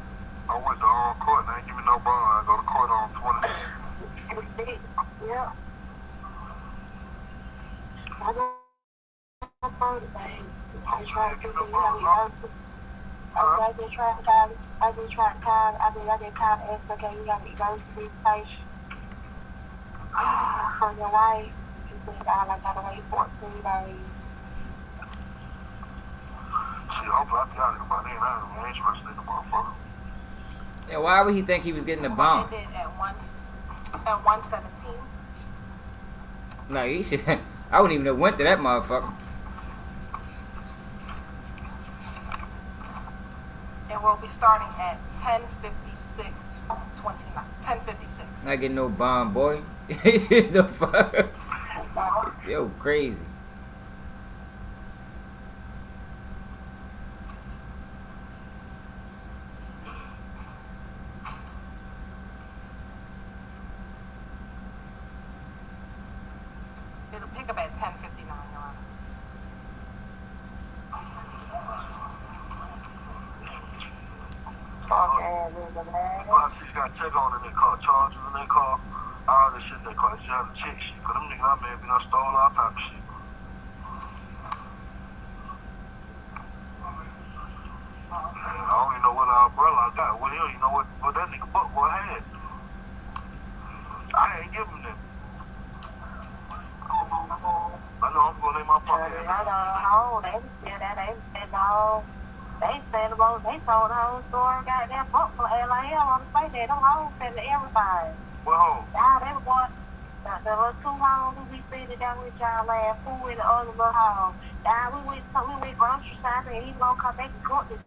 I went to court and they ain't give me no bond. I go to court on 20. yeah. I don't know the thing. I try to get the I just try to call. I just try to call. I just call and ask, okay, you got to go to this place for your wife. She said, I gotta wait 14 days. Shit, hopefully I be out of here by then. I ain't interested in the motherfucker. Yeah, why would he think he was getting the bond? Ended at 117. No, he should. I wouldn't even have went to that motherfucker. And we'll be starting at 10:56, 29. 10:56. Not getting no bond, boy. The fuck? Yo, crazy. It'll pick up at 10:59, Your Honor. Well, she got check on in their car, charges in their car, all this shit they call it. She had to check shit. Cause them niggas I may have been stole all type of shit. And I don't even know what umbrella I got. Well, you don't even know what that nigga buck boy had. I ain't give him that. I know I'm gonna lay my pocket. They said about they told the whole story, goddamn book for LIL on the plate there. Them hoes said everybody. Well, Y'all, they were going, the little two hoes who we sitting down with y'all last, who with the other little hoes. Y'all, we went grocery shopping and he gonna come back and cook the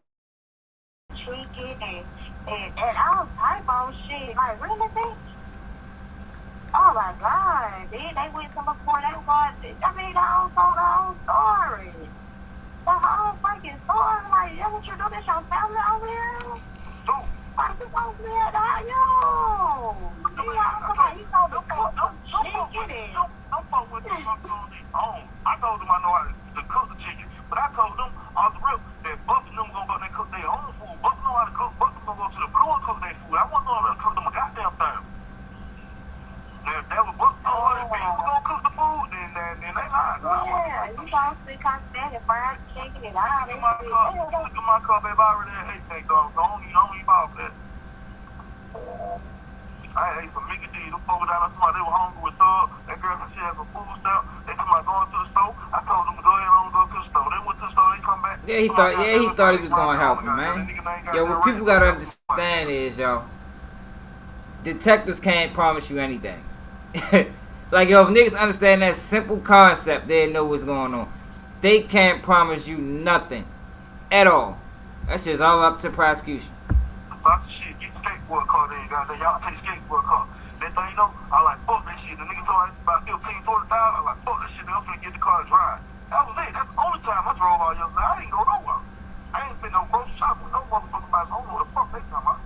chicken and all type of shit. Like, really, bitch? Oh my God. Then they went to the point, they was going, I mean, the whole told the whole story. The whole fucking story, like, yeah, what you do, this your family over here? Like, you supposed to be at the house, yo. He told the cook some chicken and... Don't fuck with them on their own. I told them I know how to cook the chicken, but I told them off the rip that Buck and them gonna go there and cook their own food. Buck know how to cook. Buck gonna go to the brewer and cook their food. I want to know how to cook them a goddamn thing. Now, if that was Buck know how to gonna cook the food, then they lied. Yeah, you supposed to be constant and fried chicken and all that shit. Look at my cup, baby. I already had eight dogs. Don't eat off that. I ate some Mickey D. Them folks down there, they were hungry with Thug. That girl said she had some food stuff. They told me going to the store. I told them to go ahead and go to the store. They went to the store. They come back. Yeah, he thought he was gonna help him, man. Yo, what people gotta understand is, yo, detectives can't promise you anything. Like, yo, if niggas understand that simple concept, they know what's going on. They can't promise you nothing at all. That's just all up to prosecution. About the shit, get the skateboard car there, goddamn. Y'all take skateboard car. That thing, you know, I like, fuck that shit. The nigga told me about 15, 40,000. I like, fuck that shit. I'm finna get the car and drive. That was it. That's the only time I drove all yesterday. I ain't go nowhere. I ain't been no grocery shopping with no motherfucking body. I don't know what the fuck they talking about.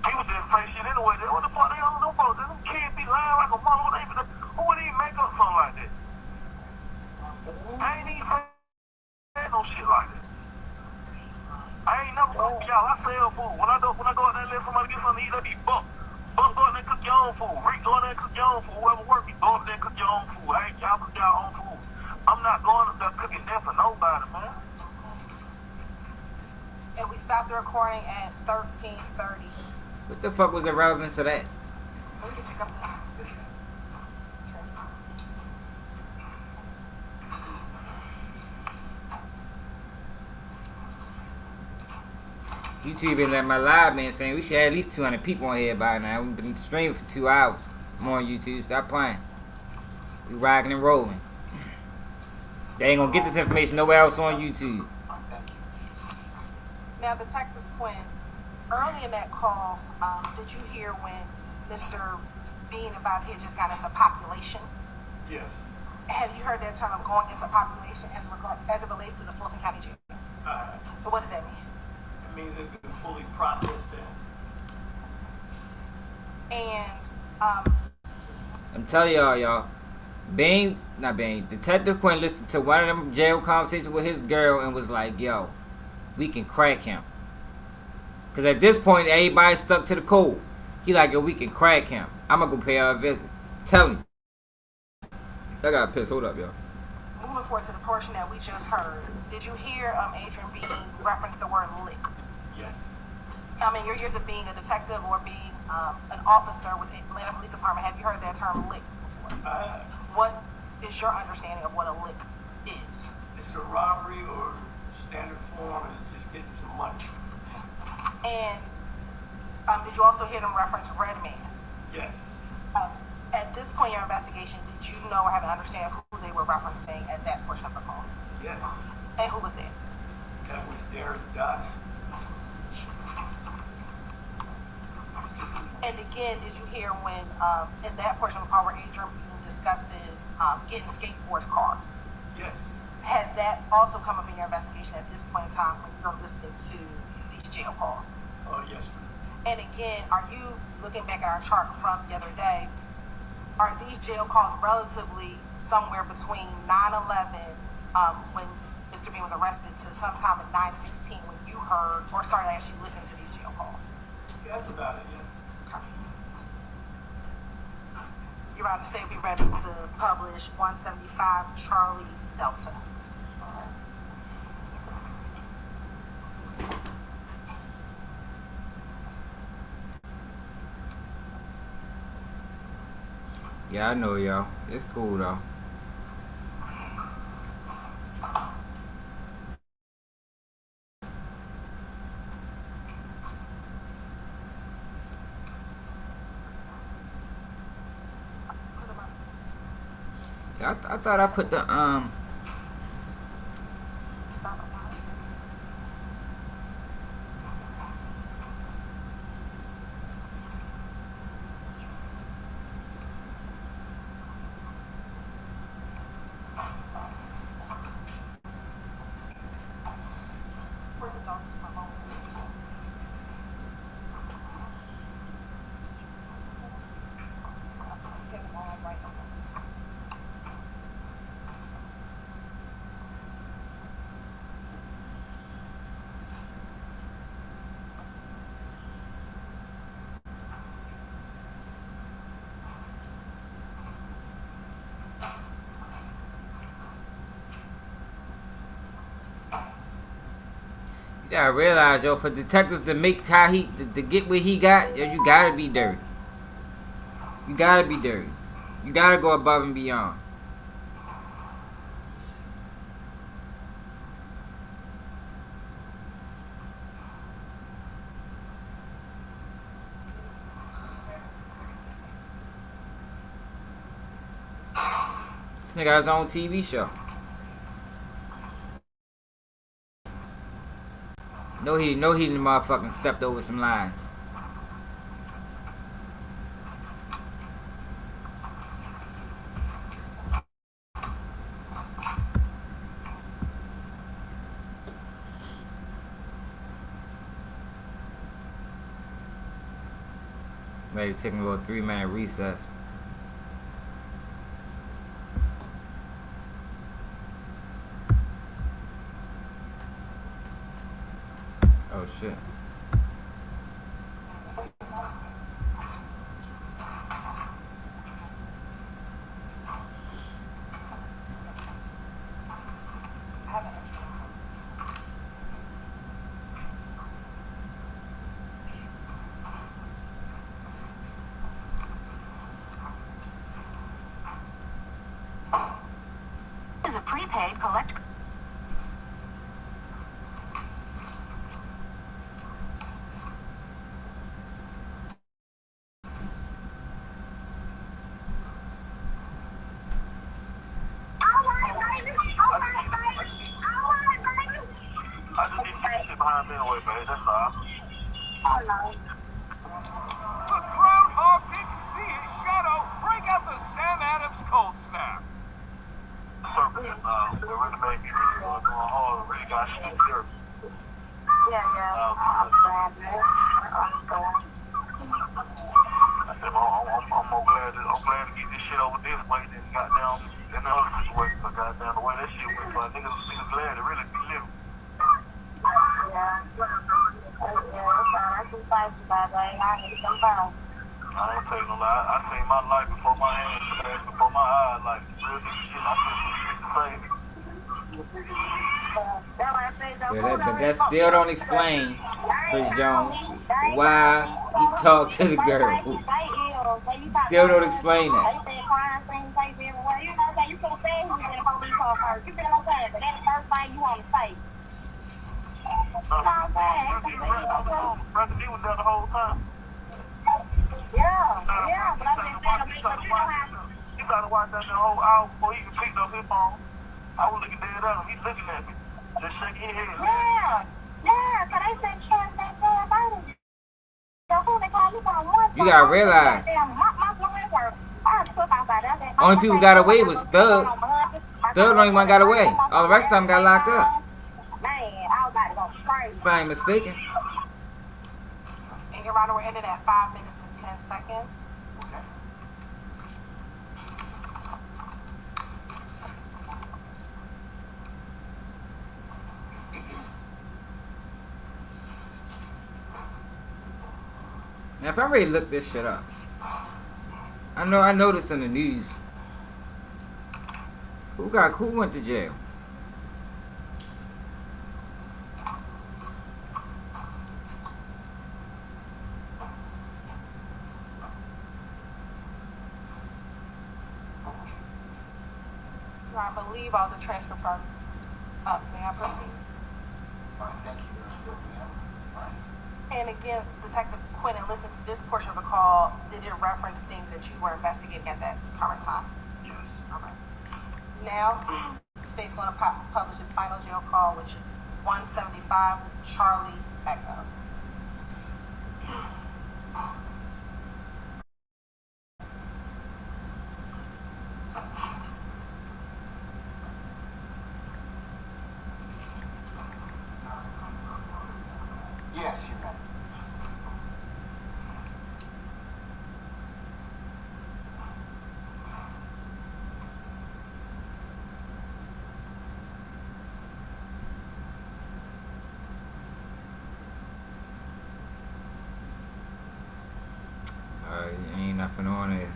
People did the same shit anyway. What the fuck they don't know about? Them kids be lying like a mother. Who would even make up something like that? I ain't even saying no shit like that. I ain't never cook y'all. I sell food. When I go out there and let somebody get something to eat, they be Buck. Buck, go out there and cook your own food. Rick, go out there and cook your own food. Whoever work, you go out there and cook your own food. I ain't y'all cook y'all own food. I'm not going up there cooking that for nobody, man. And we stopped the recording at 13:30. What the fuck was the relevance of that? We can take up the YouTube been letting my live man saying we should have at least 200 people on here by now. We've been streaming for 2 hours. More on YouTube. Stop playing. We rocking and rolling. They ain't gonna get this information nowhere else on YouTube. Now, Detective Quinn, early in that call, did you hear when Mr. Bean advised he had just got into population? Yes. Have you heard that term going into population as it relates to the Fulton County Jail? So what does that mean? It means it's been fully processed And I'm telling y'all, Detective Quinn listened to one of them jail conversations with his girl and was like, yo, we can crack him. Because at this point, everybody stuck to the code. He like, yo, we can crack him. I'm going to go pay her a visit. Tell him. I got pissed. Hold up, y'all. Moving forward to the portion that we just heard, did you hear Adrian B reference the word lick? Yes. In your years of being a detective or being an officer with the Atlanta Police Department, have you heard that term lick before? What is your understanding of what a lick is? It's a robbery or standard form is just getting some money. And did you also hear them reference Red Man? Yes. At this point in your investigation, did you know or have an understanding of who they were referencing at that portion of the call? Yes. And who was there? That was Derek Doss. And again, did you hear when in that portion of the call where Adrian Bean discusses getting skateboard's car? Yes. Had that also come up in your investigation at this point in time when you're listening to these jail calls? Oh, yes, ma'am. And again, are you looking back at our chart from the other day? Are these jail calls relatively somewhere between 9/11, when Mr. Bean was arrested, to sometime in 9/16 when you heard or started actually listening to these jail calls? That's about it, yes. You're about to say be ready to publish 175 Charlie Delta. Yeah, I know, y'all. It's cool, though. Yeah, I thought I put the, you gotta realize, yo, for detectives to make to get what he got, yo, you gotta be dirty. You gotta be dirty. You gotta go above and beyond. This nigga has his own TV show. No, he didn't motherfucking stepped over some lines. Ready to take a little 3-minute recess. Oh shit. Is a prepaid collect. I just need you to sit behind me anyway, babe. That's all. The groundhog didn't see his shadow. Break out the Sam Adams cold snap. Service, it really made me really going hard. Really got shit here. I said, I'm more glad trying to get this shit over this way than goddamn in the other situation. So goddamn the way that shit went, but niggas glad to really be living. Yeah. Yeah, it's fine. I can fight you, by the way. I need some phone. I ain't telling no lie. I seen my life before my hands, before my eyes. Like real nigga shit. I feel some shit to say. Yeah, but that still don't explain, Chris Jones, why he talked to the girl. Still don't explain that. They said crime scene safe everywhere. You know what I'm saying? You could have said he was in a police car first. You feel what I'm saying? But that's the first thing you want to say. You know what I'm saying? Brother, he was there the whole time. Yeah, but I'm just saying, you don't have to. He tried to watch that the whole hour before he even picked up his phone. I was looking dead at him. He's looking at me. Just shaking his head. Yeah, so they said chance that boy about it. So who they call me from one? You gotta realize, only people got away was Thug. Thug only one got away. All the rest of them got locked up. Man, I was about to go crazy. If I ain't mistaken. And Your Honor, we're ending at 5 minutes and 10 seconds. Okay. Now, if I really look this shit up, I know this in the news. Who went to jail? I believe all the transcripts are up. May I proceed? All right, thank you. All right. And again, Detective Quinn, and listen to this portion of the call. Did it reference things that you were investigating at that current time? Yes. All right. Now, the state's going to publish its final jail call, which is 175 Charlie Echo. Yes, you may. Ain't nothing on it.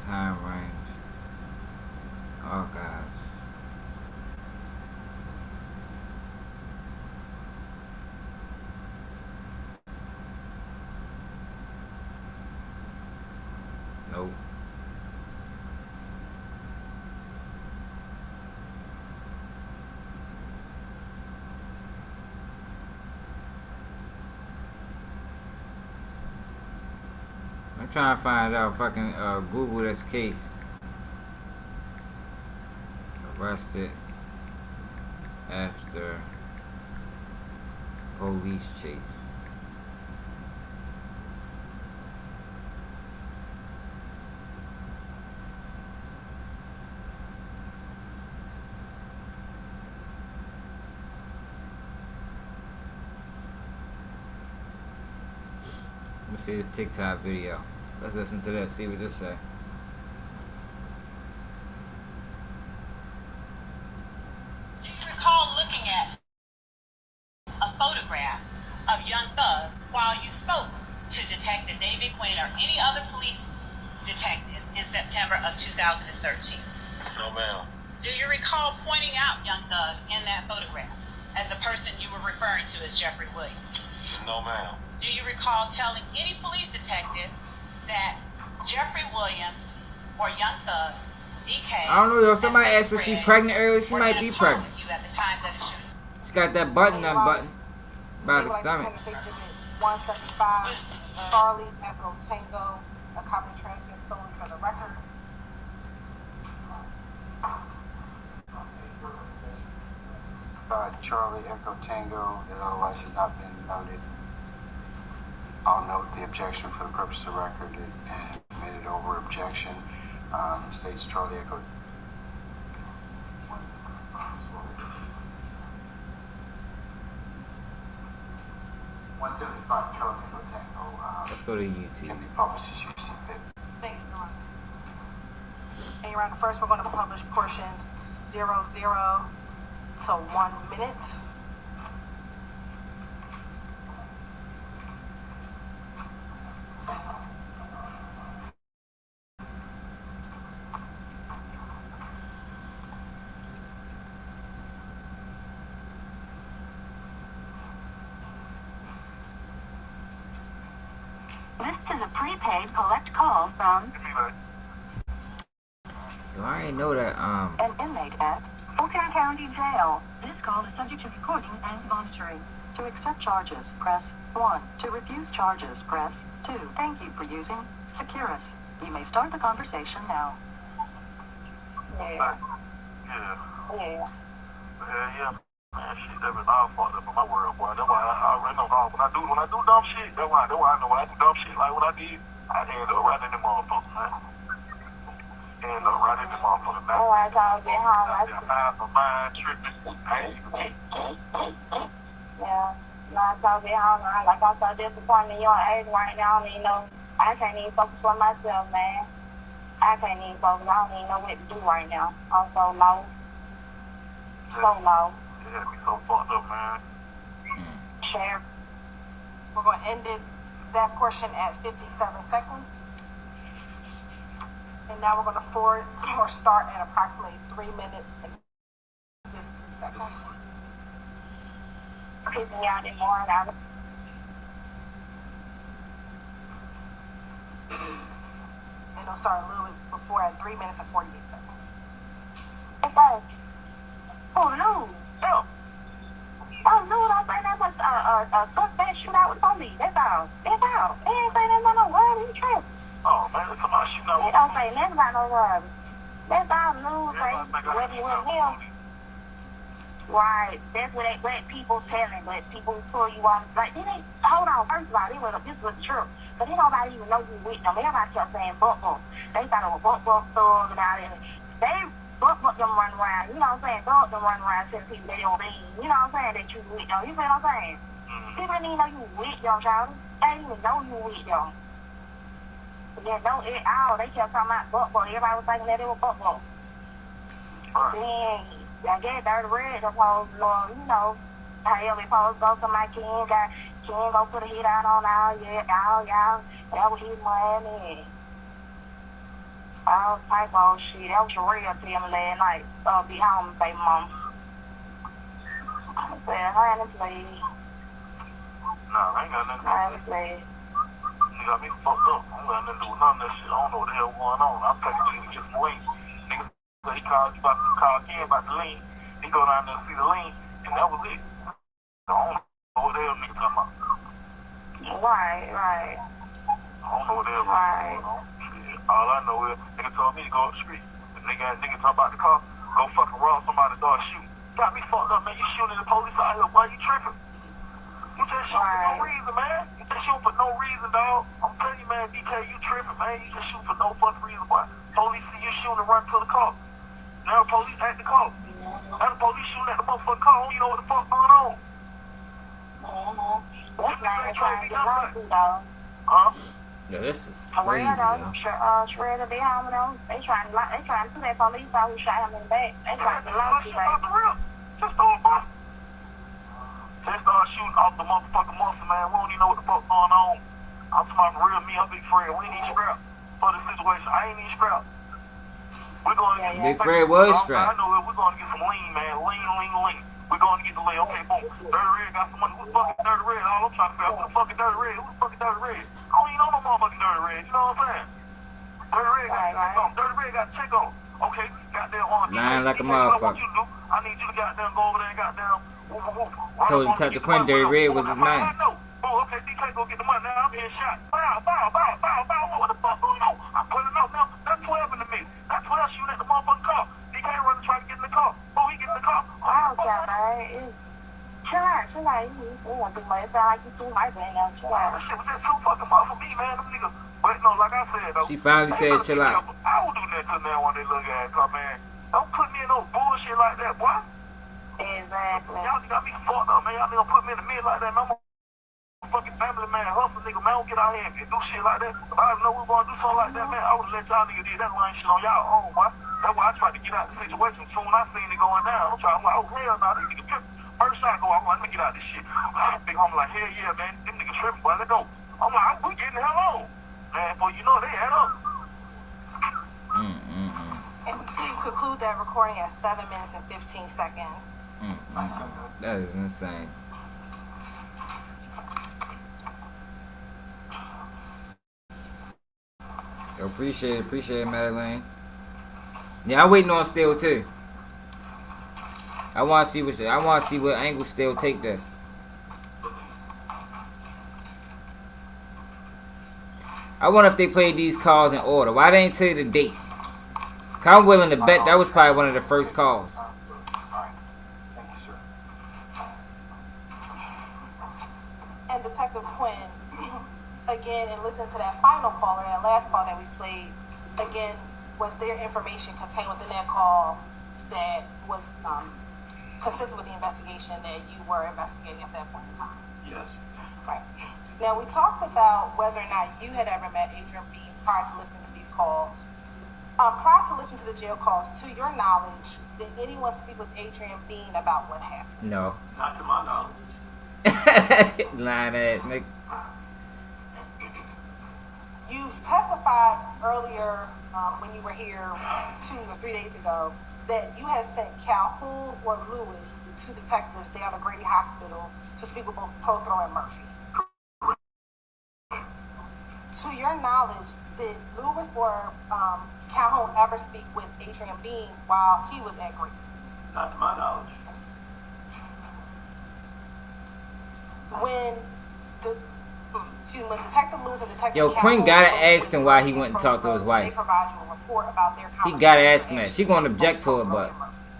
Time range. Oh gosh. Nope. I'm trying to find out if I can Google this case. Arrested after police chase. Let me see this TikTok video. Let's listen to this, see what this say. Do you recall looking at a photograph of Young Thug while you spoke to Detective David Quinn or any other police detective in September of 2013? No, ma'am. Do you recall pointing out Young Thug in that photograph as the person you were referring to as Jeffrey Williams? No, ma'am. Do you recall telling any police detective that Jeffrey Williams or Young Thug, DK... I don't know, yo. Somebody asked if she pregnant earlier. She might be pregnant. You at the time that it should. She got that button unbuttoned by the stomach. 175 Charlie Echo Tango. A copy transcript solely for the record. Charlie Echo Tango, that otherwise has not been noted. I'll note the objection for the purpose of the record and admitted over objection. States Charlie Echo. .175 Charlie Echo Tango. Let's go to YouTube. Can be published as you see fit. Thank you, Your Honor. And you're right. First, we're going to publish portions 00 to 1 minute. This is a prepaid collect call from I ain't know that. an inmate at Fulton County Jail. This call is subject to recording and monitoring. To accept charges, press 1. To refuse charges, press 2. Thank you for using Securus. You may start the conversation now. Yeah. Yeah. Yeah. Man, shit, that was all fucked up in my world, boy. That's why I already know when I do dumb shit, that's why I know when I do dumb shit like what I did, I end up right in the motherfucker, man. End up right in the motherfucker, man. Oh, I gotta get home. My mind tripping. Yeah. No, I gotta get home. Like, I'm so disappointed in your age right now. I don't even know. I can't even focus on myself, man. I can't even focus. I don't even know what to do right now. I'm so low. So low. It had me so fucked up, man. Share. We're going to end that portion at 57 seconds. And now we're going to forward or start at approximately 3 minutes and 50 seconds. Keeping me out in more and out. And it'll start a little bit before at 3 minutes and 48 seconds. Okay. Oh, no. Yeah. Oh, no, I say that was a suspect shootout with police. That's all. That's all. They ain't say nothing about no robbery. You tripping. Oh, man, look at my shooting out. They don't say nothing about no robbery. That's all news, say. Whether you with him. Right. That's what people telling, but people pull you on. Like, they ain't, hold on, first of all, this was true. But then nobody even know who with them. Everybody kept saying buck. They thought it was buck thugs and all that. They buck them run around, you know what I'm saying? Thugs them run around telling people they don't mean, you know what I'm saying, that you with them. You feel what I'm saying? People didn't even know you with them, child. They didn't even know you with them. Yeah, no, it all. They kept talking about buck. Everybody was thinking that it was buck. Then, I guess Dirty Red supposed to, you know, however it supposed to go to my Ken go put a hit out on all y'all. That was his money. All type of shit. That was real to him last night. Be home, baby mom. I said, honestly. Nah, I ain't got nothing to do with Honestly. Nigga got me fucked up. I ain't got nothing to do with none of that shit. I don't know what the hell going on. I'm taking nigga to get some lean. Nigga, he called you about to call again about the lean. He go down there and see the lean, and that was it. I don't know what the hell nigga talking about. Right. I don't know what the hell Right. going on. Shit. All I know is nigga told me to go up the street. The nigga talking about the car, go fucking rob somebody's dog, shoot. Got me fucked up, man. You shooting the police out here. Why you tripping? You just shoot for no reason, man. You just shoot for no reason, dog. I'm telling you, man, DK, you tripping, man. You just shoot for no fucking reason. Why? Police see you shooting and run to the car. Now the police at the car. Now the police shooting at the motherfucking car. You know what the fuck going on? That's not trying to get lawsuit, though. Huh? Yo, this is crazy, yo. Shredder be home though. They trying to sue that police out who shot him in the back. They trying to lawsuit, baby. Just throw it back. Just start shooting off the motherfucking muscle, man. We don't even know what the fuck going on. I'm talking real me, I'm Big Fred. We ain't even strapped for the situation. I ain't even strapped. We're going to get Big Fred was strapped. I know it. We're going to get some lean, man. Lean. We're going to get the lean. Okay, boom. Dirty Red got some money. Who's fucking Dirty Red? All I'm trying to figure out who the fucking Dirty Red? Who's fucking Dirty Red? I don't even know no motherfucking Dirty Red. You know what I'm saying? Dirty Red got to check on. Dirty Red got to check on. Okay, goddamn on. Lying like a What motherfucker. you do? I need you to goddamn go over there and goddamn. Told Detective Quinn Dirty Red was his man. Oh, okay, DK go get the money. Now I'm being shot. Bow. What the fuck going on? I'm pulling up now. That's 12 in the mix. That's 12 shooting at the motherfucking car. DK running trying to get in the car. Oh, he get in the car. I don't care, man. Chill out. You want too much. It sound like you too much right now. Chill out. That shit was just too fucking much for me, man. Them niggas. But no, like I said, though. She finally said chill out. I don't do nothing to them when they look at it, cause man, don't put me in no bullshit like that, boy. Exactly. Y'all got me fucked up, man. Y'all nigga put me in the mid like that, and I'm gonna fucking family man, hustle nigga, man, don't get out here and do shit like that. If I know we were gonna do something like that, man, I would let y'all niggas do that lame shit on y'all own, boy. That's why I tried to get out the situation. Soon I seen it going down. I'm like, oh hell no, this nigga tripping. First shot go, I'm like, let me get out this shit. Big homie like, hell yeah, man, them niggas tripping, boy, let go. I'm like, we getting the hell on. Man, boy, you know they had up. And you conclude that recording at 7 minutes and 15 seconds. That is insane. Yo, appreciate it, Madeline. Yeah, I'm waiting on Still too. I want to see what angle Still take this. I wonder if they played these calls in order. Why they ain't tell you the date? I'm willing to bet that was probably one of the first calls. Thank you, sir. And Detective Quinn, again, and listen to that final call, or that last call that we played, again, was there information contained within that call that was consistent with the investigation that you were investigating at that point in time? Yes. Right. Now, we talked about whether or not you had ever met Adrian Bean prior to listening to these calls. Prior to listening to the jail calls, to your knowledge, did anyone speak with Adrian Bean about what happened? No. Not to my knowledge. Lying ass nigga. You testified earlier when you were here 2 or 3 days ago that you had sent Calhoun or Lewis, the 2 detectives, down to Grady Hospital to speak with both Prothro and Murphy. To your knowledge, did Lewis or Calhoun ever speak with Adrian Bean while he was at Grady? Not to my knowledge. When Detective Lewis and Detective Yo, Quinn gotta ask him why he went and talked to his wife. They provide you a report about their He gotta ask him that. She gonna object to it, but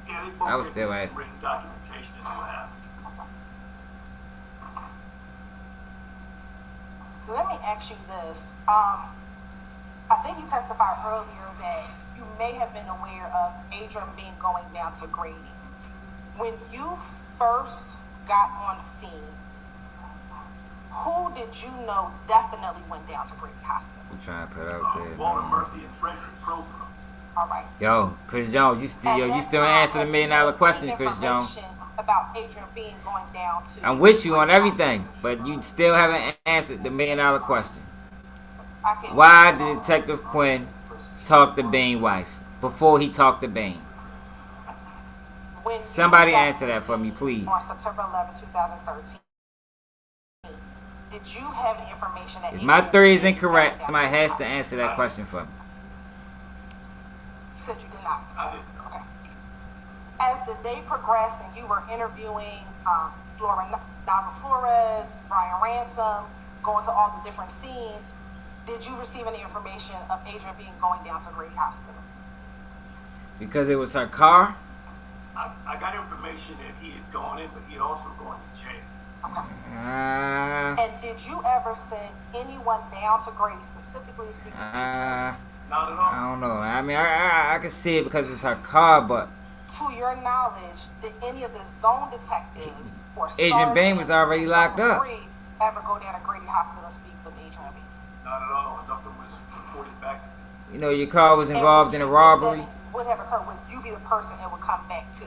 Yeah, they both I was gave still me some asking. written documentation as to what happened. So let me ask you this. I think you testified earlier that you may have been aware of Adrian Bean going down to Grady. When you first got on scene, who did you know definitely went down to Grady Hospital? I'm trying to put out there. Walter Man. Murphy and Frederick Prothro. All right. Yo, Chris Jones, you still ain't answer the $1 million question, Chris Jones. About Adrian Bean going down to. I'm with you on everything, but you still haven't answered the $1 million question. Why did Detective Quinn talk to Bean's wife before he talked to Bean? When Somebody you got answer that for me, please. On September 11, 2013, did you have any information that If my theory is incorrect, somebody has to answer that question for me. You said you did not. I didn't. Okay. As the day progressed and you were interviewing Nava Flores, Brian Ransom, going to all the different scenes, did you receive any information of Adrian Bean going down to Grady Hospital? Because it was her car? I got information that he had gone in, but he had also gone to jail. And did you ever send anyone down to Grady specifically speaking to Not at all. I don't know. I mean, I can see it because it's her car, but to your knowledge, did any of the zone detectives or Adrian Bean was already locked up. ever go down to Grady Hospital to speak with Adrian Bean? Not at all. Nothing was reported back. you know, your car was involved in a robbery. Would have occurred. Would you be the person it would come back to?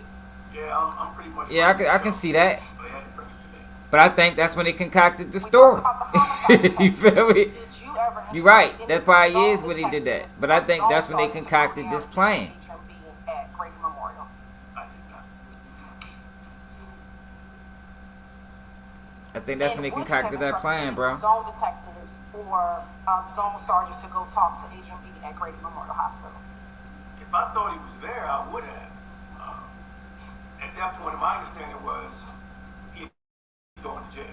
Yeah, I'm pretty much. Yeah, I can see that. They had to bring it to me. But I think that's when they concocted the story. You feel me? Did you ever? You're right. That probably is when he did that. But I think that's when they concocted this plan. Adrian Bean at Grady Memorial. I did not. I think that's when they concocted that plan, bro. Zone detectives or zone sergeants to go talk to Adrian Bean at Grady Memorial Hospital. If I thought he was there, I would have. At that point, my understanding was he was going to jail.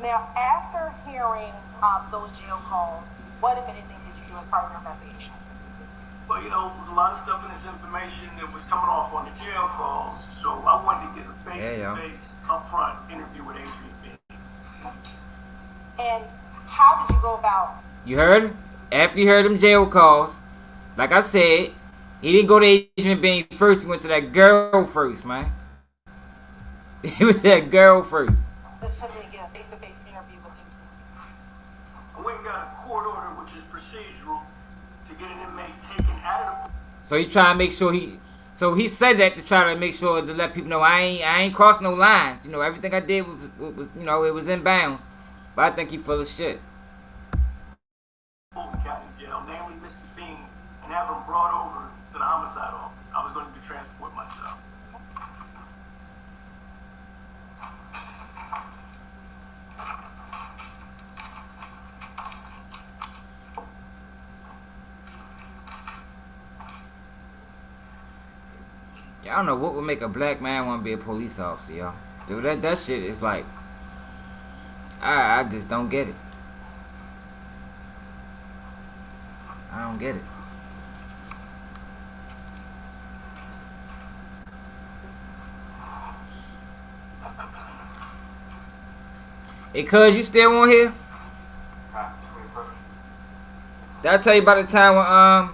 Now, after hearing those jail calls, what, if anything, did you do as part of your investigation? Well, you know, there was a lot of stuff in this information that was coming off on the jail calls, so I wanted to get a face-to-face, upfront interview with Adrian Bean. And how did you go about? You heard him? After you heard them jail calls, like I said, He didn't go to Adrian Bean first. He went to that girl first, man. He went to that girl first. Attempting to get a face-to-face interview with him. I went and got a court order, which is procedural, to get an inmate taken out of the... So he trying to make sure So he said that to try to make sure to let people know I ain't crossed no lines. You know, everything I did was you know, it was in bounds. But I think he full of shit. Fulton County Jail, namely Mr. Bean, and have him brought over to the homicide office. I was going to do transport myself. Yeah, I don't know what would make a black man want to be a police officer, y'all. Dude, that shit is like, I just don't get it. I don't get it. Hey, cuz, you still on here? Did I tell you about the time when,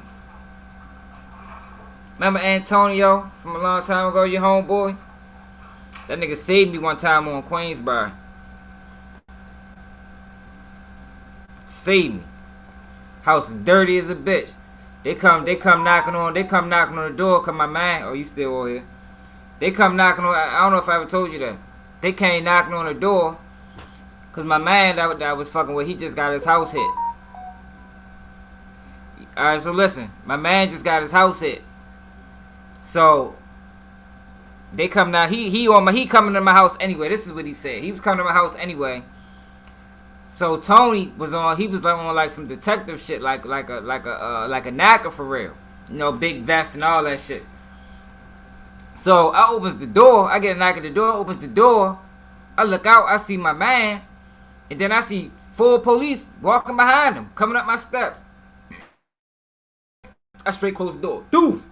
remember Antonio from a long time ago, your homeboy? That nigga saved me one time on Queensboro. Saved me. House is dirty as a bitch. They come knocking on the door, cause my man, oh, you still over here. They come knocking on, I don't know if I ever told you that. They came knocking on the door, cause my man that I was fucking with, he just got his house hit. Alright, so listen, my man just got his house hit. So they come now. He coming to my house anyway. This is what he said. He was coming to my house anyway. So Tony was on. He was like on like some detective shit, like a knacker for real. You know, big vest and all that shit. So I opens the door. I get a knock at the door. Opens the door. I look out. I see my man, and then I see 4 police walking behind him, coming up my steps. I straight close the door. Dude.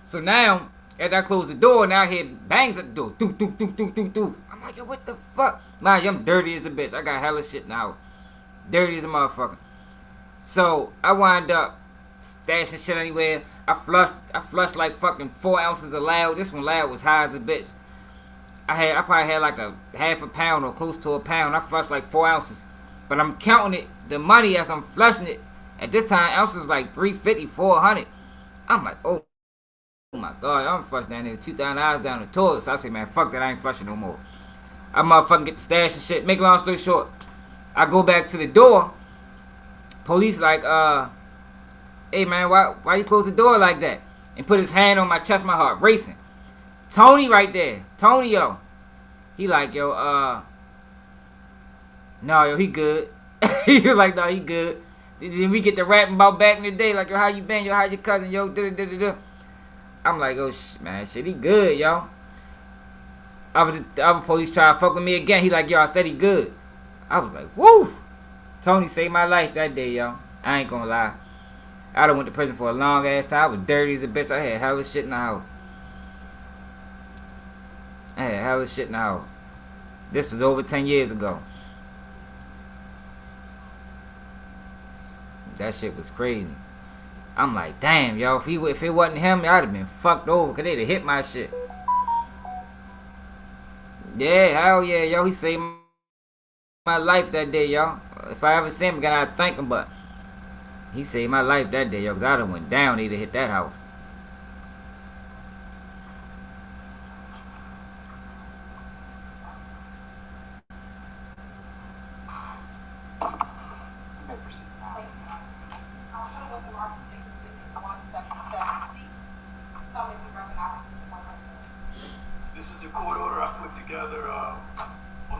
So now, after I close the door, now I hear bangs at the door. Doo, doo, doo, doo, doo, doo. I'm like, yo, what the fuck? Nah, I'm dirty as a bitch. I got hella shit now. Dirty as a motherfucker. So, I wind up stashing shit anywhere. I flushed like fucking 4 ounces of loud. This one loud was high as a bitch. I probably had like a half a pound or close to a pound. I flushed like 4 ounces. But I'm counting it, the money as I'm flushing it. At this time, ounces like $350, $400. I'm like, oh my god, I'm flushing down there $2,000 down the toilet. So I say, man, fuck that, I ain't flushing no more. I motherfucking get the stash and shit. Make a long story short, I go back to the door. Police like, hey man, why you close the door like that? And put his hand on my chest, my heart racing. Tony right there, Tony, yo. He like, yo, no, yo, he good. He was like, no, he good. Then we get to rapping about back in the day, like, yo, how you been? Yo, how your cousin? Yo, da-da-da-da-da. I'm like, oh, man, shit, he good, yo. The other police trying to fuck with me again. He like, yo, I said he good. I was like, woo. Tony saved my life that day, yo. I ain't gonna lie. I done went to prison for a long ass time. I was dirty as a bitch. I had hella shit in the house. This was over 10 years ago. That shit was crazy. I'm like, damn, yo, if it wasn't him, I'd have been fucked over, because they'd have hit my shit. Yeah, hell yeah, yo, he saved my life that day, yo. If I ever see him again, I'd thank him, but he saved my life that day, yo, because I done went down, they'd have hit that house. This is the court order I put together on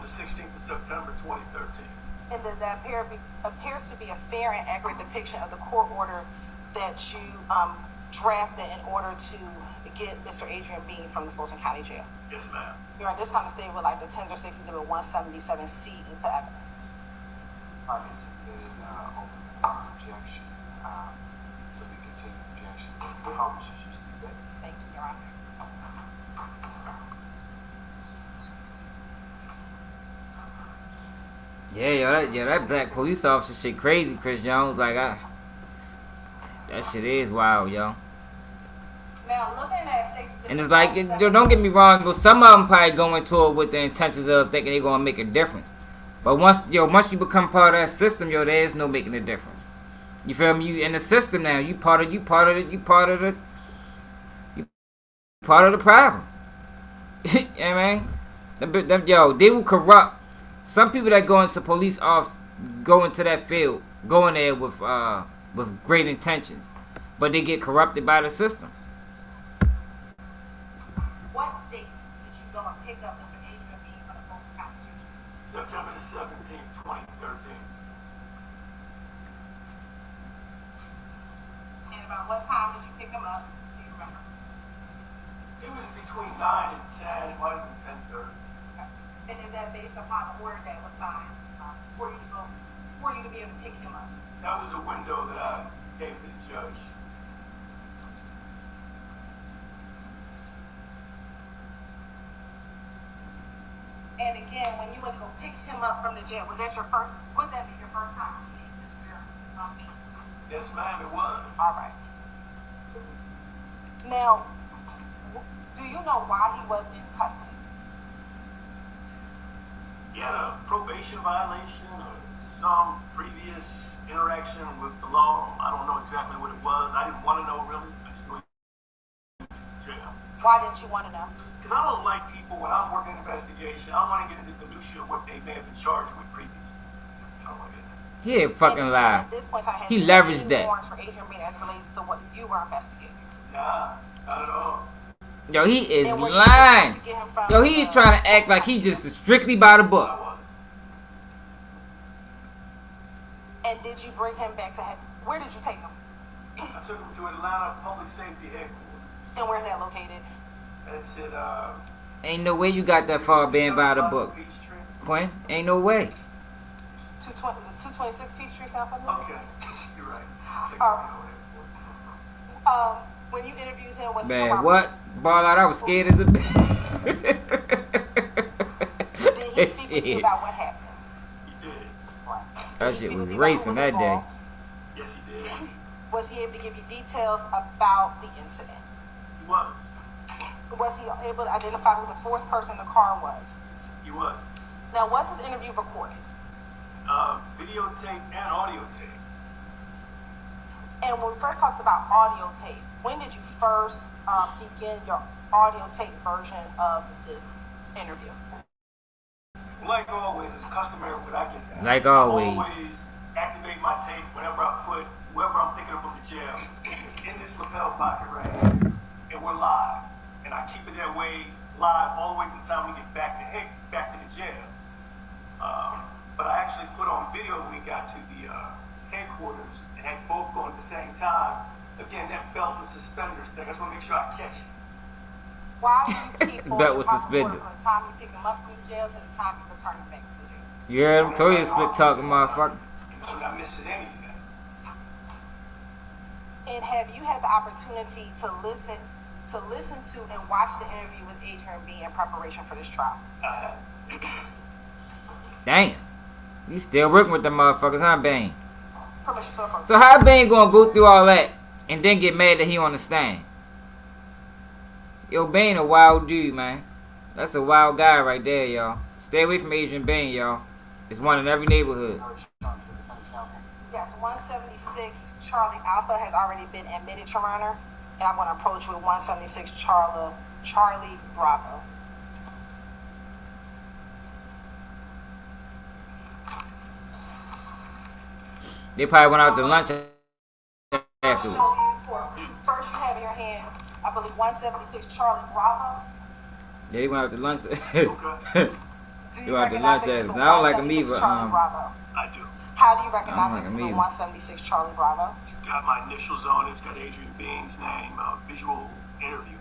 the 16th of September 2013. And does that appear to be a fair and accurate depiction of the court order that you drafted in order to get Mr. Adrian Bean from the Fulton County Jail? Yes, ma'am. You're at this time to stay with like the tender 6 exhibit 177C into evidence. Parties submitted open cause objection. To be continued objection. How much did you see that? Thank you, Your Honor. Yeah, that black police officer shit crazy, Chris Jones. Like, That shit is wild, yo. Now, looking at Stacey, And it's like, don't get me wrong, but some of them probably go into it with the intentions of thinking they're gonna make a difference. But once you become part of that system, there is no making a difference. You feel me? You in the system now. You part of the problem. You know what I mean? Yo, they will corrupt. Some people that go into police office go into that field, go in there with great intentions, but they get corrupted by the system. what date did you go and pick up Mr. Adrian B. for the Fulton County Justice? September the 17th, 2013. And about what time did you pick him up? Do you remember? It was between 9 and 10. It might have been 10:30. And is that based upon the order that was signed for you to be able to pick him up? That was the window that I gave to the judge. And again, when you went to go pick him up from the jail, would that be your first time meeting Mr. B? Yes, ma'am, it was. All right. Now, do you know why he was in custody? He had a probation violation or some previous interaction with the law. I don't know exactly what it was. I didn't want to know, really. I just knew he was in jail. Why didn't you want to know? Because I don't like people, when I'm working an investigation, I don't want to get into the minutiae of what they may have been charged with previously. I don't want to get into that. He ain't fucking lie. At this point, I had He leveraged that. warrants for Adrian B. as relates to what you were investigating. Nah, not at all. Yo, he is And were you lying. able to get him from, Yo, he's trying to act like he just strictly by the book. I was. And did you bring him back to him? Where did you take him? I took him to Atlanta Public Safety Headquarters. And where's that located? That's it, Ain't no way you got that far being by the book, Quinn. Ain't no way. 226 Peachtree, South Carolina? Okay, you're right. When you interviewed him, was he Man, cooperative? what? Ball out, I was scared as a bitch. Did he speak with you about what happened? He did. Right. That Did he shit speak was with you about who racing that day. involved? Yes, he did. Was he able to give you details about the incident? He was. Was he able to identify who the fourth person in the car was? He was. Now, was his interview recorded? Videotape and audio tape. And when we first talked about audio tape, when did you first begin your audio tape version of this interview? Like always, it's customary when I get that. Like always. I always activate my tape whenever I put whoever I'm picking up from the jail in this lapel pocket right here. And we're live. And I keep it that way live all the way to the time we get back to the jail. But I actually put on video when we got to the headquarters and had both going at the same time. Again, that belt and suspenders thing, I just want to make sure I catch it. Why do you keep Belt on with the suspenders. from the time you pick him up from the jail to the time you return him back to the jail? You heard him? Told you slick talking, motherfucker. I'm not missing anything. And have you had the opportunity to listen to and watch the interview with Adrian B. in preparation for this trial? Damn. You still working with them motherfuckers, huh, Bane? Permission to approach. So how Bane gonna go through all that and then get mad that he on the stand? Yo, Bane a wild dude, man. That's a wild guy right there, y'all. Stay away from Adrian Bane, y'all. It's one in every neighborhood. Yes, 176 Charlie Alpha has already been admitted, Your Honor. And I'm going to approach you with 176 Charlie Bravo. They probably went out to lunch afterwards. First, you have in your hand, I believe, 176 Charlie Bravo. Yeah, they went out to lunch. Okay. They went out to lunch afterwards. I don't like them either. I do. How do you recognize like this as him the either. 176 Charlie Bravo? It's got my initials on it. It's got Adrian Bean's name. Visual interview.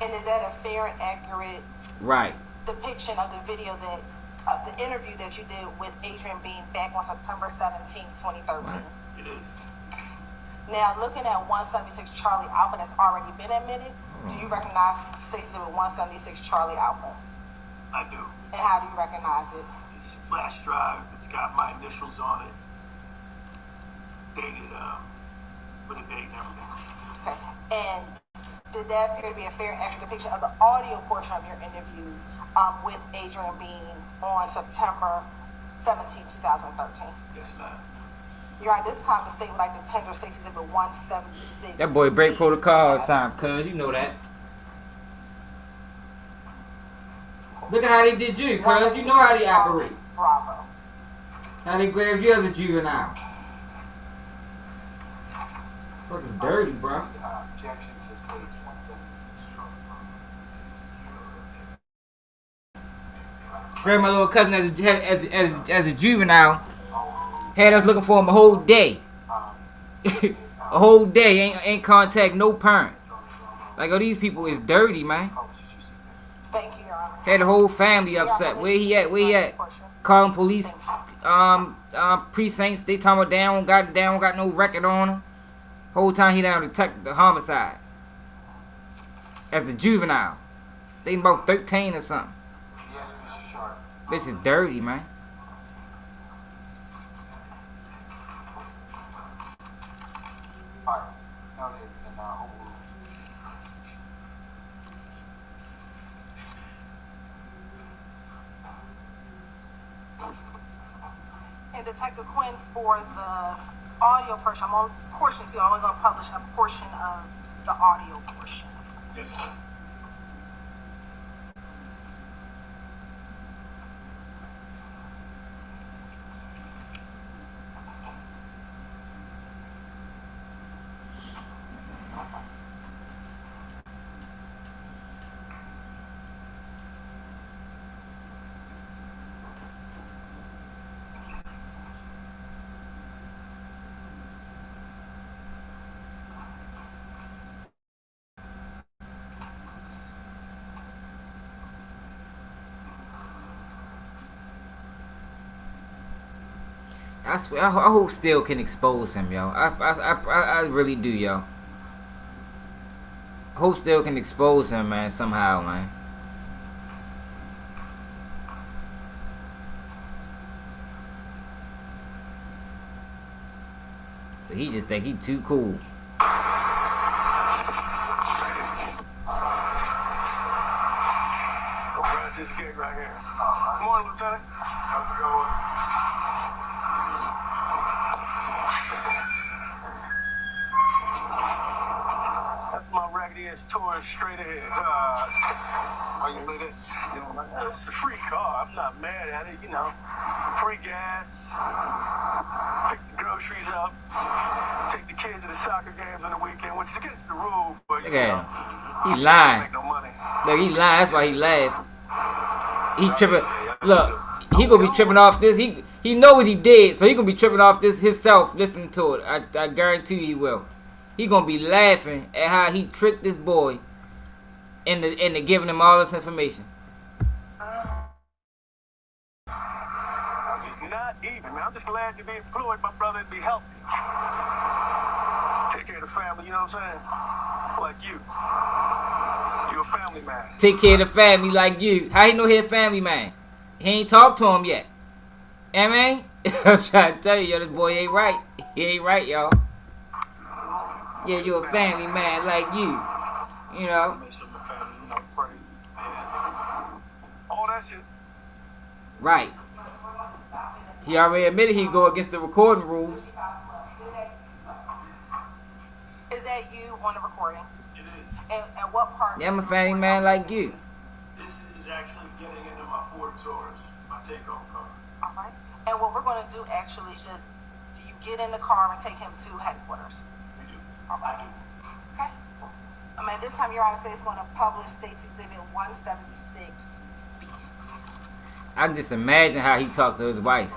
And is that a fair and accurate Right. depiction of the video that, the interview that you did with Adrian Bean back on September 17, 2013? Right. It is. Now, looking at 176 Charlie Alpha that's already been admitted, do you recognize Stacey with 176 Charlie Alpha? I do. And how do you recognize it? It's a flash drive. It's got my initials on it. Dated with a date and everything. Okay. And did that appear to be a fair and accurate depiction of the audio portion of your interview with Adrian Bean on September 17, 2013? Yes, ma'am. You're at this time, the state would like to tender State's Exhibit 176. That boy break protocol all the time, cuz. You know that. Look at how they did you, cuz. You know how they operate. Bravo. How they grabbed you as a juvenile. Fucking dirty, bro. Objection to state's 176 charge. Grabbed my little cousin as a juvenile. Had us looking for him a whole day. A whole day. Ain't contact no parent. Like, oh, these people is dirty, man. Thank you, Your Honor. Had the whole family upset. Where he at? Where he at? Calling police, precincts. They talking about they don't got no record on him. Whole time he down to detect the homicide. As a juvenile. They about 13 or something. Yes, Mr. Sharp. Bitch is dirty, man. All right. Noted and overruled. And Detective Quinn, for the audio portion, I'm only going to publish a portion of the audio portion. Yes, ma'am. I swear, I hope still can expose him, yo. I really do, yo. I hope still can expose him, man, somehow, man. But he just think he too cool. Grab this gig right here. Good morning, Lieutenant. How's it going? That's my raggedy ass tourist straight ahead. Are you with it? You don't like that? It's a free car. I'm not mad at it, you know. Free gas. Pick the groceries up. Take the kids to the soccer games on the weekend, which is against the rule, but you Look at know. him. He lying. Make no money. Look, he lying. That's why he laughed. He tripping. Look, he gonna be tripping off this. He know what he did, so he gonna be tripping off this himself listening to it. I guarantee you he will. He gonna be laughing at how he tricked this boy into giving him all this information. Not even, man. I'm just glad to be employed, my brother, and be healthy. Take care of the family, you know what I'm saying? Like you. You're a family man. Take care of the family like you. How he know he a family man? He ain't talked to him yet. I mean, I'm trying to tell you, yo, this boy ain't right. He ain't right, y'all. Yeah, you a family man like you. You know. All that shit. Right. He already admitted he'd go against the recording rules. Is that you on the recording? It is. And what part? Yeah, I'm a family man like you. This is actually getting into my Ford Taurus, my take-home car. All right. And what we're going to do actually is just, do you get in the car and take him to headquarters? We do. All right. I do. Okay. At this time, Your Honor, State's going to publish State's Exhibit 176. I can just imagine how he talked to his wife.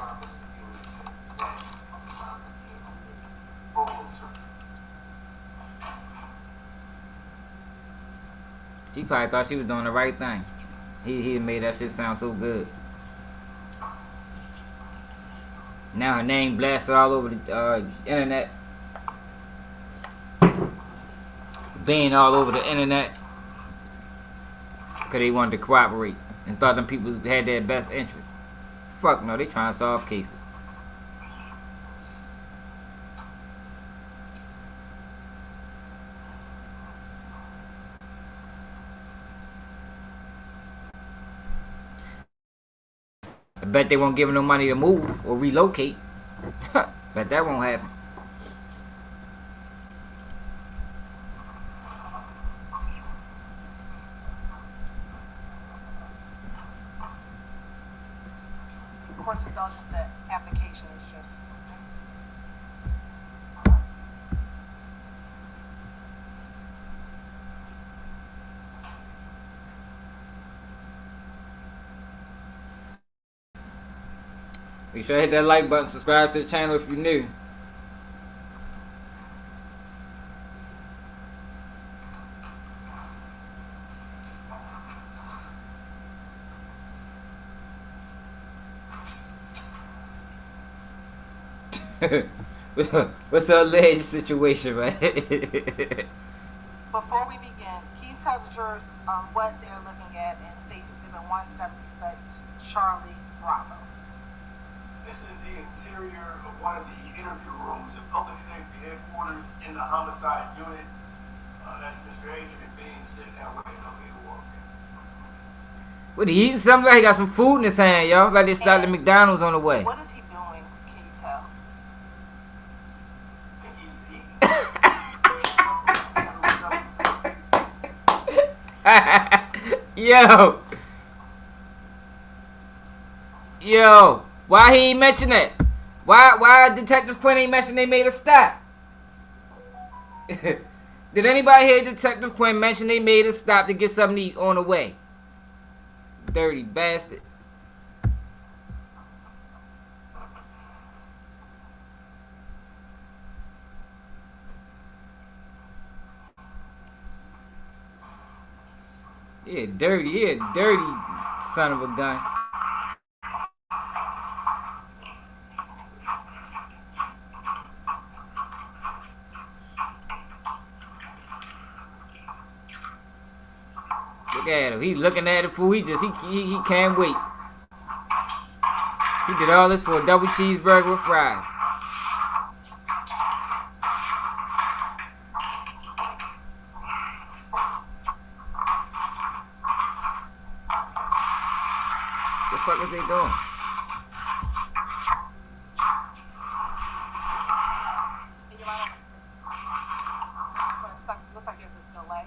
She probably thought she was doing the right thing. He made that shit sound so good. Now her name blasted all over the internet. Being all over the internet. Because they wanted to cooperate and thought them people had their best interests. Fuck no, they trying to solve cases. I bet they won't give him no money to move or relocate. Bet that won't happen. Of course, indulgence, the application is just. Make sure to hit that like button, subscribe to the channel if you're new. What's the alleged situation, man? Before we begin, can you tell the jurors what they're looking at in State's Exhibit 176, Charlie Bravo? This is the interior of one of the interview rooms at Public Safety Headquarters in the homicide unit. That's Mr. Adrian Bean sitting there waiting on me to walk in. What, he eating something? Like he got some food in his hand, y'all. Like they stopped at McDonald's on the way. What is he doing? Can you tell? I think he's eating. Yo, why he ain't mention that? Why Detective Quinn ain't mention they made a stop? Did anybody hear Detective Quinn mention they made a stop to get something to eat on the way? Dirty bastard. Yeah, dirty son of a gun. Look at him. He's looking at the food. He can't wait. He did all this for a double cheeseburger with fries. What the fuck is they doing? Looks like there's a delay.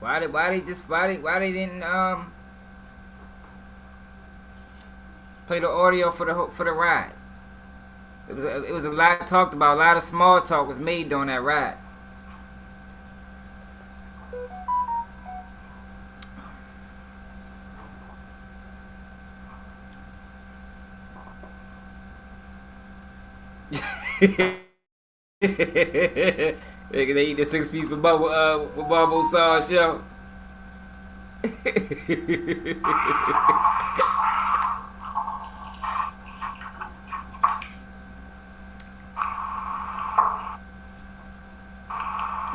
Why they didn't play the audio for the ride? It was a lot talked about. A lot of small talk was made during that ride. They eat the 6-piece with bubble sauce, yo.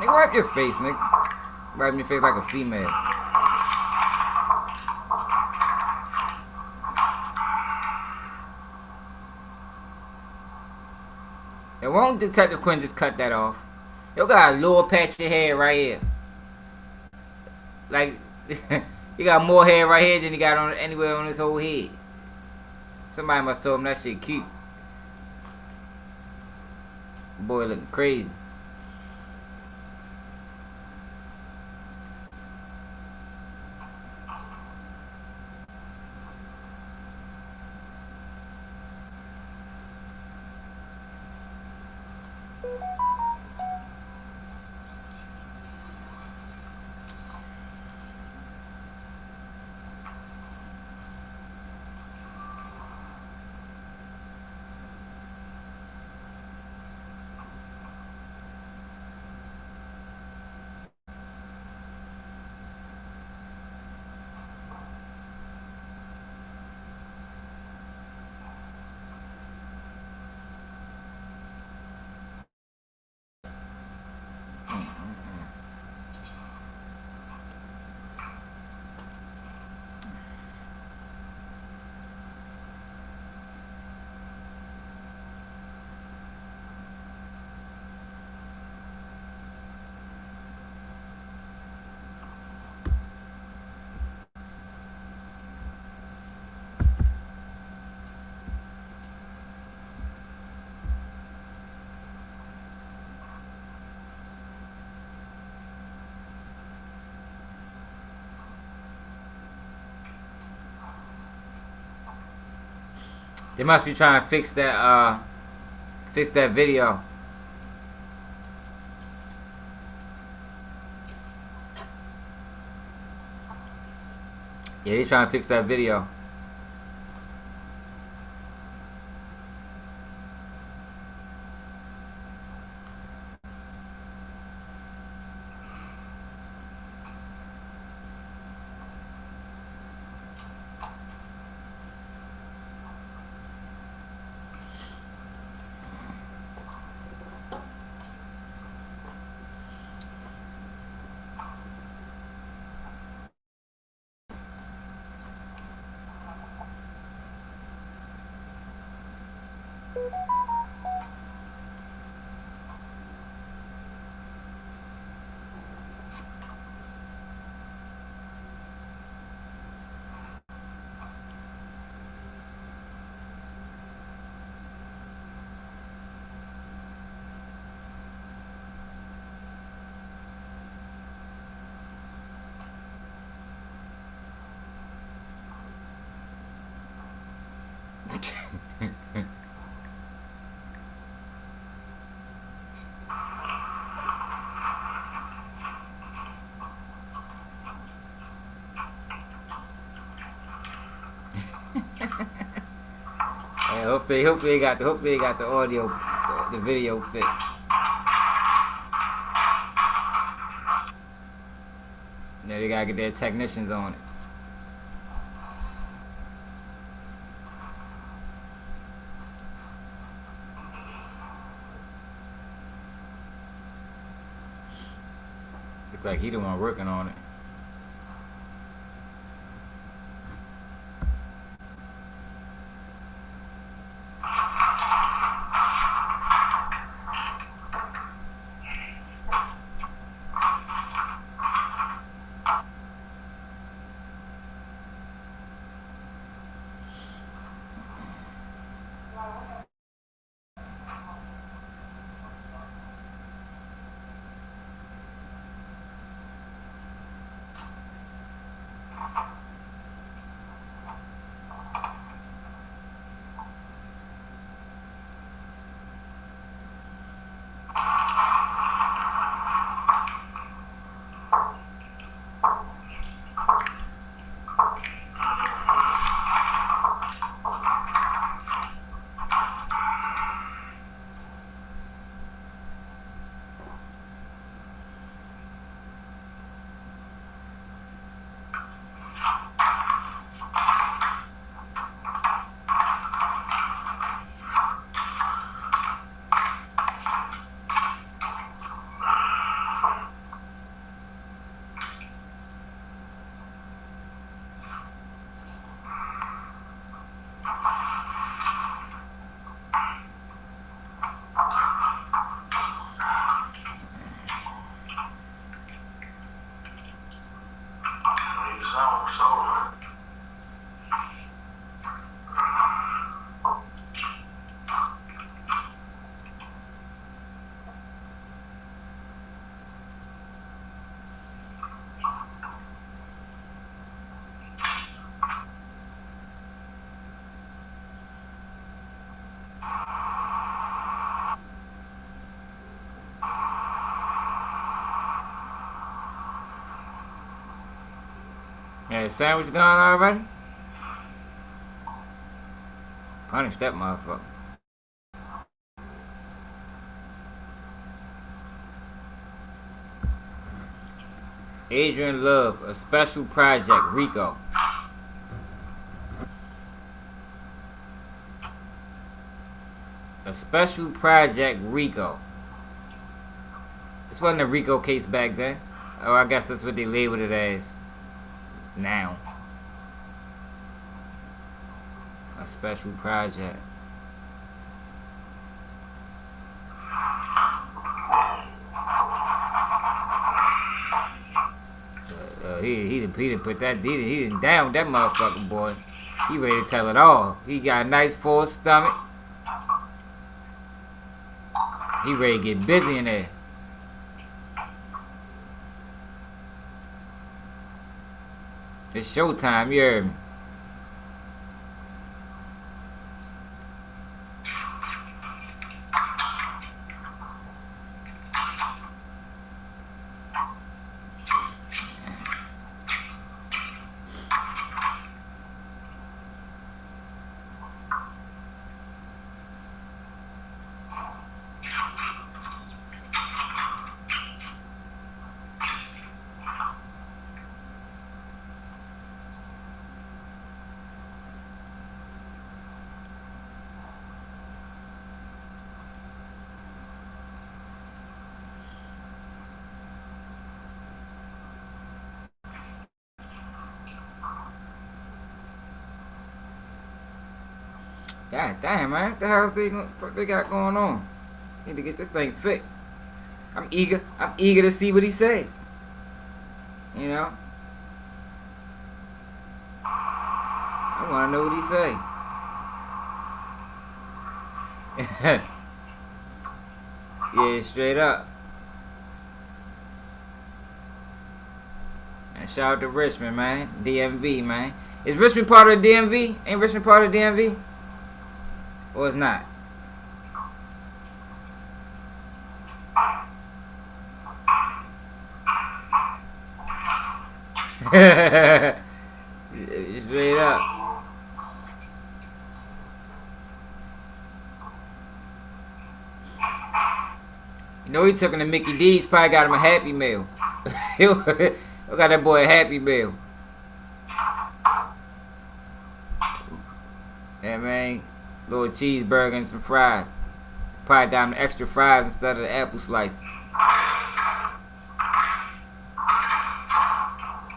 Nigga, wipe your face, nigga. Wipe your face like a female. And won't Detective Quinn just cut that off? You got a little patch of hair right here. Like, he got more hair right here than he got on anywhere on his whole head. Somebody must have told him that shit cute. Boy looking crazy. They must be trying to fix that video. Yeah, they trying to fix that video. Yeah, hopefully they got the audio, the video fixed. Yeah, they gotta get their technicians on it. Look like he the one working on it. Yeah, sandwich gone already? Punish that motherfucker. Adrian Love, a special project, Rico. A special project, Rico. This wasn't a Rico case back then. Oh, I guess that's what they labeled it as now. A special project. He didn't put that. He didn't down that motherfucker, boy. He ready to tell it all. He got a nice full stomach. He ready to get busy in there. It's showtime, you heard me. God damn, man. What the hell they got going on? Need to get this thing fixed. I'm eager to see what he says. You know? I want to know what he say. Yeah, straight up. And shout out to Richmond, man. DMV, man. Is Richmond part of the DMV? Ain't Richmond part of the DMV? Or it's not? Straight up. You know he took him to Mickey D's, probably got him a Happy Meal. Got that boy a Happy Meal. Yeah, man. Little cheeseburger and some fries. Probably got him extra fries instead of the apple slices.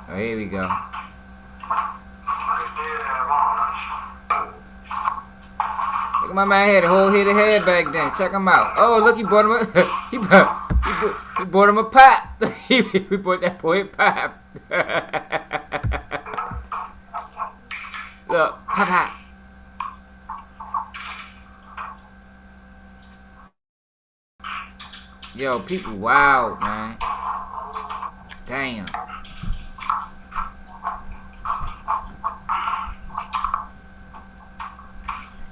Oh, here we go. Look at my man had a whole head of hair back then. Check him out. Oh, look, he bought him a he bought him a pop. He bought that boy a pop. Look, pop. Yo, people wild, man. Damn.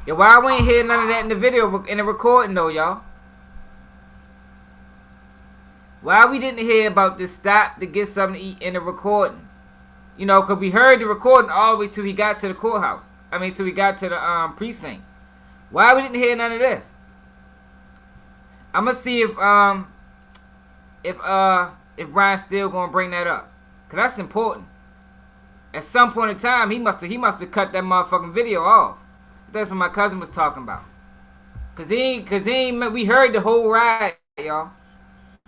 Yo, why we ain't hear none of that in the video, in the recording though, y'all? Why we didn't hear about this stop to get something to eat in the recording? You know, because we heard the recording all the way till he got to the courthouse. I mean, till we got to the precinct. Why we didn't hear none of this? I'm gonna see if Brian's still gonna bring that up, cause that's important. At some point in time, he must have cut that motherfucking video off. That's what my cousin was talking about. Cause he ain't, we heard the whole ride, y'all.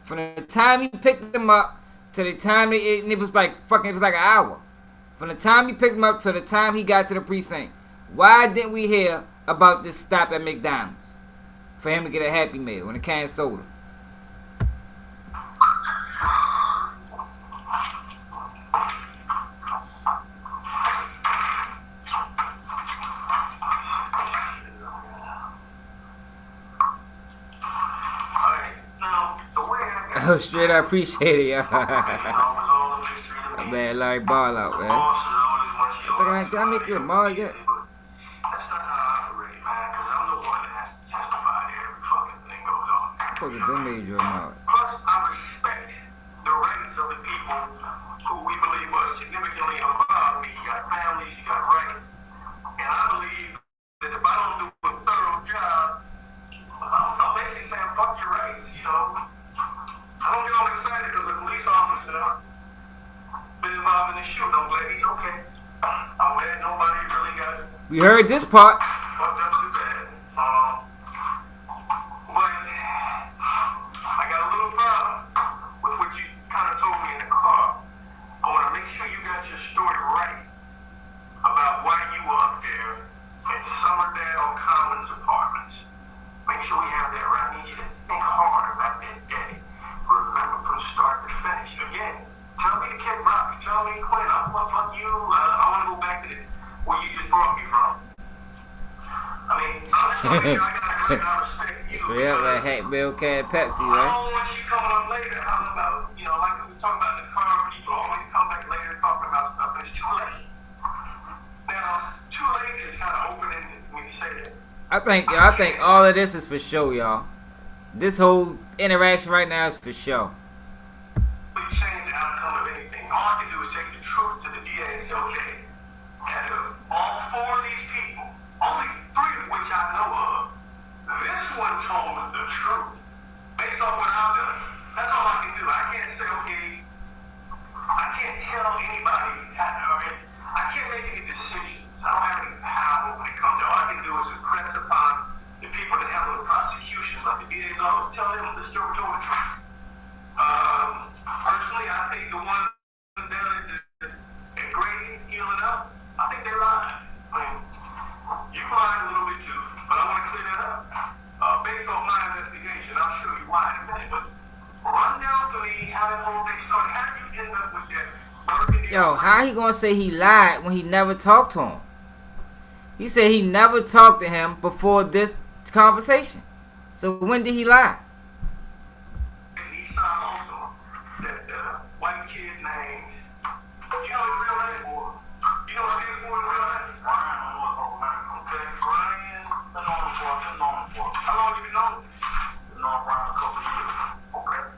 From the time he picked them up to the time it was like an hour. From the time he picked them up to the time he got to the precinct. Why didn't we hear about this stop at McDonald's for him to get a Happy Meal and a can of soda? Oh, straight up appreciate it, y'all. Man, Larry Ball out, man. Did I make you a mall yet? I'm supposed to have made you a mall. Plus, I respect the rights of the people who we believe are significantly above me. You got families, you got rights. And I believe that if I don't do a thorough job, I'm basically saying fuck your rights, you know. I don't get all excited because a police officer been involved in the shooting. I'm glad he's okay. I'm glad nobody really got We heard this part. fucked up too bad. But I got a little problem with what you kind of told me in the car. I want to make sure you got your story right about why you were up there at Summerdale Commons Apartments. Make sure we have that right. I need you to think hard about that day. Remember from start to finish. Again, tell me to Kid Rock. Tell me Quinn. I'm gonna fuck you. I want to go back to where you just brought me from. I mean, honestly, I got a great respect you. Straight up that Hack Bill Can Pepsi, I right? don't want you coming up later talking about, you know, like we were talking about in the car, people always come back later talking about stuff, and it's too late. Now, too late is kind of open-ended when you say that. I think all of this is for show, y'all. This whole interaction right now is for show. Really change the outcome of anything. All I can do is take the truth to the DA and say, okay, out of all four of these people, only three of which I know of, this one told me the truth. Based on what I've done, that's all I can do. I can't say, okay, I can't tell anybody, I can't make any decisions. I don't have any power when it comes to all I can do is impress upon the people that handle the prosecution, like the DA's office, tell them the story told the truth. Yo, how he gonna say he lied when he never talked to him? He said he never talked to him before this conversation. So when did he lie? He signed also that white kid named, you know his real name, or you know his skateboard real name? Brian, I know his whole name. Okay, Brian, I've known him for. How long have you known him? I've known Brian a couple of years. Okay,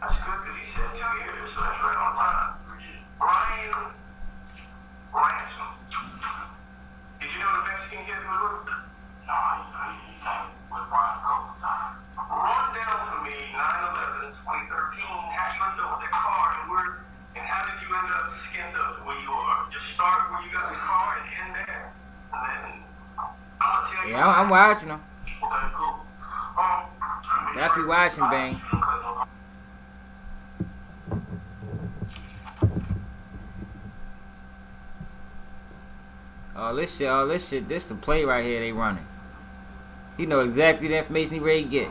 that's good because he said 2 years, so that's right on time. Brian Ransom. Did you know the Mexican kid was with? No, he came with Brian a couple of times. Run down for me 9/11/2013. How you end up with that car and how did you end up skinned up where you are? Just start where you got the car and end there. And then I'm gonna tell you. Yeah, I'm watching him. Okay, cool. Definitely watching, Bang. All this shit, this the play right here they running. He know exactly the information he ready to get.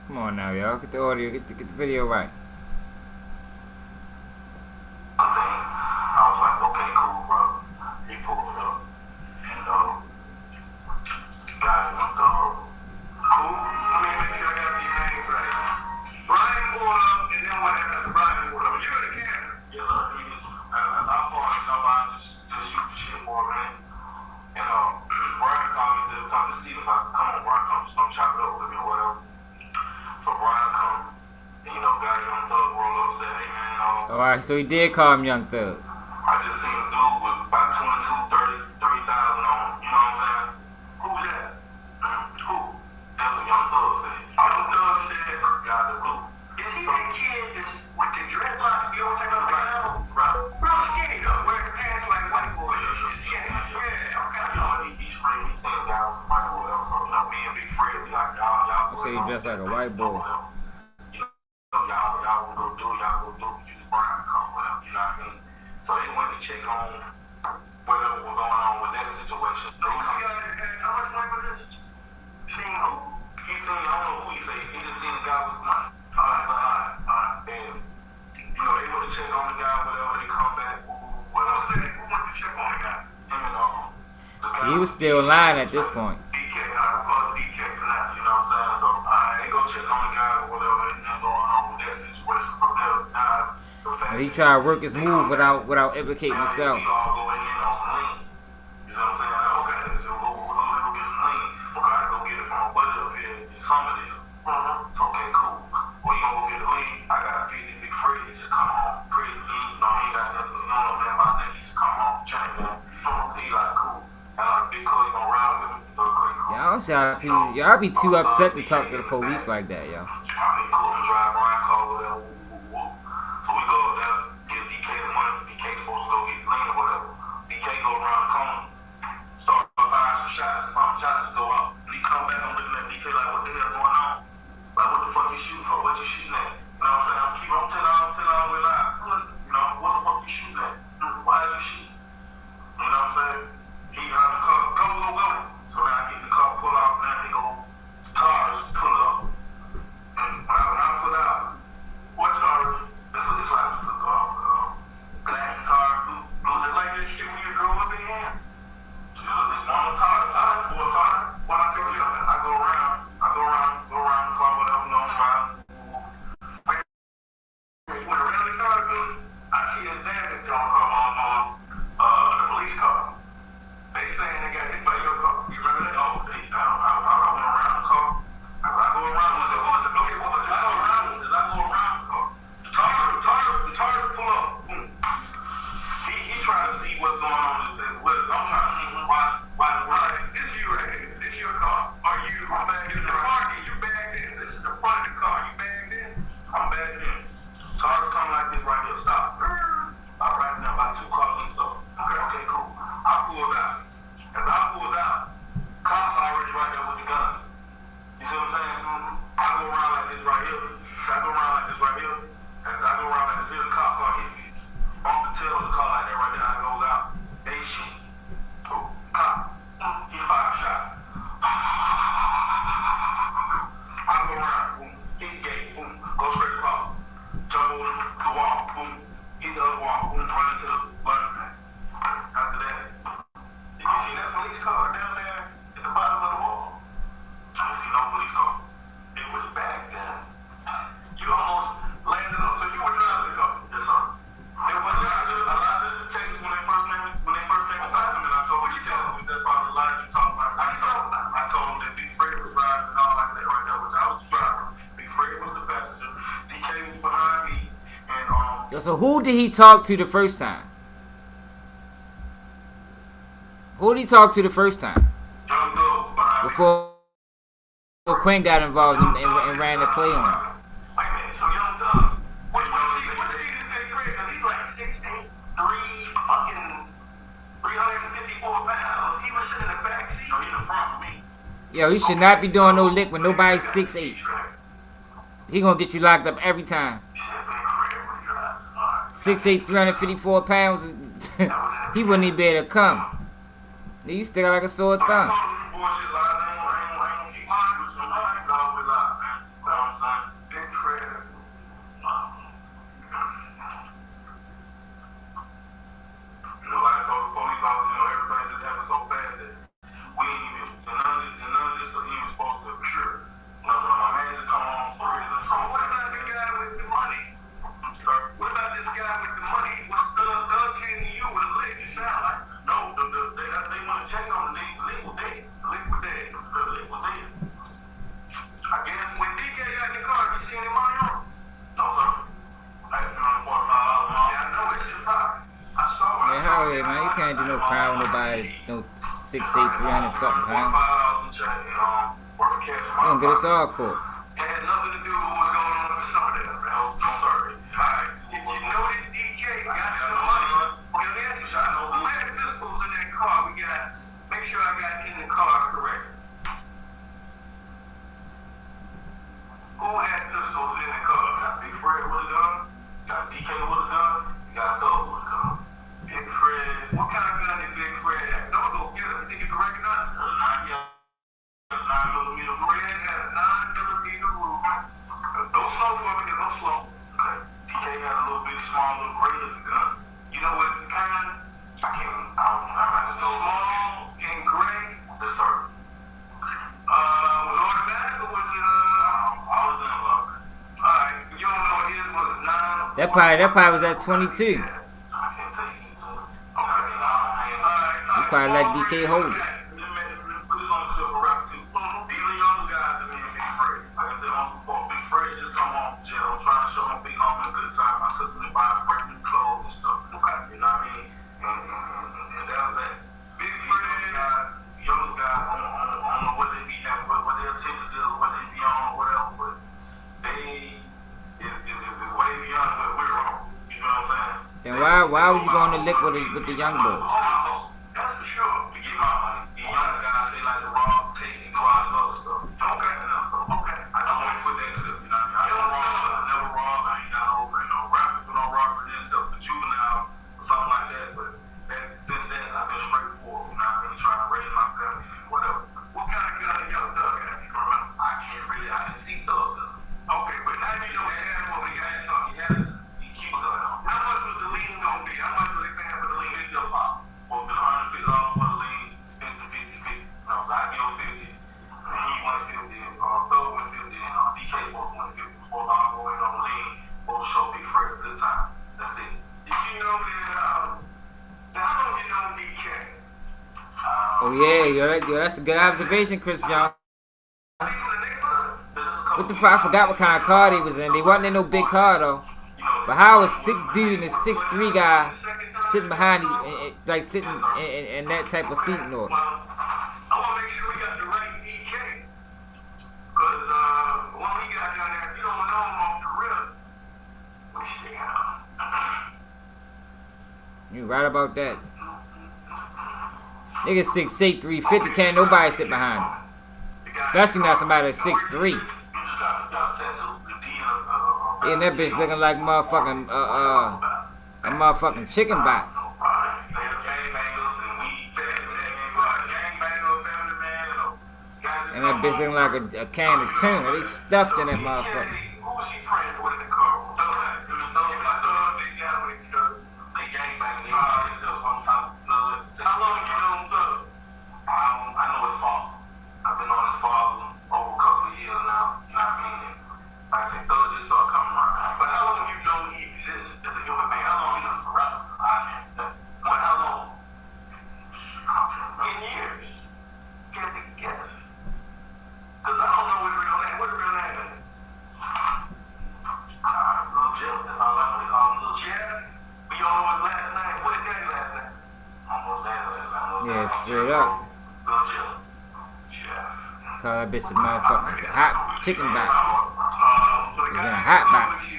Come on now, y'all. Get the audio, get the video right. Alright, so he did call him Young Thug. I just seen a dude with about 22, 30,000 on. You know what I'm saying? Who's that? Who? That's a Young Thug. Young Thug said, got the blue. Is he that kid that's with the dreadlocks? You ever take up the camera? Right. Real skinny though. Wearing pants like white boys. Skinny. Yeah, okay. You know, he's free. He's sitting down with Mike or whatever. So, you know, me and Big Fred, we like, y'all. I say he dressed like a white boy. Y'all go do. Use Brian come whatever. You know what I mean? So they went to check on whatever was going on with that situation. So you got how much money was this? Seen who? He seen, I don't know who he said. He just seen the guy with money. Alright. And, you know, they went to check on the guy, whatever. They come back, whatever. Who went to check on the guy? Him and the guy. He was still lying at this point. DK, you know what I'm saying? So, they go check on the guy or whatever. Anything going on with that situation from there. He tried to work his move without implicating himself. Y'all be too upset to talk to the police like that, yo. Cars pull up. So who did he talk to the first time? Who did he talk to the first time? Before Quinn got involved and ran the play on him. Yo, he should not be doing no lick when nobody's 6'8". He gonna get you locked up every time. 6'8", 354 pounds. He wouldn't even be able to come. You stick out like a sore thumb. Man, you can't do no crime with nobody, no 6'8", 300 something pounds. They gonna get us all caught. That probably was at 22. You probably let DK hold it. Then why was you going to lick with the young boys? That's for sure. To get my money. The young guys, they like to rob, take, and go out and other stuff. Okay. I don't want to put that to you know. I don't rob, I never rob. I ain't got no rappers, no robbery and stuff, the juvenile or something like that. But since then, I've been straightforward. You know what I mean? Trying to raise my family, whatever. What kind of gun did young Thug have? You remember? I didn't see Thug. Okay, but now you don't have what we had. He had a keep a gun. How much was the lean gonna be? How much was they paying for the lean? It's your pop. Well, the $150 for the lean, 50. No, I give him 50. And he went 50. Thug went 50. And DK both went 50. $4 going on the lean. Both show Big Fred a good time. That's it. Did you know that? How long you know DK? Oh yeah, yo, that's a good observation, Chris Jones. What the fuck? I forgot what kind of car they was in. They wasn't in no big car though. But how was 6 dude and a 6'3" guy sitting behind him, like sitting in that type of seating order? I want to make sure we got the right DK. Because when we got down there, if you don't know him off the rip, we stay out. You right about that. Nigga 6'8", 350, can't nobody sit behind him. Especially not somebody that's 6'3". And that bitch looking like motherfucking a motherfucking chicken box. And that bitch looking like a can of tuna. They stuffed in that motherfucker. Straight up. Call that bitch a motherfucking hot chicken box. It's in a hot box.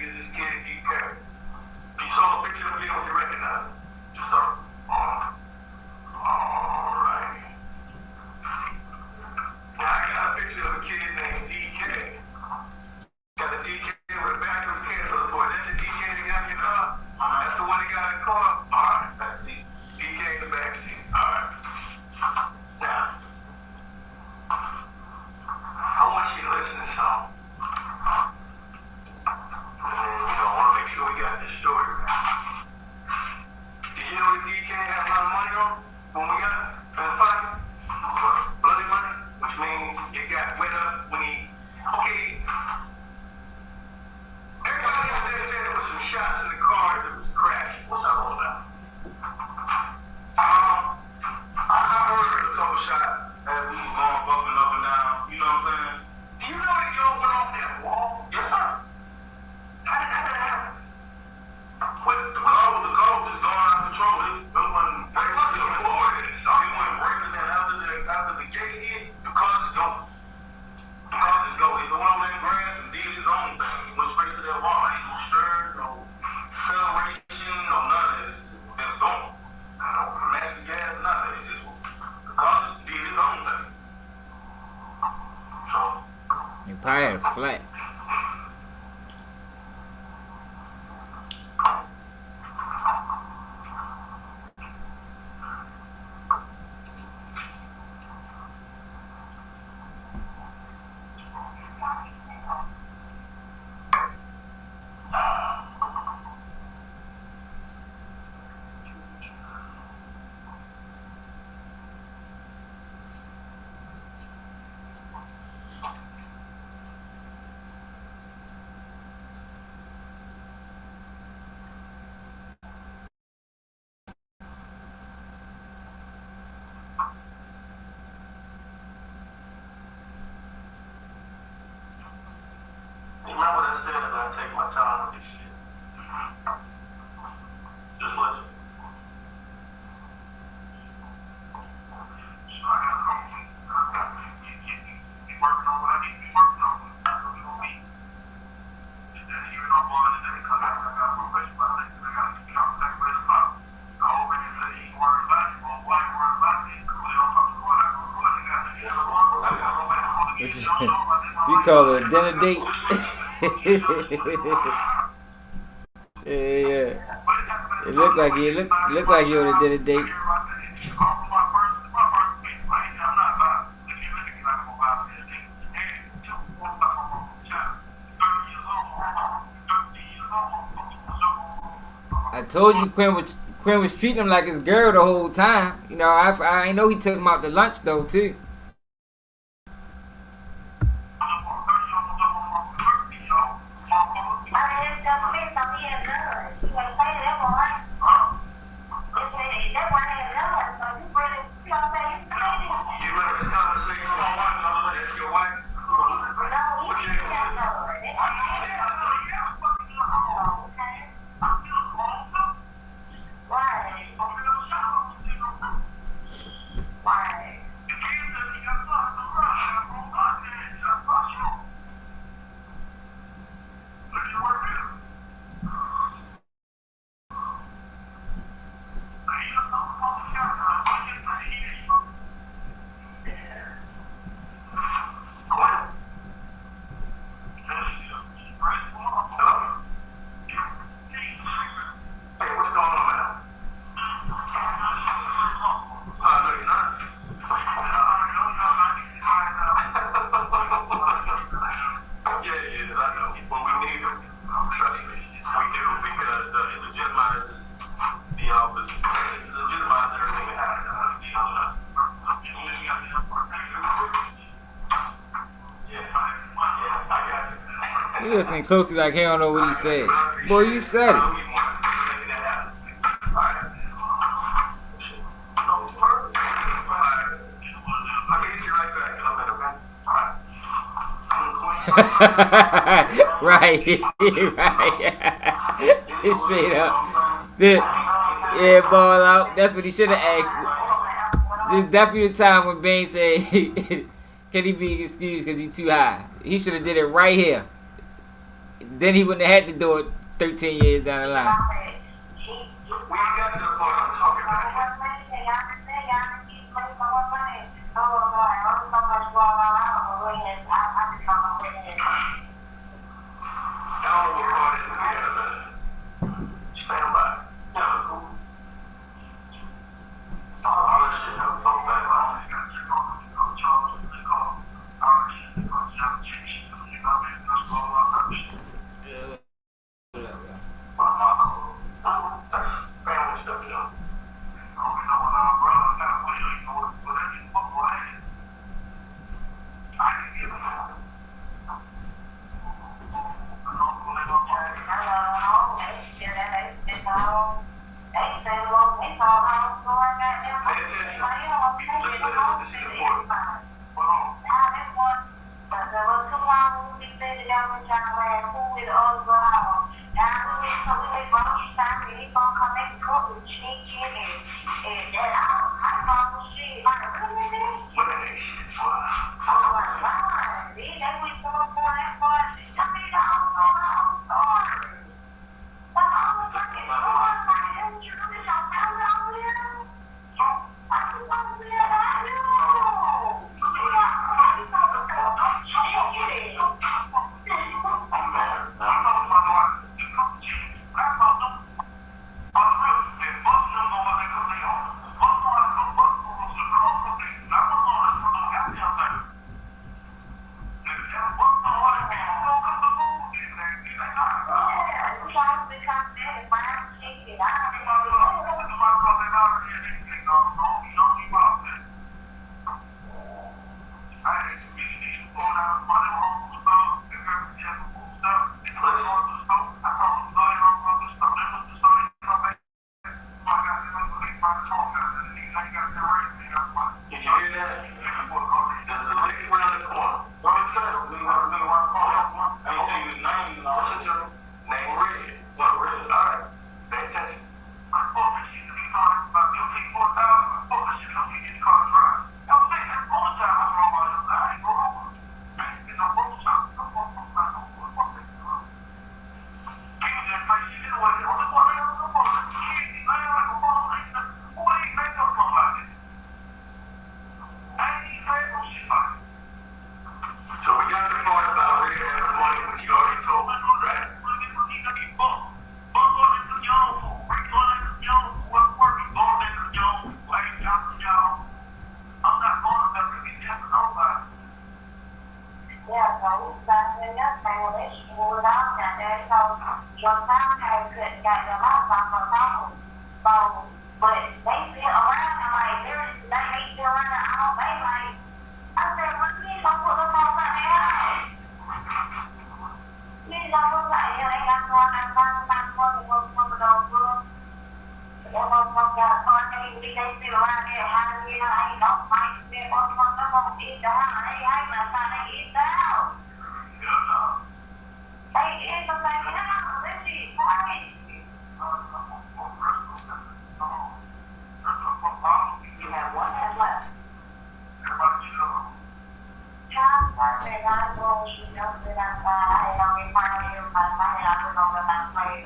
You probably had a flat. Remember that said that I take my time with this shit. Just listen. So I gotta come keep working on what I need to be working on. That's what we gonna be. And then even on board today, cause I got probation violation, I gotta keep contact with the cop. I already said he ain't worried about it, but why ain't worried about it? Cause when they don't come to court, I go to court, they got to get We call it a dinner date. Yeah. It look like you look like you on a dinner date. I told you Quinn was treating him like his girl the whole time. You know, I know he took him out to lunch though too. You listening closely like he don't know what he said. Boy, you said it. Right. Right. Straight up. Yeah, ball out. That's what he should have asked. This is definitely the time when Bane said, "Can he be excused because he's too high?" He should have did it right here. Then he wouldn't have had to do it 13 years down the line.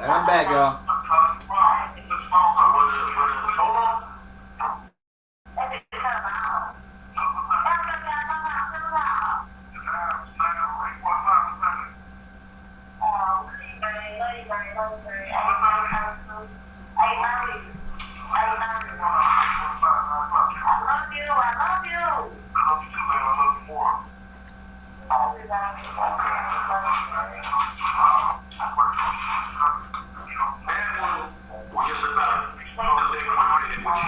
I'm back, y'all.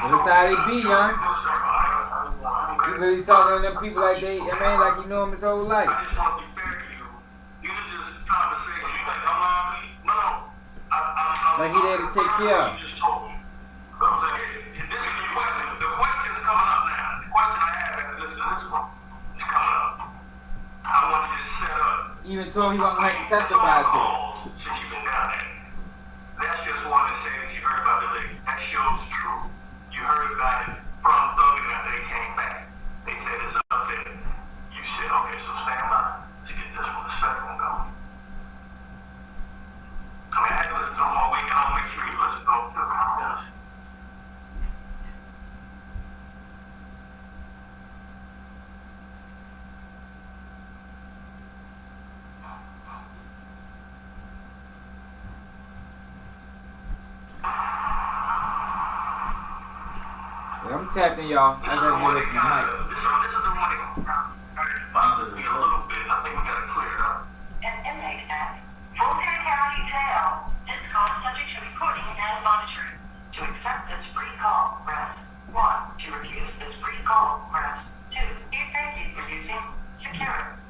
That's how they be, young. You really talking to them people like they, man, like you know them his whole life. Like he there to take care of. Even told him he wasn't going to testify to. That's just one that says you heard about the lady. That shows true. You heard about it from something that they Yeah, I'm tapping y'all. I gotta get away from the mic. An inmate at Fulton County Jail. This call is subject to recording and monitoring. To accept this free call, press 1. To refuse this free call, press 2. Thank you for using Secure.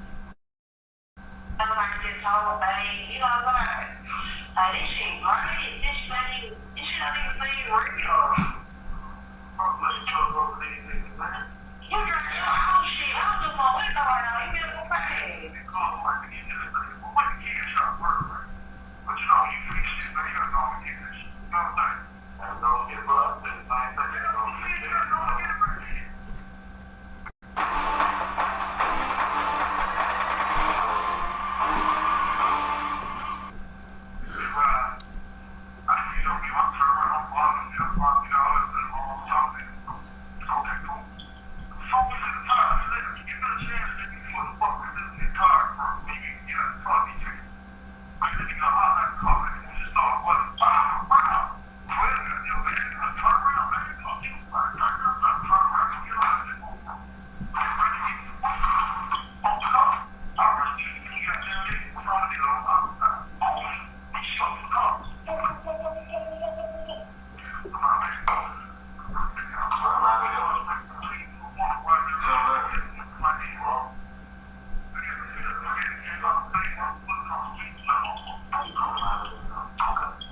Sometimes get told, babe, you know what? This shit, right? This shit not even being real. You got your own shit. I don't know what's going on. You better go pay.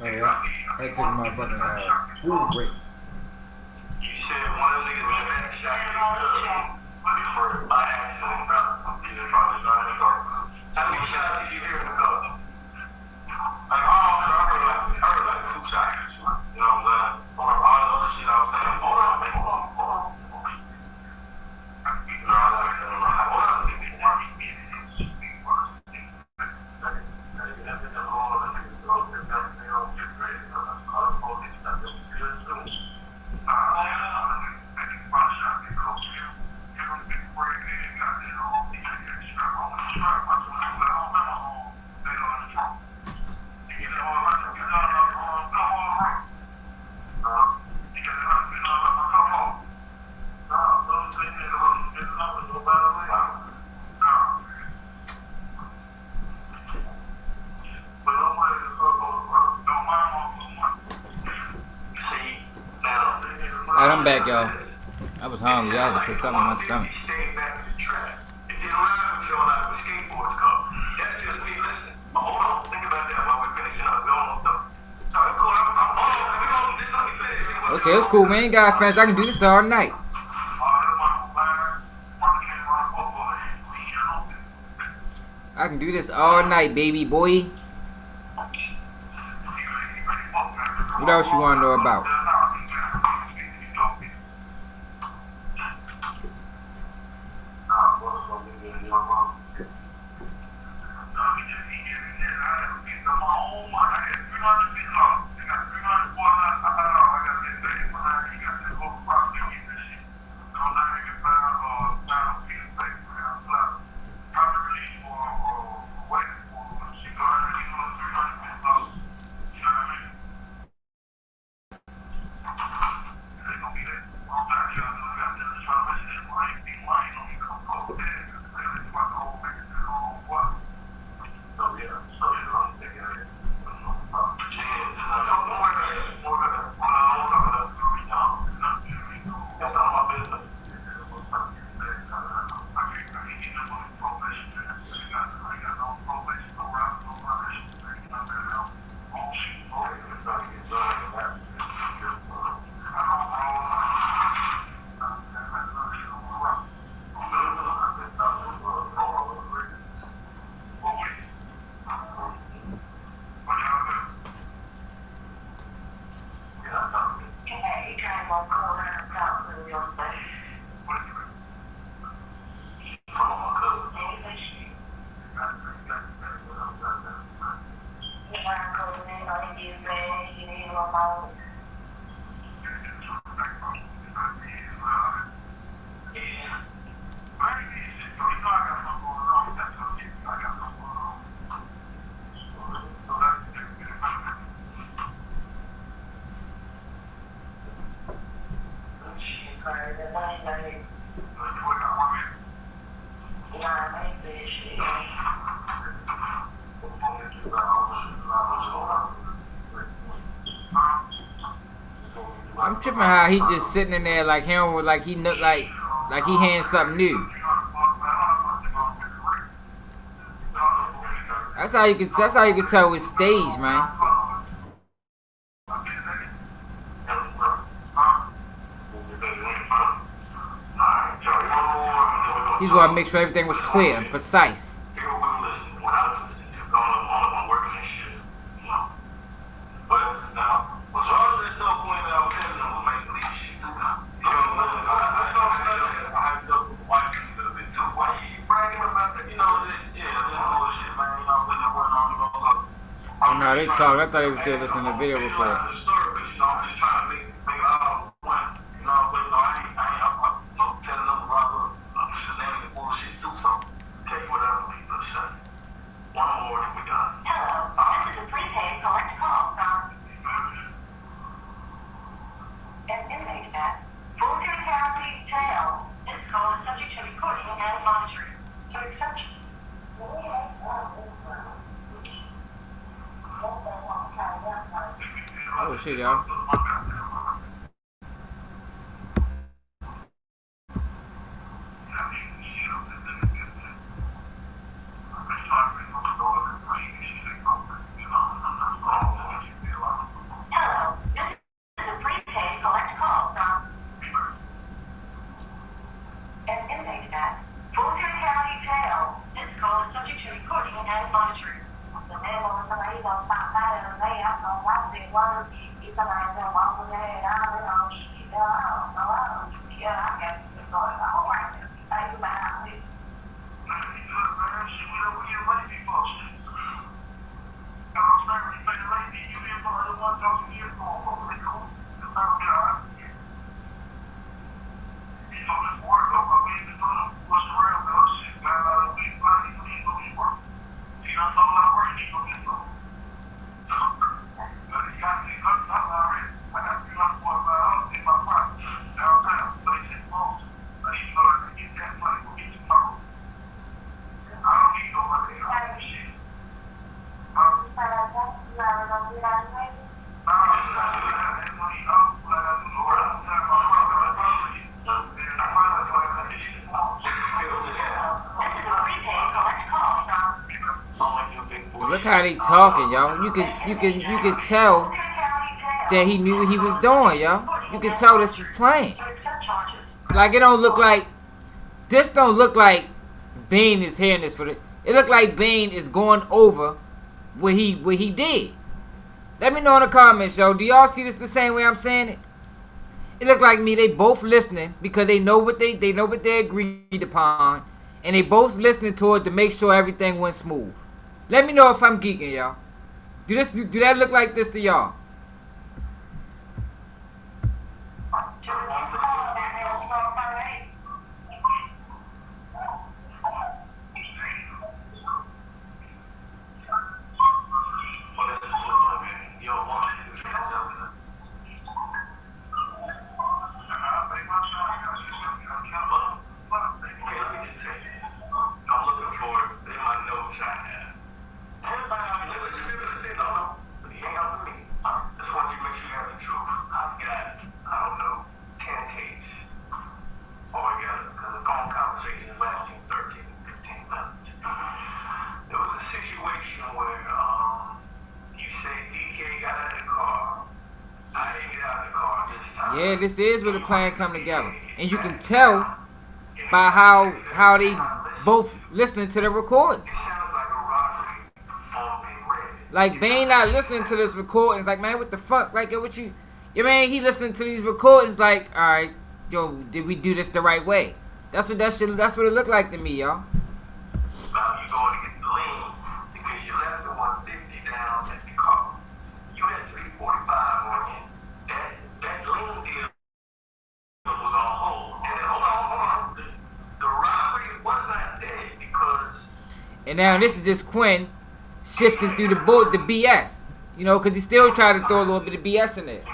Oh yeah. I took a motherfucking food break. You said one of the niggas in the back shot before by accident. How many shots did you hear in the car? I heard like 2 shots. You know what I'm saying? Or all the other shit I was saying. Hold on. Alright, I'm back, y'all. I was hungry. I had to put something in my stomach. Okay, it's cool, man. You got fans. I can do this all night. I can do this all night, baby boy. What else you want to know about? I'm tripping how he just sitting in there like him, like he look like he had something new. That's how you could tell it's staged, man. He's gonna make sure everything was clear and precise. Oh no, they talk. I thought they were still listening to the video report. Oh shit, y'all. Look how they talking, y'all. You could tell that he knew what he was doing, y'all. You could tell this was playing. Like it don't look like this. Don't look like Bane is hearing this for the. It look like Bane is going over what he did. Let me know in the comments, yo. Do y'all see this the same way I'm saying it? It look like me. They both listening because they know what they know what they agreed upon, and they both listening to it to make sure everything went smooth. Let me know if I'm geeking, y'all. Do that look like this to y'all? Yeah, this is where the plan come together, and you can tell by how they both listening to the recording. Like Bane not listening to this recording. It's like, man, what the fuck? Like, what you man? He listening to these recordings. Like, all right, yo, did we do this the right way? That's what that shit. That's what it looked like to me, y'all. And now this is just Quinn shifting through the BS. You know, because he still tried to throw a little bit of BS in there.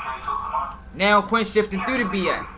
Now Quinn shifting through the BS.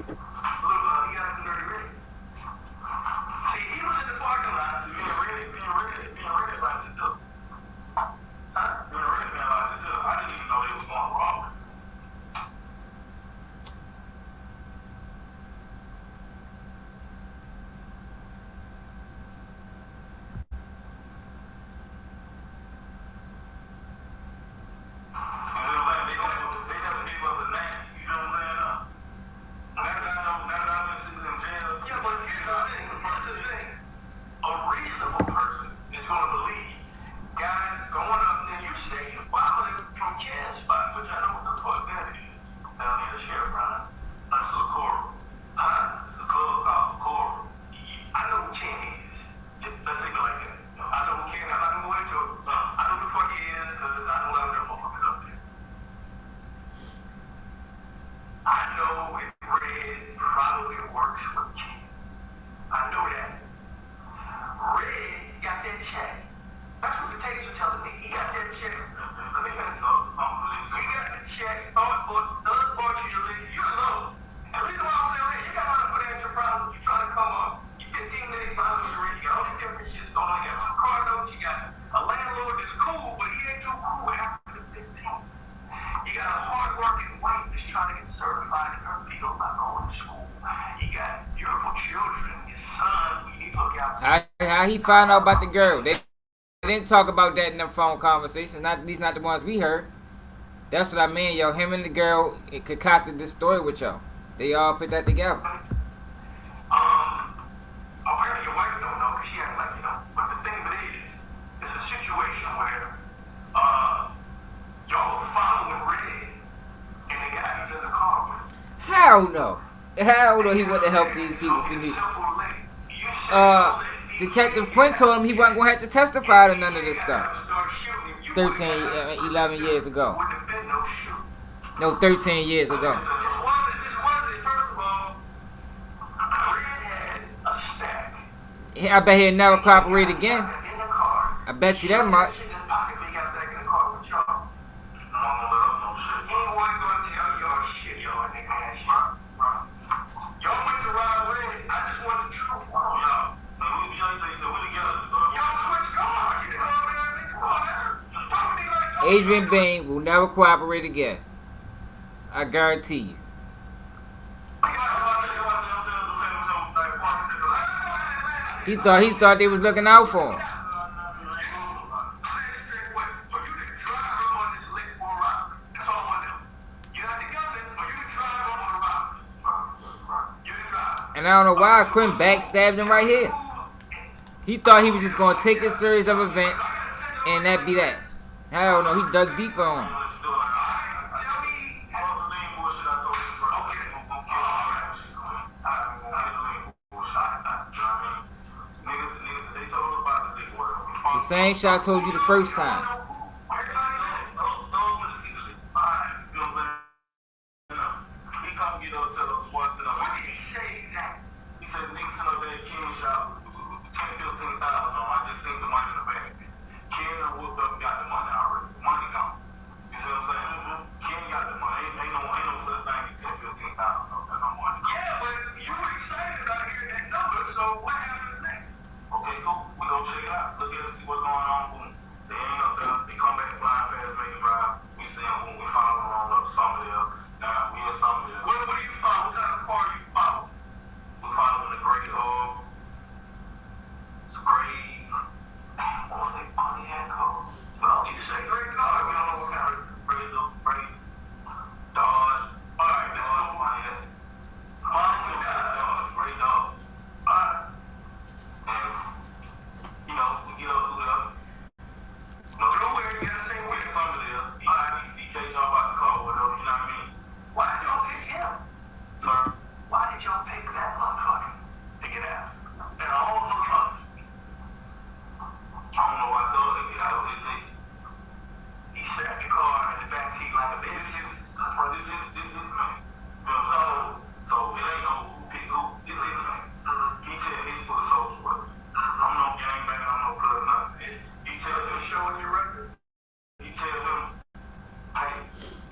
how he found out about the girl. They didn't talk about that in them phone conversations. Not, at least not the ones we heard. That's what I mean, yo. Him and the girl concocted this story with y'all. They all put that together. Apparently your wife don't know because she acts like you know. But the thing of it is, it's a situation where y'all were following Red and they got each other car with. Hell no. Hell no, he wouldn't help these people if he knew. Detective Quinn told him he wasn't going to have to testify to none of this stuff. 11 years ago. No, 13 years ago. I bet he'll never cooperate again. I bet you that much. Adrian Bain will never cooperate again. I guarantee you. He thought they was looking out for him. And I don't know why Quinn backstabbed him right here. He thought he was just going to take a series of events and that be that. Hell no, he dug deeper on him. The same shot I told you the first time.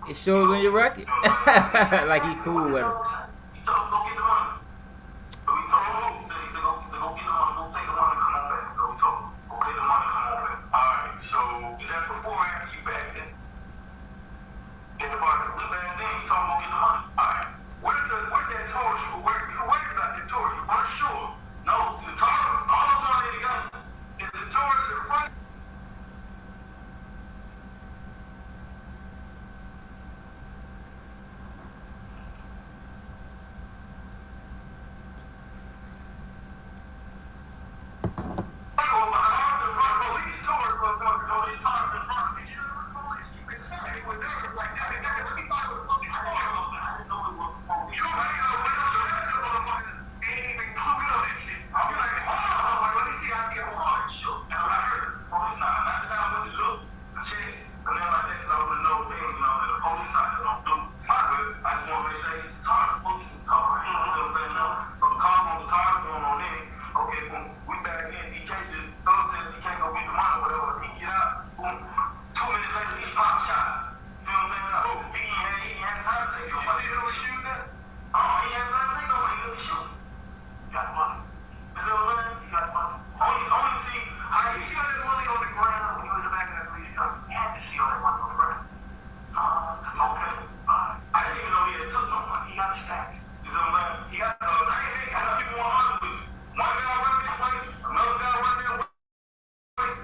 It shows on your record. Like he cool with him.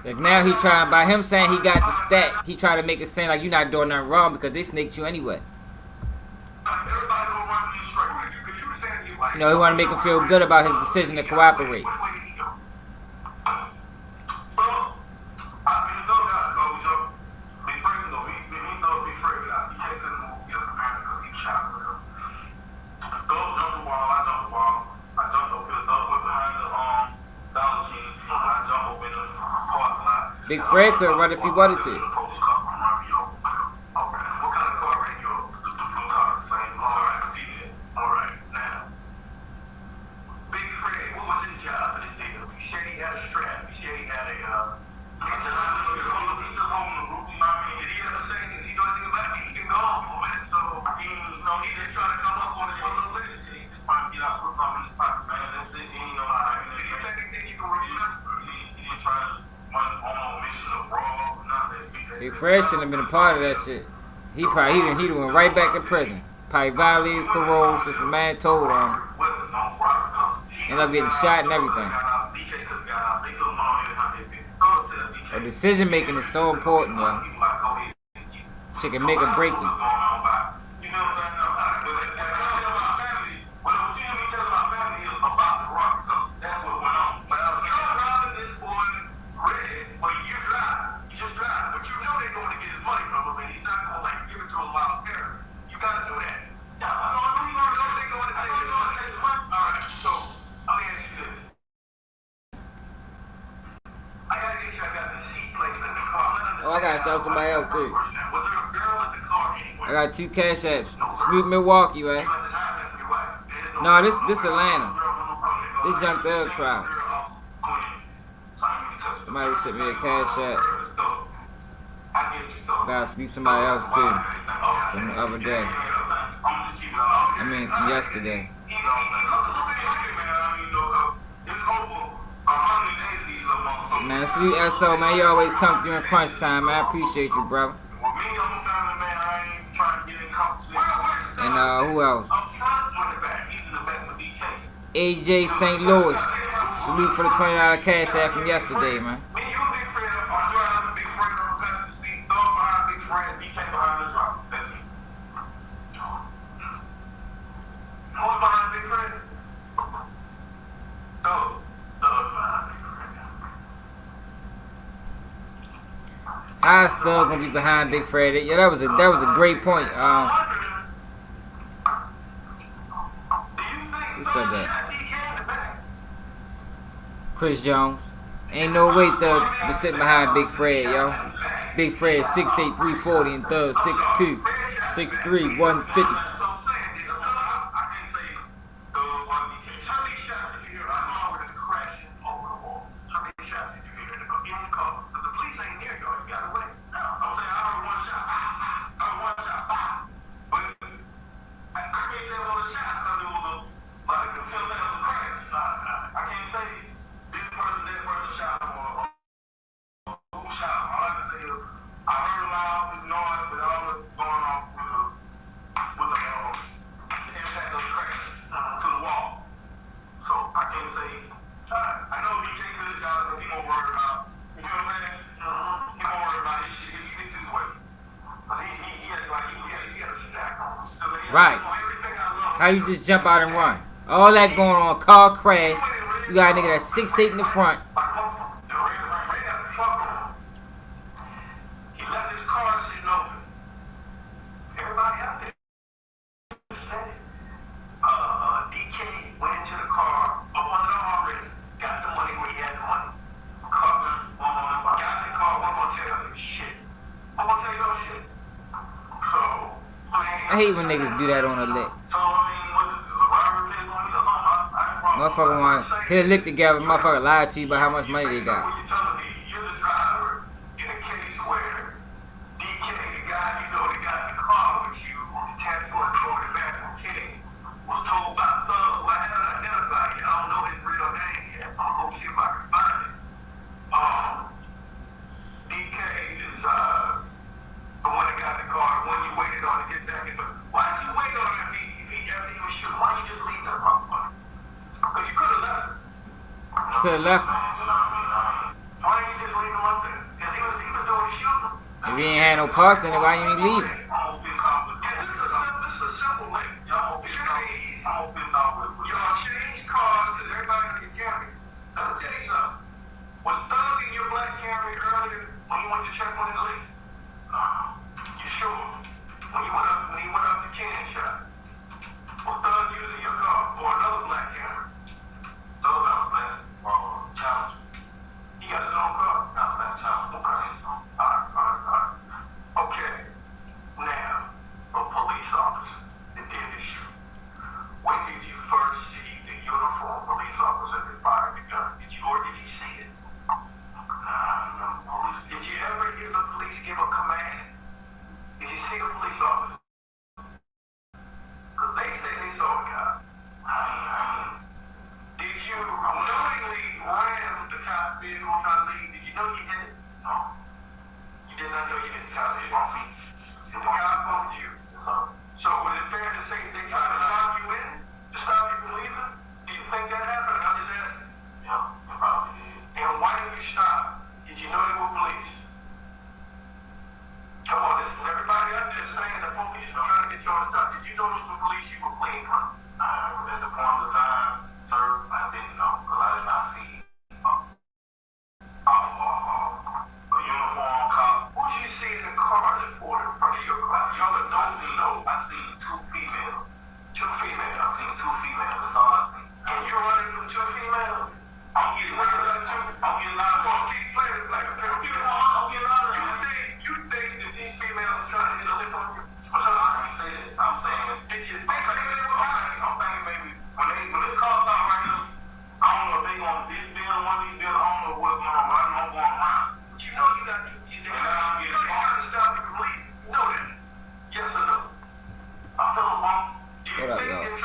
Like now he trying, by him saying he got the stat, he try to make it seem like you're not doing nothing wrong because they snaked you anyway. You know, he want to make him feel good about his decision to cooperate. Big Fred could run if he wanted to. Big Fred shouldn't have been a part of that shit. He went right back to prison. Probably violated his parole since his man told on him. Ended up getting shot and everything. But decision making is so important, yo. Shit can make or break you. Oh, I gotta shout somebody else too. I got 2 cash apps. Snoop Milwaukee, right? No, this Atlanta. This Young Thug trial. Somebody sent me a cash app. Gotta snoop somebody else too. From the other day. I mean from yesterday. Man, salute SO, man. You always come during crunch time, man. I appreciate you, bro. And who else? AJ St. Louis. Salute for the $20 cash app from yesterday, man. How's Thug gonna be behind Big Fred? Yeah, that was a great point. Who said that? Chris Jones. Ain't no way Thug was sitting behind Big Fred, yo. Big Fred 6'8", 340 and Thug 6'2", 6'3", 150. Right. How you just jump out and run? All that going on, car crash. You got a nigga that's 6'8" in the front. I hate when niggas do that on a lick. Motherfucker want he'll lick together. Motherfucker lie to you about how much money they got. Could have left him. If you ain't had no parts in it, why you ain't leaving? What up, y'all?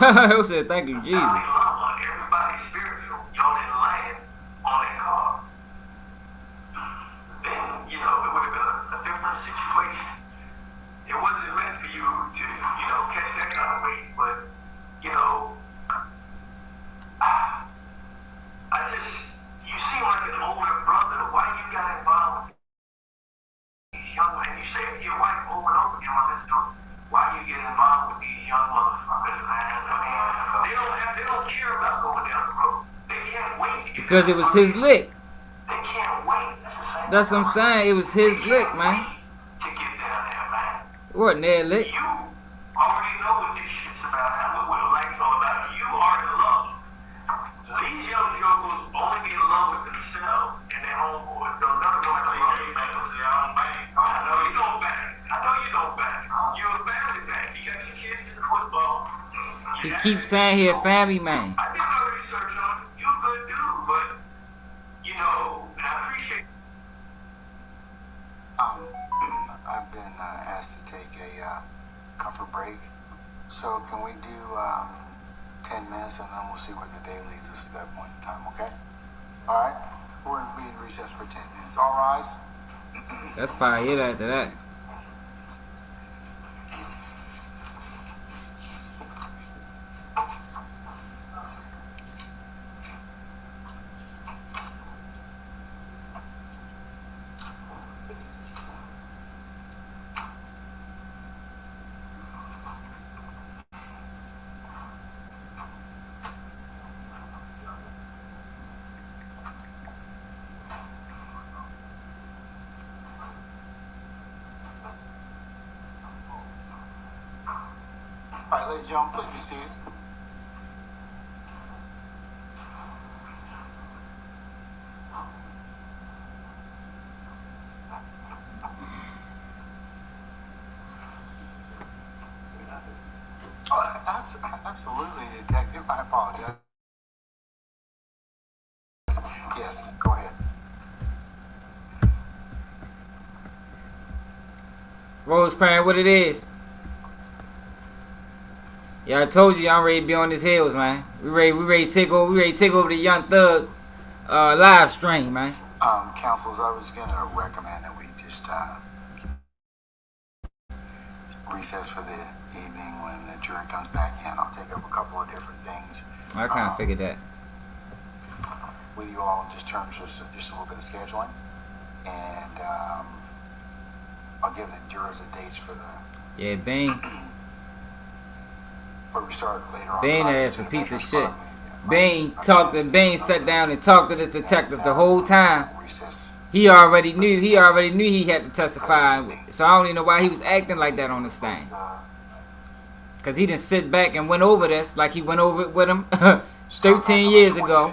Who said thank you, Jesus? Because it was his lick. That's what I'm saying. It was his lick, man. It wasn't their lick. He keeps saying he a family man. I've been asked to take a comfort break. So can we do 10 minutes and then we'll see where the day leads us at that point in time, okay? All right? We're going to be in recess for 10 minutes. All rise. That's probably it after that. All right, ladies and gentlemen, please be seated. Oh, absolutely, Detective. I apologize. Yes, go ahead. Rose Crown, what it is? Yeah, I told you I'm ready to be on his heels, man. We ready to take over the Young Thug live stream, man. Counsels, I was gonna recommend that we just recess for the evening when the jury comes back in. I'll take up a couple of different things. I kind of figured that. With you all, in just terms of just a little bit of scheduling, and I'll give the jurors the dates for the. Yeah, Bean. Where we start later on. Bean ass a piece of shit. Bean sat down and talked to this detective the whole time. He already knew he had to testify. So I don't even know why he was acting like that on the stand. Cause he didn't sit back and went over this like he went over it with him 13 years ago.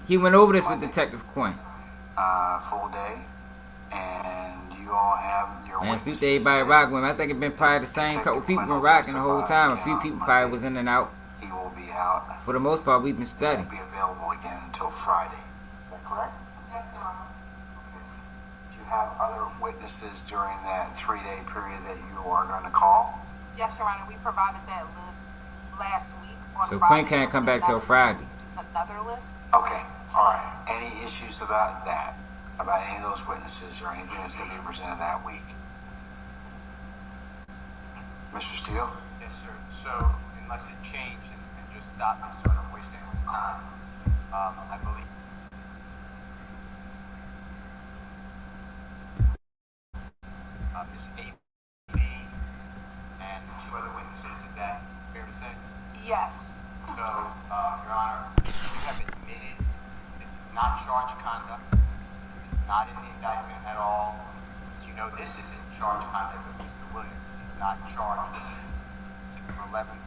He went over this with Detective Quinn. Full day, and you all have your. Man, see everybody rocking with him. I think it been probably the same couple people been rocking the whole time. A few people probably was in and out. He will be out. For the most part, we've been studying. He won't be available again until Friday. Is that correct? Yes, Your Honor. Do you have other witnesses during that 3-day period that you are going to call? Yes, Your Honor. We provided that list last week on So Friday. Quinn can't come back till Friday. Another list. Okay. All right. Any issues about that? About any of those witnesses or anything that's going to be presented that week? Mr. Steele? Yes, sir. So, unless it changed and just stop me so I don't waste anyone's time, I believe Ms. A.B. and 2 other witnesses, is that fair to say? Yes. So, Your Honor, you have admitted this is not charged conduct. This is not in the indictment at all. As you know, this isn't charged conduct with Mr. Williams. He's not charged September 11th,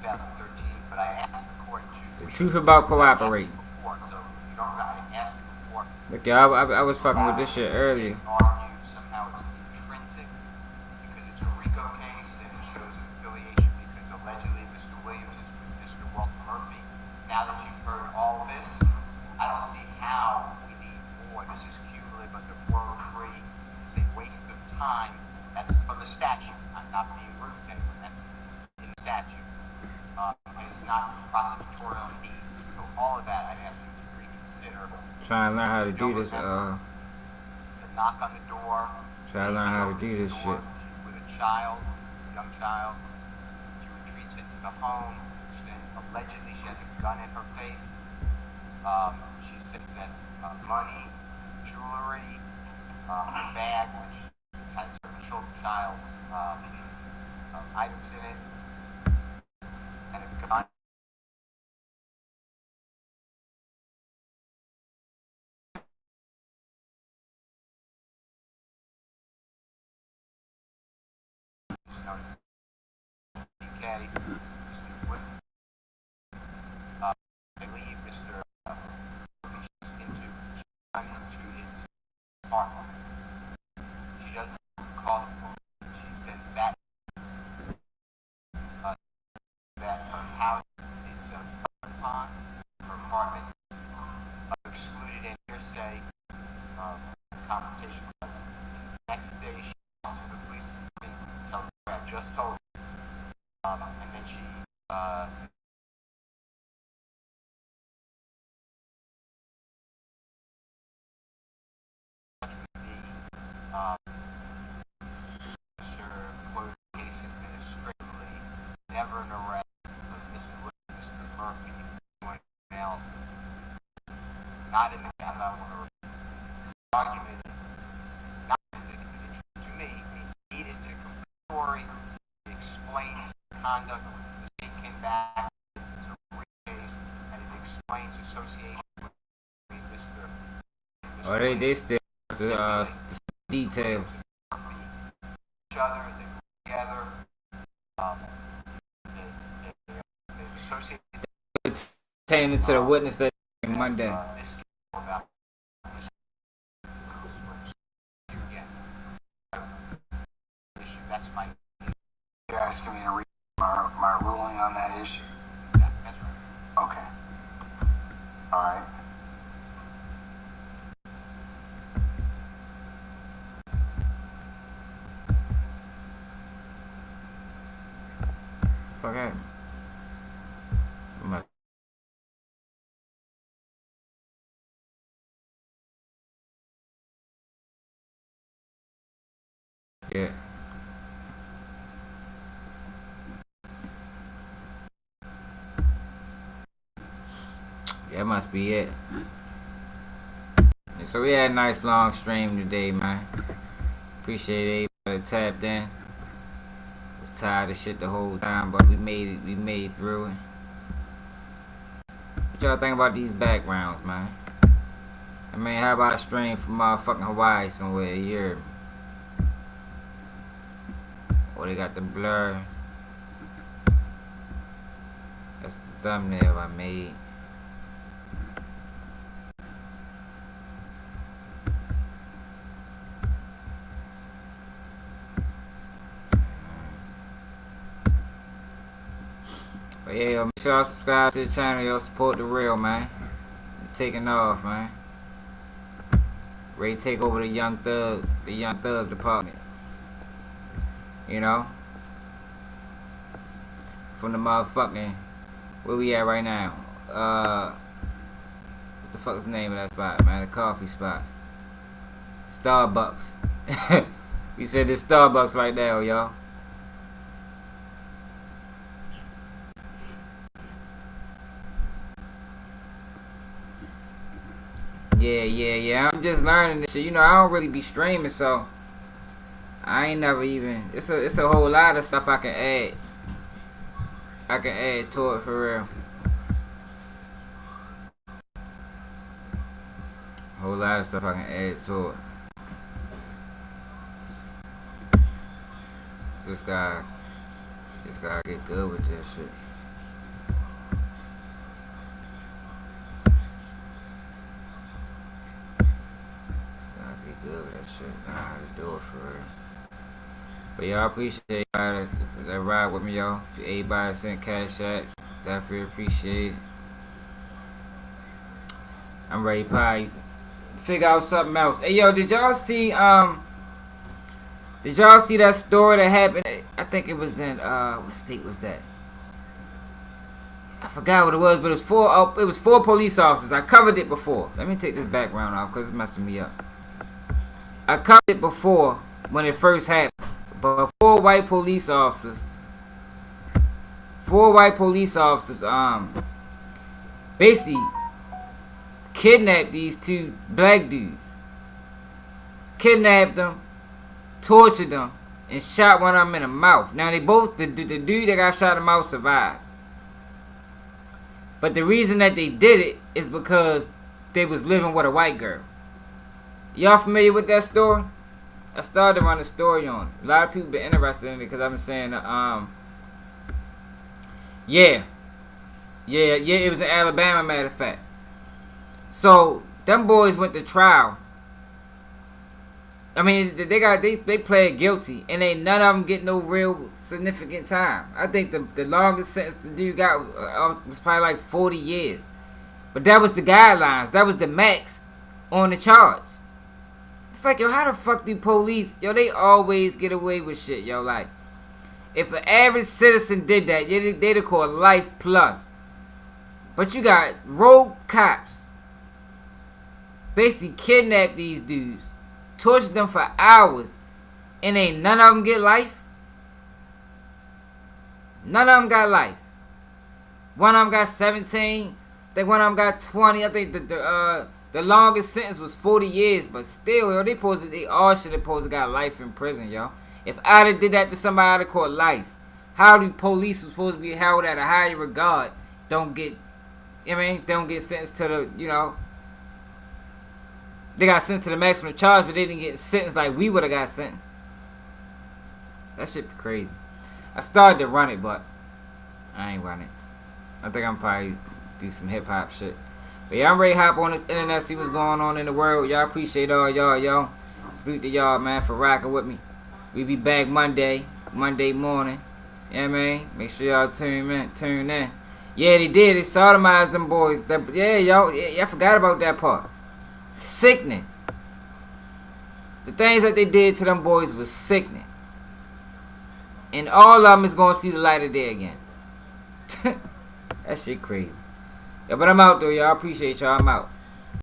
2013. But I asked the court to. The truth about cooperating. Before, so you don't got to ask it before. Look, yeah, I was fucking with this shit earlier. Argue somehow it's intrinsic because it's a RICO case and it shows an affiliation because allegedly Mr. Williams is with Mr. Walter Murphy. Now that you've heard all this, I don't see how we need more. This is cumulative under 403. It's a waste of time. That's from the statute. I'm not being rude to anyone. That's in the statute. And it's not prosecutorial need. So all of that, I'd ask you to reconsider. Trying to learn how to do this. It's a knock on the door. Try to learn how to do this shit. With a child, young child. She retreats into the home. Then allegedly she has a gun in her face. She says that money, jewelry, her bag, which has her child's items in it, and a gun. Okay, I leave Mr. into his apartment. She doesn't call the police. She says that her house is upon her apartment, excluded in hearsay, confrontation clause. Next day, she calls to the police and tells her I just told her. And then she Mr. closed the case administratively, never an arrest of Mr. Williams, Mr. Murphy, anyone else. Not in the argument is not to me, means needed to complete the story. It explains conduct. The state came back. It's a case, and it explains association with Mr. Oh, they still the details. Each other, they were together. associate pertaining to the witness that Monday. this about this again. Issue. That's my. You're asking me to read my ruling on that issue? That's right. Okay. All right. Fuck it. Yeah. That must be it. So we had a nice long stream today, man. Appreciate everybody that tapped in. Was tired of shit the whole time, but we made it. We made it through it. What y'all think about these backgrounds, man? I mean, how about a stream from motherfucking Hawaii somewhere? You hear me? Or they got the blur. That's the thumbnail I made. But yeah, yo, make sure y'all subscribe to the channel, y'all support the real, man. I'm taking off, man. Ready to take over the Young Thug department. You know? From the motherfucking, where we at right now? What the fuck is the name of that spot, man? The coffee spot. Starbucks. We said this Starbucks right now, y'all. Yeah. I'm just learning this shit. You know, I don't really be streaming, so I ain't never even. It's a whole lot of stuff I can add. I can add to it for real. Whole lot of stuff I can add to it. This guy get good with this shit. Good with that shit. Know how to do it for real. But y'all appreciate everybody that ride with me, y'all. Everybody sent cash apps. Definitely appreciate it. I'm ready to probably figure out something else. Hey yo, did y'all see that story that happened? I think it was in what state was that? I forgot what it was, but it was four police officers. I covered it before. Let me take this background off because it's messing me up. I covered it before when it first happened, but four white police officers, basically kidnapped these two black dudes, kidnapped them, tortured them, and shot one of them in the mouth. Now the dude that got shot in the mouth survived, but the reason that they did it is because they was living with a white girl. Y'all familiar with that story? I started to run a story on it. A lot of people been interested in it because I've been saying, yeah, it was in Alabama, matter of fact. So them boys went to trial. I mean, they pled guilty, and ain't none of them get no real significant time. I think the longest sentence the dude got was probably like 40 years, but that was the guidelines. That was the max on the charge. It's like, yo, how the fuck do police, yo, they always get away with shit, yo. Like, if an average citizen did that, they'd have called life plus. But you got rogue cops basically kidnap these dudes, torture them for hours, and ain't none of them get life. None of them got life. One of them got 17. I think one of them got 20. I think the longest sentence was 40 years, but still, yo, they all should have supposed to got life in prison, yo. If I'd have did that to somebody, I'd have caught life. How do police who's supposed to be held at a higher regard don't get, they don't get sentenced to the, they got sentenced to the maximum charge, but they didn't get sentenced like we would have got sentenced. That shit be crazy. I started to run it, but I ain't run it. I think I'm probably do some hip hop shit. But yeah, I'm ready to hop on this internet, see what's going on in the world. Y'all appreciate all y'all, yo. Salute to y'all, man, for rocking with me. We be back Monday morning. Yeah, man. Make sure y'all tune in. Yeah, they did. They sodomized them boys. Yeah, y'all forgot about that part. Sickening. The things that they did to them boys was sickening. And all of them is gonna see the light of day again. That shit crazy. Yeah, but I'm out though, y'all. Appreciate y'all. I'm out.